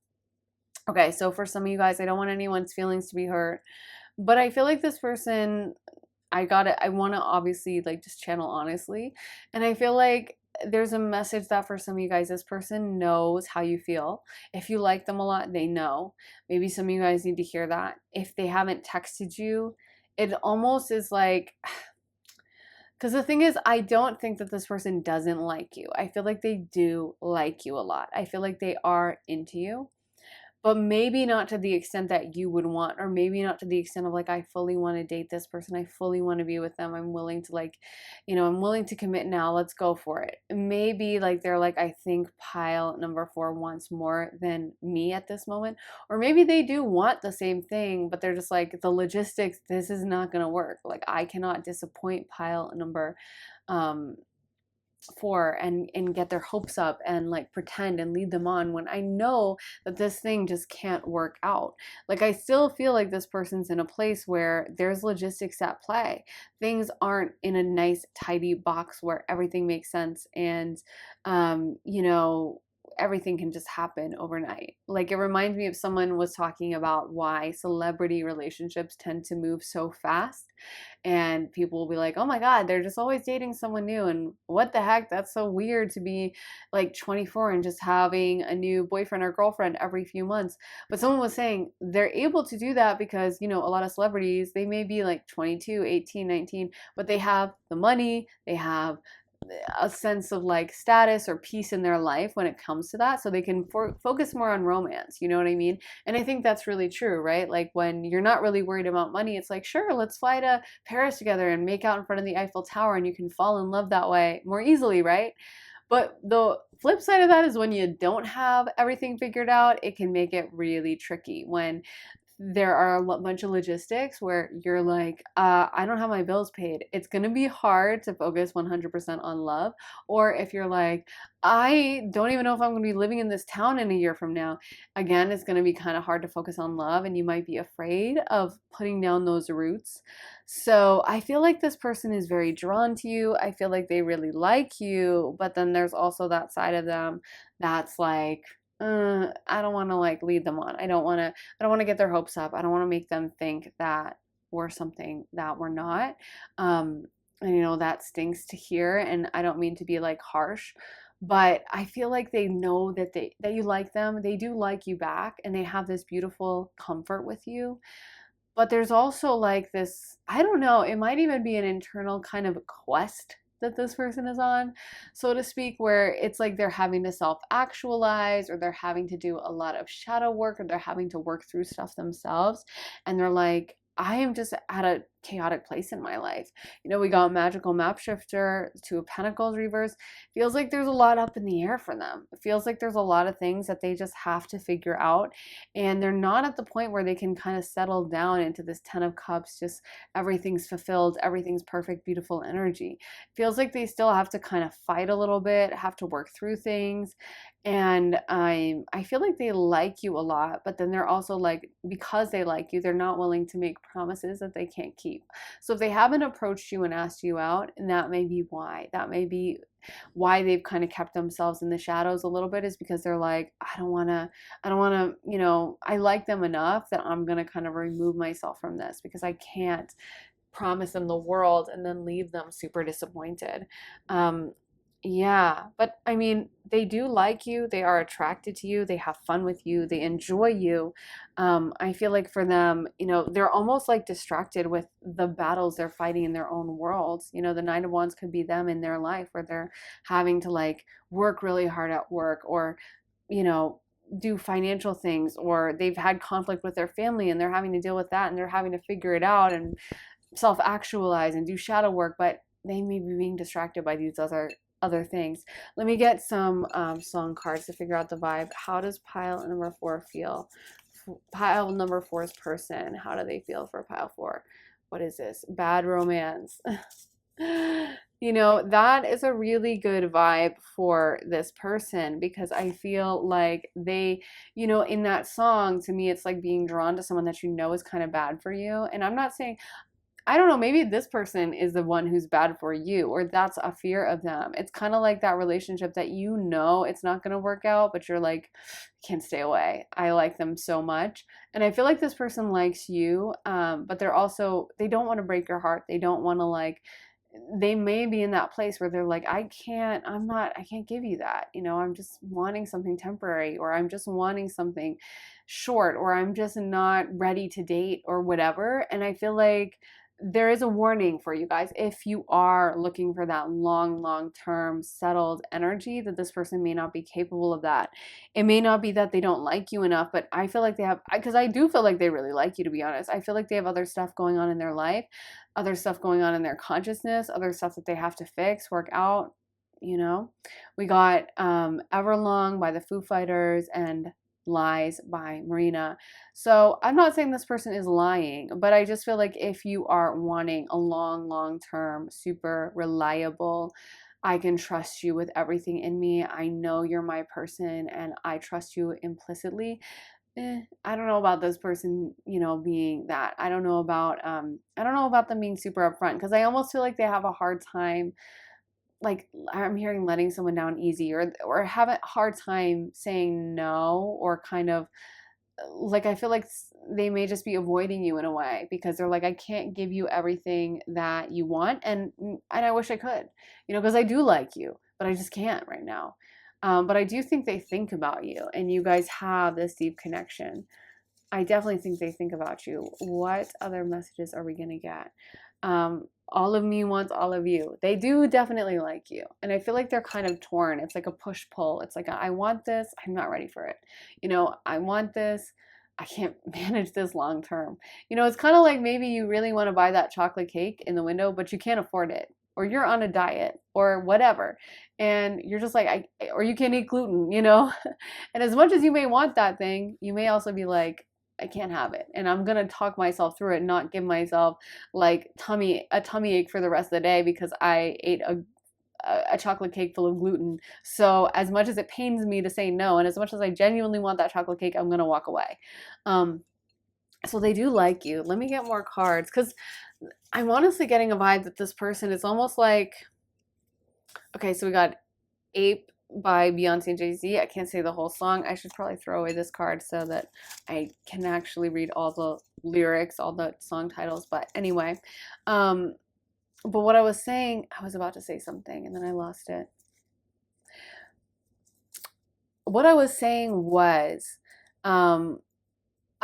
okay, so for some of you guys, I don't want anyone's feelings to be hurt, but I feel like this person, I want to obviously like just channel honestly. And I feel like there's a message that for some of you guys, this person knows how you feel. If you like them a lot, they know. Maybe some of you guys need to hear that. If they haven't texted you, it almost is like, because the thing is, I don't think that this person doesn't like you. I feel like they do like you a lot. I feel like they are into you, but maybe not to the extent that you would want, or maybe not to the extent of like, I fully want to date this person. I fully want to be with them. I'm willing to I'm willing to commit now. Let's go for it. Maybe like they're like, I think pile number 4 wants more than me at this moment. Or maybe they do want the same thing, but they're just like, the logistics, this is not going to work. Like, I cannot disappoint pile number 4 and get their hopes up and like pretend and lead them on when I know that this thing just can't work out. Like, I still feel like this person's in a place where there's logistics at play. Things aren't in a nice tidy box where everything makes sense and everything can just happen overnight. Like, it reminds me of someone was talking about why celebrity relationships tend to move so fast, and people will be like, oh my God, they're just always dating someone new. And what the heck? That's so weird to be like 24 and just having a new boyfriend or girlfriend every few months. But someone was saying they're able to do that because, you know, a lot of celebrities, they may be like 22, 18, 19, but they have the money, they have a sense of like status or peace in their life when it comes to that, so they can focus more on romance, you know what I mean? And I think that's really true, right? Like, when you're not really worried about money, it's like, sure, let's fly to Paris together and make out in front of the Eiffel Tower, and you can fall in love that way more easily, right? But the flip side of that is when you don't have everything figured out, it can make it really tricky when there are a bunch of logistics where you're like, I don't have my bills paid. It's going to be hard to focus 100% on love. Or if you're like, I don't even know if I'm going to be living in this town in a year from now. Again, it's going to be kind of hard to focus on love, and you might be afraid of putting down those roots. So I feel like this person is very drawn to you. I feel like they really like you, but then there's also that side of them that's like, I don't want to like lead them on. I don't want to get their hopes up. I don't want to make them think that we're something that we're not. And you know, that stinks to hear, and I don't mean to be like harsh, but I feel like they know that you like them. They do like you back, and they have this beautiful comfort with you. But there's also like this, I don't know, it might even be an internal kind of quest that this person is on, so to speak, where it's like they're having to self actualize, or they're having to do a lot of shadow work, or they're having to work through stuff themselves. And they're like, I am just at a chaotic place in my life. You know, we got magical map shifter, two of pentacles reverse. Feels like there's a lot up in the air for them. It feels like there's a lot of things that they just have to figure out, and they're not at the point where they can kind of settle down into this 10 of cups, just everything's fulfilled, everything's perfect, beautiful energy. Feels like they still have to kind of fight a little bit, have to work through things. And I feel like they like you a lot, but then they're also like, because they like you, they're not willing to make promises that they can't keep. So if they haven't approached you and asked you out, and that may be why. That may be why they've kind of kept themselves in the shadows a little bit, is because they're like, I don't want to, you know, I like them enough that I'm going to kind of remove myself from this, because I can't promise them the world and then leave them super disappointed. Yeah, but I mean, they do like you, they are attracted to you, they have fun with you, they enjoy you. I feel like for them, you know, they're almost like distracted with the battles they're fighting in their own worlds. You know, the Nine of Wands could be them in their life, where they're having to like work really hard at work, or, you know, do financial things, or they've had conflict with their family and they're having to deal with that, and they're having to figure it out and self actualize and do shadow work, but they may be being distracted by these other things. Let me get some song cards to figure out the vibe. How does pile number 4 feel? Pile number 4's person, how do they feel for pile 4? What is this? Bad romance. You know, that is a really good vibe for this person, because I feel like they, you know, in that song, to me, it's like being drawn to someone that you know is kind of bad for you. And I'm not saying, I don't know, maybe this person is the one who's bad for you, or that's a fear of them. It's kind of like that relationship that you know it's not going to work out, but you're like, can't stay away. I like them so much. And I feel like this person likes you, but they're also, they don't want to break your heart. They don't want to like, they may be in that place where they're like, I can't give you that. You know, I'm just wanting something temporary, or I'm just wanting something short, or I'm just not ready to date, or whatever. And I feel like there is a warning for you guys if you are looking for that long term settled energy, that this person may not be capable of that. It may not be that they don't like you enough, but I feel like they have, because I do feel like they really like you, to be honest. I feel like they have other stuff going on in their life, other stuff going on in their consciousness, other stuff that they have to fix, work out. You know, we got Everlong by the Foo Fighters and Lies by Marina. So I'm not saying this person is lying, but I just feel like if you are wanting a long term, super reliable, I can trust you with everything in me, I know you're my person and I trust you implicitly. I don't know about this person, you know, being that. I don't know about them being super upfront, because I almost feel like they have a hard time like I'm hearing letting someone down easy, or have a hard time saying no, or kind of like I feel like they may just be avoiding you in a way because they're like, I can't give you everything that you want, and I wish I could, because I do like you, but I just can't right now. But I do think they think about you, and you guys have this deep connection. I definitely think they think about you. What other messages are we gonna get? All of me wants all of you. They do definitely like you. And I feel like they're kind of torn. It's like a push pull. It's like, I want this, I'm not ready for it. I want this, I can't manage this long term. It's kind of like maybe you really want to buy that chocolate cake in the window, but you can't afford it. Or you're on a diet or whatever. And you're just like, or you can't eat gluten. And as much as you may want that thing, you may also be like, I can't have it. And I'm going to talk myself through it, not give myself like a tummy ache for the rest of the day because I ate a chocolate cake full of gluten. So as much as it pains me to say no, and as much as I genuinely want that chocolate cake, I'm going to walk away. So they do like you. Let me get more cards because I'm honestly getting a vibe that this person is almost like, okay, so we got Ape by Beyonce and Jay-Z. I can't say the whole song. I should probably throw away this card so that I can actually read all the lyrics, all the song titles. But anyway, but what I was saying, I was about to say something and then I lost it. What I was saying was,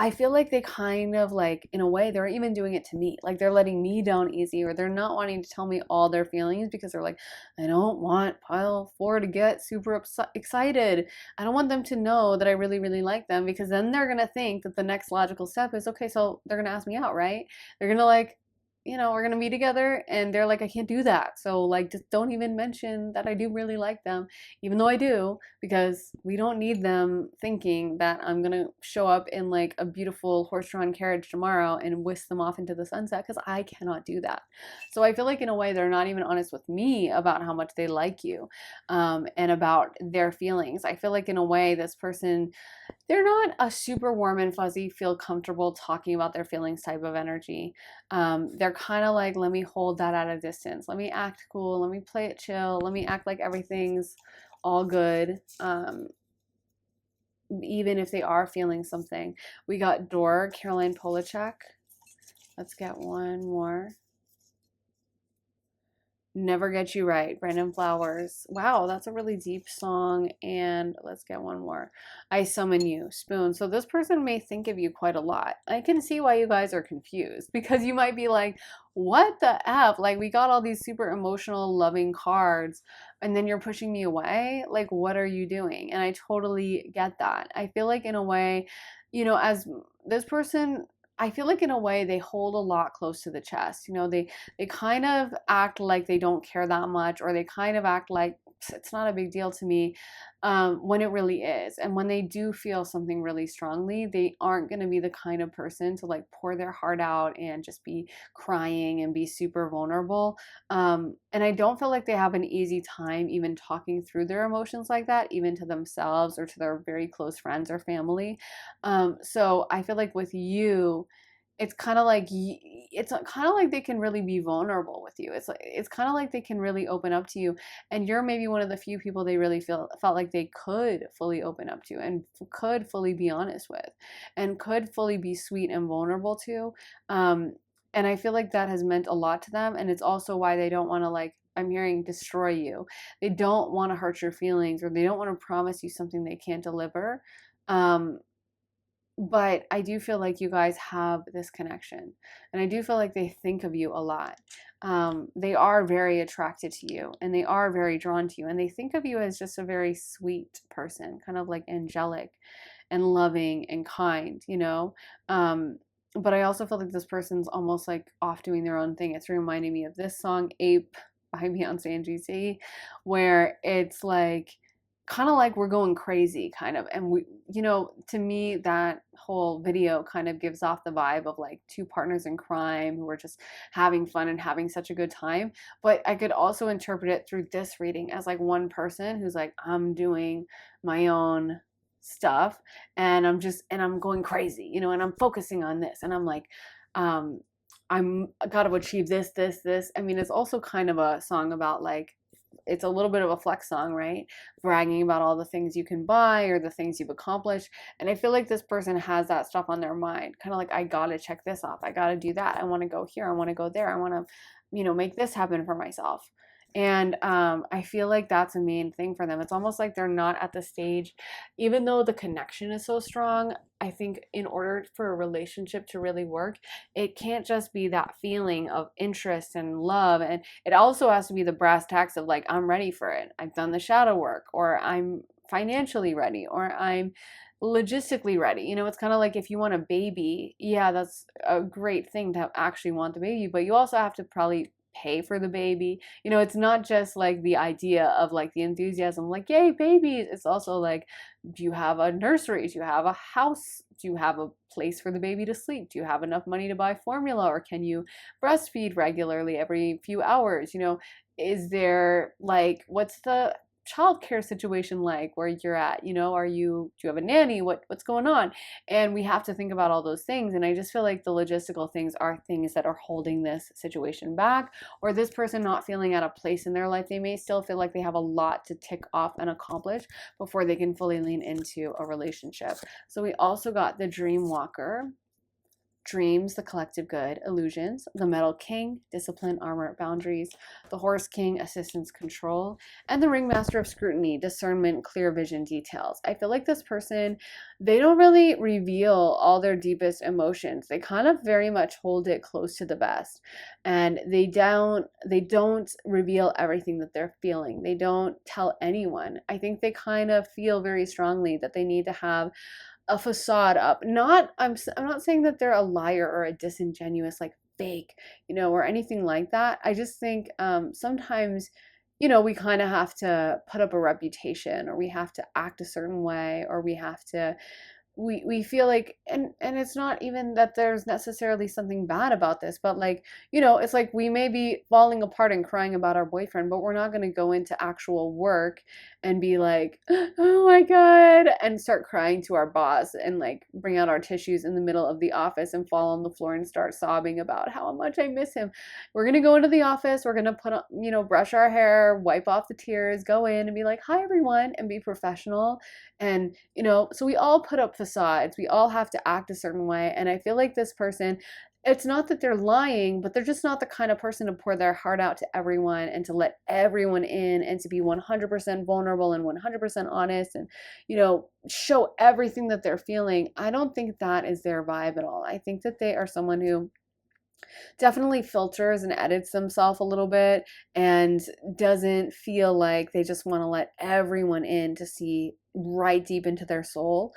I feel like they kind of like, in a way, they're even doing it to me. Like they're letting me down easy, or they're not wanting to tell me all their feelings because they're like, I don't want pile 4 to get super excited. I don't want them to know that I really, really like them because then they're going to think that the next logical step is, okay, so they're going to ask me out, right? They're going to like, we're going to be together, and they're like, I can't do that. So like, just don't even mention that I do really like them, even though I do, because we don't need them thinking that I'm going to show up in like a beautiful horse-drawn carriage tomorrow and whisk them off into the sunset, because I cannot do that. So I feel like in a way, they're not even honest with me about how much they like you, and about their feelings. I feel like in a way, this person, they're not a super warm and fuzzy, feel comfortable talking about their feelings type of energy. They're kind of like, let me hold that at a distance. Let me act cool. Let me play it chill. Let me act like everything's all good. Even if they are feeling something. We got Door, Caroline Polachek. Let's get one more. Never Get You Right, Brandon Flowers. Wow, that's a really deep song. And let's get one more. I Summon You, Spoon. So this person may think of you quite a lot. I can see why you guys are confused, because you might be like, what the F? Like, we got all these super emotional, loving cards, and then you're pushing me away? Like, what are you doing? And I totally get that. I feel like in a way, as this person, I feel like in a way they hold a lot close to the chest. They kind of act like they don't care that much, or they kind of act like it's not a big deal to me, when it really is. And when they do feel something really strongly, they aren't going to be the kind of person to like pour their heart out and just be crying and be super vulnerable. And I don't feel like they have an easy time even talking through their emotions like that, even to themselves or to their very close friends or family. So I feel like with you, it's kind of like they can really be vulnerable with you. It's kind of like they can really open up to you, and you're maybe one of the few people they really felt like they could fully open up to, and could fully be honest with, and could fully be sweet and vulnerable to. And I feel like that has meant a lot to them, and it's also why they don't want to, like, I'm hearing, destroy you. They don't want to hurt your feelings, or they don't want to promise you something they can't deliver. But I do feel like you guys have this connection, and I do feel like they think of you a lot. They are very attracted to you, and they are very drawn to you, and they think of you as just a very sweet person, kind of like angelic and loving and kind, but I also feel like this person's almost like off doing their own thing. It's reminding me of this song, Ape by Beyonce and Jay-Z, where it's like, kind of like we're going crazy, kind of. And we, to me, that whole video kind of gives off the vibe of like two partners in crime who are just having fun and having such a good time. But I could also interpret it through this reading as like one person who's like, I'm doing my own stuff, and I'm going crazy, and I'm focusing on this, and I'm like, I got to achieve this. I mean, it's also kind of a song about like, it's a little bit of a flex song, right? Bragging about all the things you can buy or the things you've accomplished. And I feel like this person has that stuff on their mind, kind of like, I gotta check this off, I gotta do that, I want to go here, I want to go there, I want to, make this happen for myself. And I feel like that's a main thing for them. It's almost like they're not at the stage, even though the connection is so strong. I think in order for a relationship to really work, it can't just be that feeling of interest and love. And it also has to be the brass tacks of like, I'm ready for it. I've done the shadow work, or I'm financially ready, or I'm logistically ready. It's kind of like if you want a baby, yeah, that's a great thing to actually want the baby, but you also have to probably pay for the baby. It's not just like the idea of like the enthusiasm, like, yay, babies. It's also like, do you have a nursery? Do you have a house? Do you have a place for the baby to sleep? Do you have enough money to buy formula? Or can you breastfeed regularly every few hours? Is there like, what's the childcare situation like where you're at? Do you have a nanny? What's going on? And we have to think about all those things. And I just feel like the logistical things are things that are holding this situation back, or this person not feeling at a place in their life. They may still feel like they have a lot to tick off and accomplish before they can fully lean into a relationship. So we also got the dream walker. Dreams, the collective good, illusions, the metal king, discipline, armor, boundaries, the horse king, assistance, control, and the ringmaster of scrutiny, discernment, clear vision, details. I feel like this person, they don't really reveal all their deepest emotions. They kind of very much hold it close to the vest, and they don't reveal everything that they're feeling. They don't tell anyone. I think they kind of feel very strongly that they need to have a facade up. I'm not saying that they're a liar or a disingenuous, like fake, or anything like that. I just think sometimes, we kind of have to put up a reputation, or we have to act a certain way, or we have to we feel like, and it's not even that there's necessarily something bad about this, but like, it's like we may be falling apart and crying about our boyfriend, but we're not going to go into actual work and be like, oh my God, and start crying to our boss and like bring out our tissues in the middle of the office and fall on the floor and start sobbing about how much I miss him. We're going to go into the office, we're going to put on, brush our hair, wipe off the tears, go in and be like, hi everyone, and be professional. And, so we all put up facades. We all have to act a certain way. And I feel like this person, it's not that they're lying, but they're just not the kind of person to pour their heart out to everyone and to let everyone in and to be 100% vulnerable and 100% honest and, show everything that they're feeling. I don't think that is their vibe at all. I think that they are someone who definitely filters and edits themselves a little bit and doesn't feel like they just want to let everyone in to see right deep into their soul.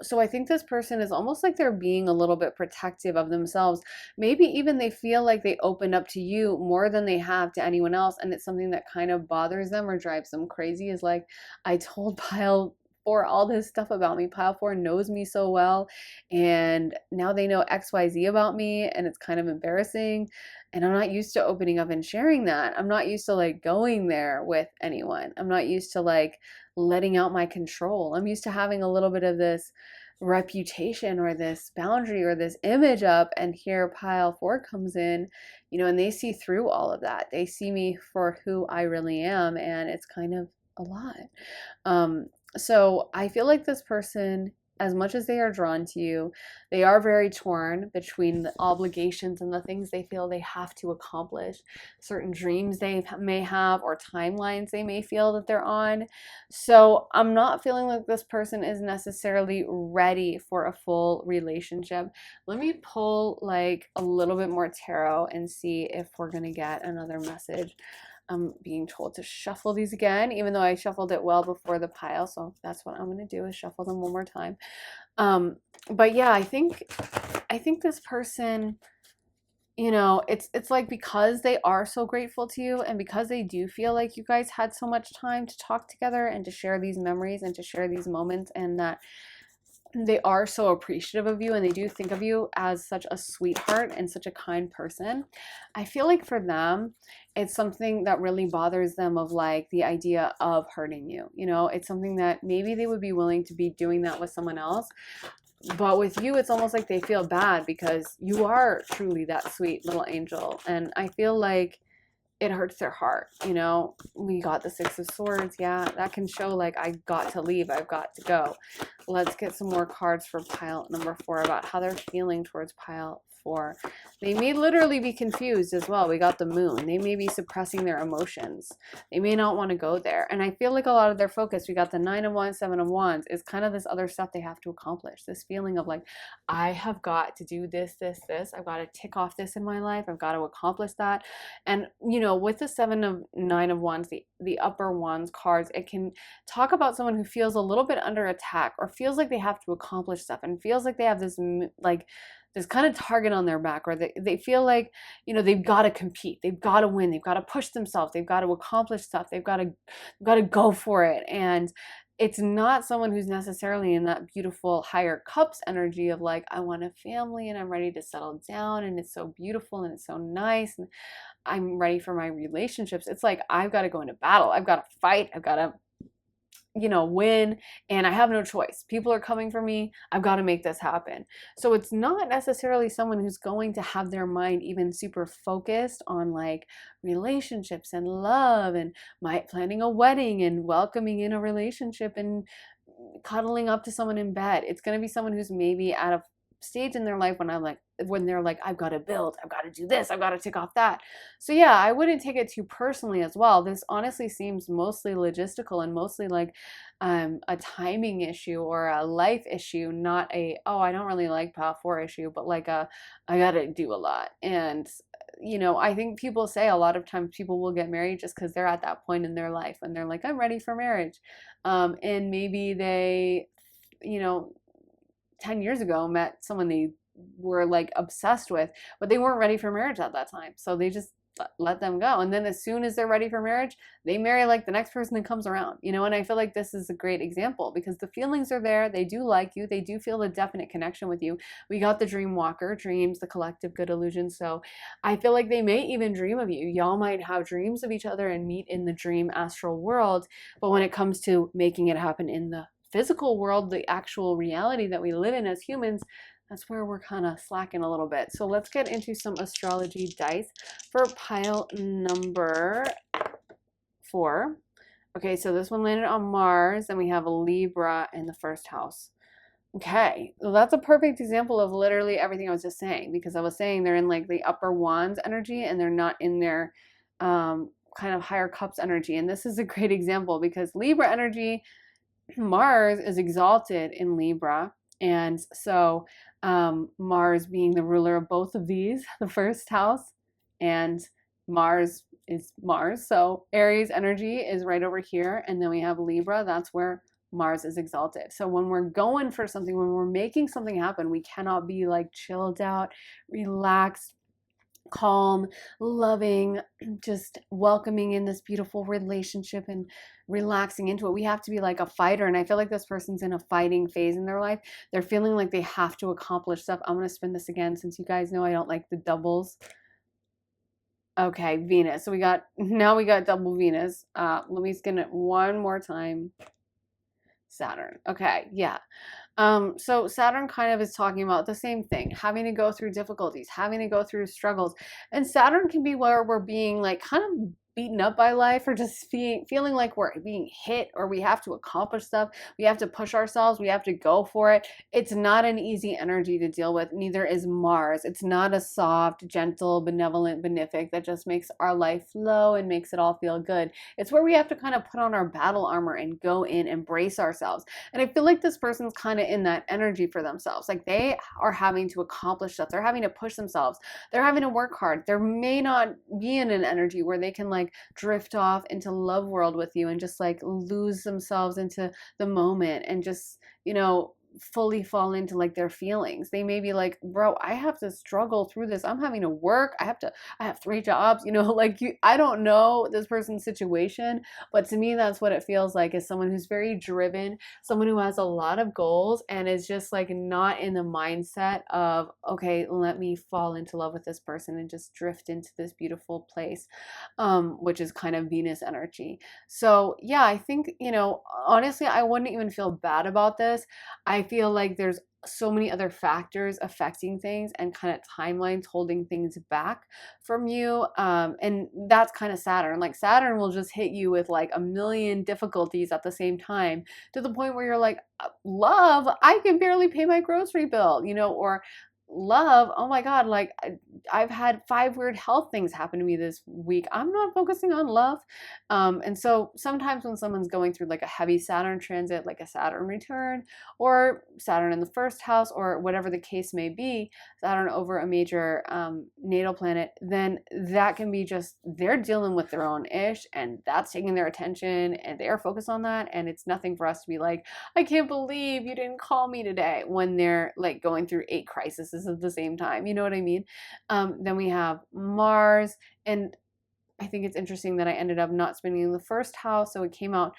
So I think this person is almost like they're being a little bit protective of themselves. Maybe even they feel like they opened up to you more than they have to anyone else. And it's something that kind of bothers them or drives them crazy, is like, I told Pile 4 all this stuff about me. Pile 4 knows me so well, and now they know XYZ about me, and it's kind of embarrassing. And I'm not used to opening up and sharing that. I'm not used to like going there with anyone. I'm not used to like letting out my control. I'm used to having a little bit of this reputation or this boundary or this image up, and here Pile 4 comes in, and they see through all of that. They see me for who I really am, and it's kind of a lot. So I feel like this person, as much as they are drawn to you, they are very torn between the obligations and the things they feel they have to accomplish, certain dreams they may have, or timelines they may feel that they're on. So I'm not feeling like this person is necessarily ready for a full relationship. Let me pull like a little bit more tarot and see if we're going to get another message. I'm being told to shuffle these again, even though I shuffled it well before the pile. So that's what I'm going to do, is shuffle them one more time. But yeah, I think this person, it's like, because they are so grateful to you, and because they do feel like you guys had so much time to talk together and to share these memories and to share these moments, and that they are so appreciative of you, and they do think of you as such a sweetheart and such a kind person. I feel like for them, it's something that really bothers them, of like the idea of hurting you. It's something that maybe they would be willing to be doing that with someone else, but with you, it's almost like they feel bad because you are truly that sweet little angel. And I feel like it hurts their heart. You know, we got the Six of Swords. Yeah, that can show like I got to leave, I've got to go. Let's get some more cards for pile number 4 about how they're feeling towards pile 4. They may literally be confused as well. We got the Moon. They may be suppressing their emotions. They may not want to go there. And I feel like a lot of their focus, we got the Nine of Wands, Seven of Wands, is kind of this other stuff they have to accomplish. This feeling of like, I have got to do this, this, this. I've got to tick off this in my life. I've got to accomplish that. And, you know, with the Nine of Wands, the upper Wands cards, it can talk about someone who feels a little bit under attack or feels like they have to accomplish stuff and feels like they have this, like, this kind of target on their back, or they feel like, you know, they've got to compete, they've got to win, they've got to push themselves, they've got to accomplish stuff, they've got to go for it. And it's not someone who's necessarily in that beautiful higher cups energy of like, I want a family and I'm ready to settle down and it's so beautiful and it's so nice and I'm ready for my relationships. It's like, I've got to go into battle, I've got to fight, I've got to, you know, win, and I have no choice. People are coming for me. I've got to make this happen. So it's not necessarily someone who's going to have their mind even super focused on like relationships and love and planning a wedding and welcoming in a relationship and cuddling up to someone in bed. It's going to be someone who's maybe at a stage in their life when they're like, I've got to build, I've got to do this, I've got to tick off that. So yeah, I wouldn't take it too personally as well. This honestly seems mostly logistical and mostly like a timing issue or a life issue, not a, oh, I don't really like pile 4 issue, but like a, I got to do a lot. And you know, I think people say a lot of times people will get married just because they're at that point in their life and they're like, I'm ready for marriage. And maybe they, you know, 10 years ago met someone they were like obsessed with, but they weren't ready for marriage at that time. So they just let them go. And then as soon as they're ready for marriage, they marry like the next person that comes around, you know? And I feel like this is a great example because the feelings are there. They do like you. They do feel a definite connection with you. We got the dream walker, dreams, the collective good illusion. So I feel like they may even dream of you. Y'all might have dreams of each other and meet in the dream astral world. But when it comes to making it happen in the physical world, the actual reality that we live in as humans, that's where we're kind of slacking a little bit. So let's get into some astrology dice for pile number 4. Okay, so this one landed on Mars, and we have a Libra in the first house. Okay, well, that's a perfect example of literally everything I was just saying, because I was saying they're in like the upper wands energy and they're not in their kind of higher cups energy. And this is a great example because Libra energy, Mars is exalted in Libra. And so Mars being the ruler of both of these, the first house, and Mars is Mars. So Aries energy is right over here. And then we have Libra. That's where Mars is exalted. So when we're going for something, when we're making something happen, we cannot be like chilled out, relaxed, calm, loving, just welcoming in this beautiful relationship and relaxing into it. We have to be like a fighter. And I feel like this person's in a fighting phase in their life. They're feeling like they have to accomplish stuff. I'm going to spin this again since you guys know I don't like the doubles. Okay, Venus. So we got double Venus. Let me skin it one more time. Saturn. Okay, yeah. So Saturn kind of is talking about the same thing, having to go through difficulties, having to go through struggles. And Saturn can be where we're being like kind of beaten up by life or just feeling like we're being hit or we have to accomplish stuff. We have to push ourselves. We have to go for it. It's not an easy energy to deal with. Neither is Mars. It's not a soft, gentle, benevolent, benefic that just makes our life flow and makes it all feel good. It's where we have to kind of put on our battle armor and go in and brace ourselves. And I feel like this person's kind of in that energy for themselves. Like they are having to accomplish stuff. They're having to push themselves. They're having to work hard. There may not be in an energy where they can like drift off into love world with you and just like lose themselves into the moment and just, you know, fully fall into like their feelings. They may be like, bro, I have to struggle through this. I'm having to work. I have 3 jobs, you know, like I don't know this person's situation, but to me, that's what it feels like, is someone who's very driven, someone who has a lot of goals and is just like not in the mindset of, okay, let me fall into love with this person and just drift into this beautiful place, which is kind of Venus energy. So yeah, I think, you know, honestly, I wouldn't even feel bad about this. I feel like there's so many other factors affecting things and kind of timelines holding things back from you. And that's kind of Saturn. Like Saturn will just hit you with like a million difficulties at the same time, to the point where you're like, love, I can barely pay my grocery bill, you know, or love, oh my God, like I've had 5 weird health things happen to me this week. I'm not focusing on love. And so sometimes when someone's going through like a heavy Saturn transit, like a Saturn return or Saturn in the first house or whatever the case may be, Saturn over a major natal planet, then that can be just, they're dealing with their own ish and that's taking their attention and they're focused on that. And it's nothing for us to be like, I can't believe you didn't call me today, when they're like going through 8 crises at the same time. You know what I mean? Then we have Mars, and I think it's interesting that I ended up not spinning in the first house. So it came out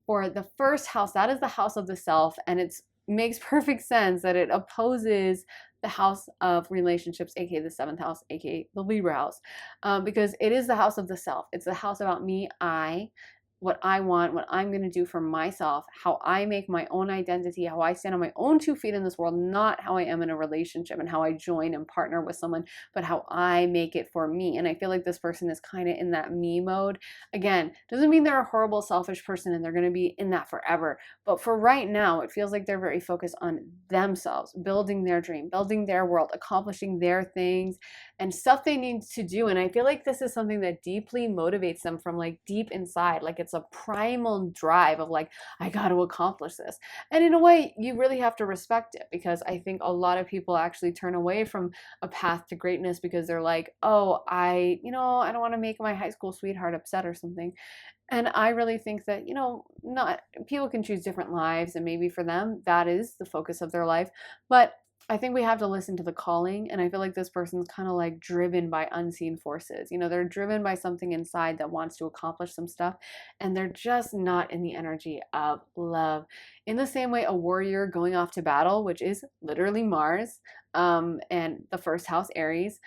for the first house. That is the house of the self, and it makes perfect sense that it opposes the house of relationships, aka the 7th house, aka the Libra house, because it is the house of the self. It's the house about me, what I want, what I'm going to do for myself, how I make my own identity, how I stand on my own 2 feet in this world, not how I am in a relationship and how I join and partner with someone, but how I make it for me. And I feel like this person is kind of in that me mode. Again, doesn't mean they're a horrible, selfish person and they're going to be in that forever. But for right now, it feels like they're very focused on themselves, building their dream, building their world, accomplishing their things and stuff they need to do. And I feel like this is something that deeply motivates them from like deep inside. Like it's a primal drive of like, I got to accomplish this. And in a way, you really have to respect it, because I think a lot of people actually turn away from a path to greatness because they're like, oh, I don't want to make my high school sweetheart upset or something. And I really think that, not people can choose different lives, and maybe for them, that is the focus of their life. But I think we have to listen to the calling. And I feel like this person's kind of like driven by unseen forces. They're driven by something inside that wants to accomplish some stuff. And they're just not in the energy of love. In the same way, a warrior going off to battle, which is literally Mars, and the first house, Aries,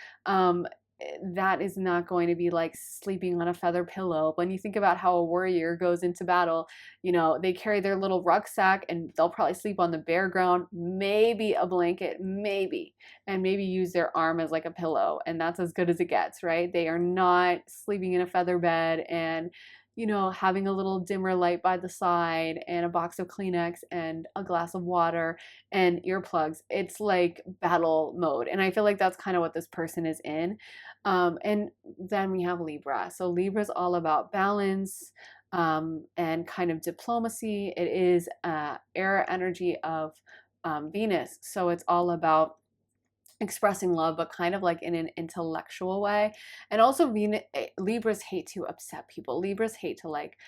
that is not going to be like sleeping on a feather pillow. When you think about how a warrior goes into battle, they carry their little rucksack and they'll probably sleep on the bare ground, maybe a blanket, and maybe use their arm as like a pillow. And that's as good as it gets, right? They are not sleeping in a feather bed and having a little dimmer light by the side and a box of Kleenex and a glass of water and earplugs. It's like battle mode. And I feel like that's kind of what this person is in. And then we have Libra. So Libra is all about balance and kind of diplomacy. It is air energy of Venus. So it's all about expressing love, but kind of like in an intellectual way. And also Libras hate to upset people. Libras hate to like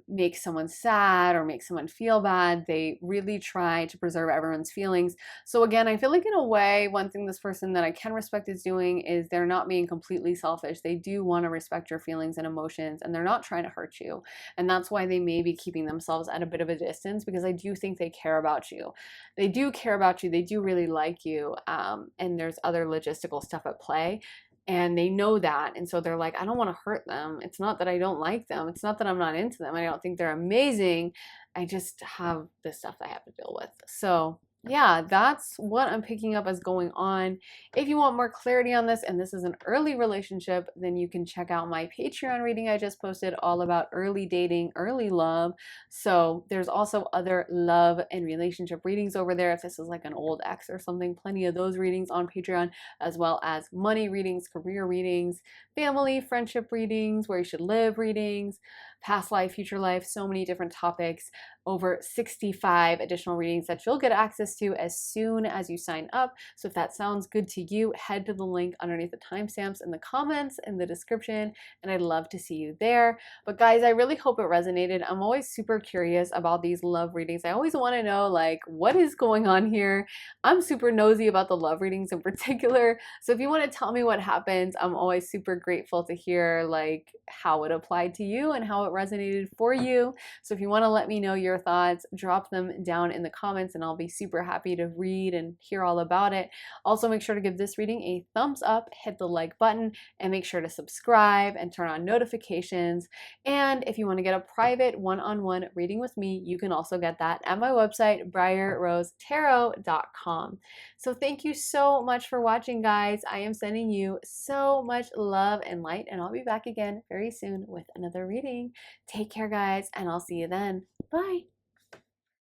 make someone sad or make someone feel bad. They really try to preserve everyone's feelings. So again, I feel like in a way, one thing this person that I can respect is doing is they're not being completely selfish. They do want to respect your feelings and emotions, and they're not trying to hurt you. And that's why they may be keeping themselves at a bit of a distance, because I do think they care about you. They do care about you. They do really like you. And there's other logistical stuff at play. And they know that. And so they're like, I don't want to hurt them. It's not that I don't like them. It's not that I'm not into them. I don't think they're amazing. I just have this stuff that I have to deal with. So yeah, that's what I'm picking up as going on. If you want more clarity on this, and this is an early relationship, then you can check out my Patreon reading I just posted all about early dating, early love. So there's also other love and relationship readings over there. If this is like an old ex or something, plenty of those readings on Patreon, as well as money readings, career readings, family, friendship readings, where you should live readings, past life, future life, so many different topics, over 65 additional readings that you'll get access to as soon as you sign up. So if that sounds good to you, head to the link underneath the timestamps in the comments in the description, and I'd love to see you there. But guys, I really hope it resonated. I'm always super curious about these love readings. I always want to know like what is going on here. I'm super nosy about the love readings in particular. So if you want to tell me what happens, I'm always super grateful to hear like how it applied to you and how it what resonated for you. So if you want to let me know your thoughts, drop them down in the comments and I'll be super happy to read and hear all about it. Also, make sure to give this reading a thumbs up, hit the like button, and make sure to subscribe and turn on notifications. And if you want to get a private one-on-one reading with me, you can also get that at my website, briarrosetarot.com. So thank you so much for watching, guys. I am sending you so much love and light, and I'll be back again very soon with another reading. Take care, guys, and I'll see you then. Bye.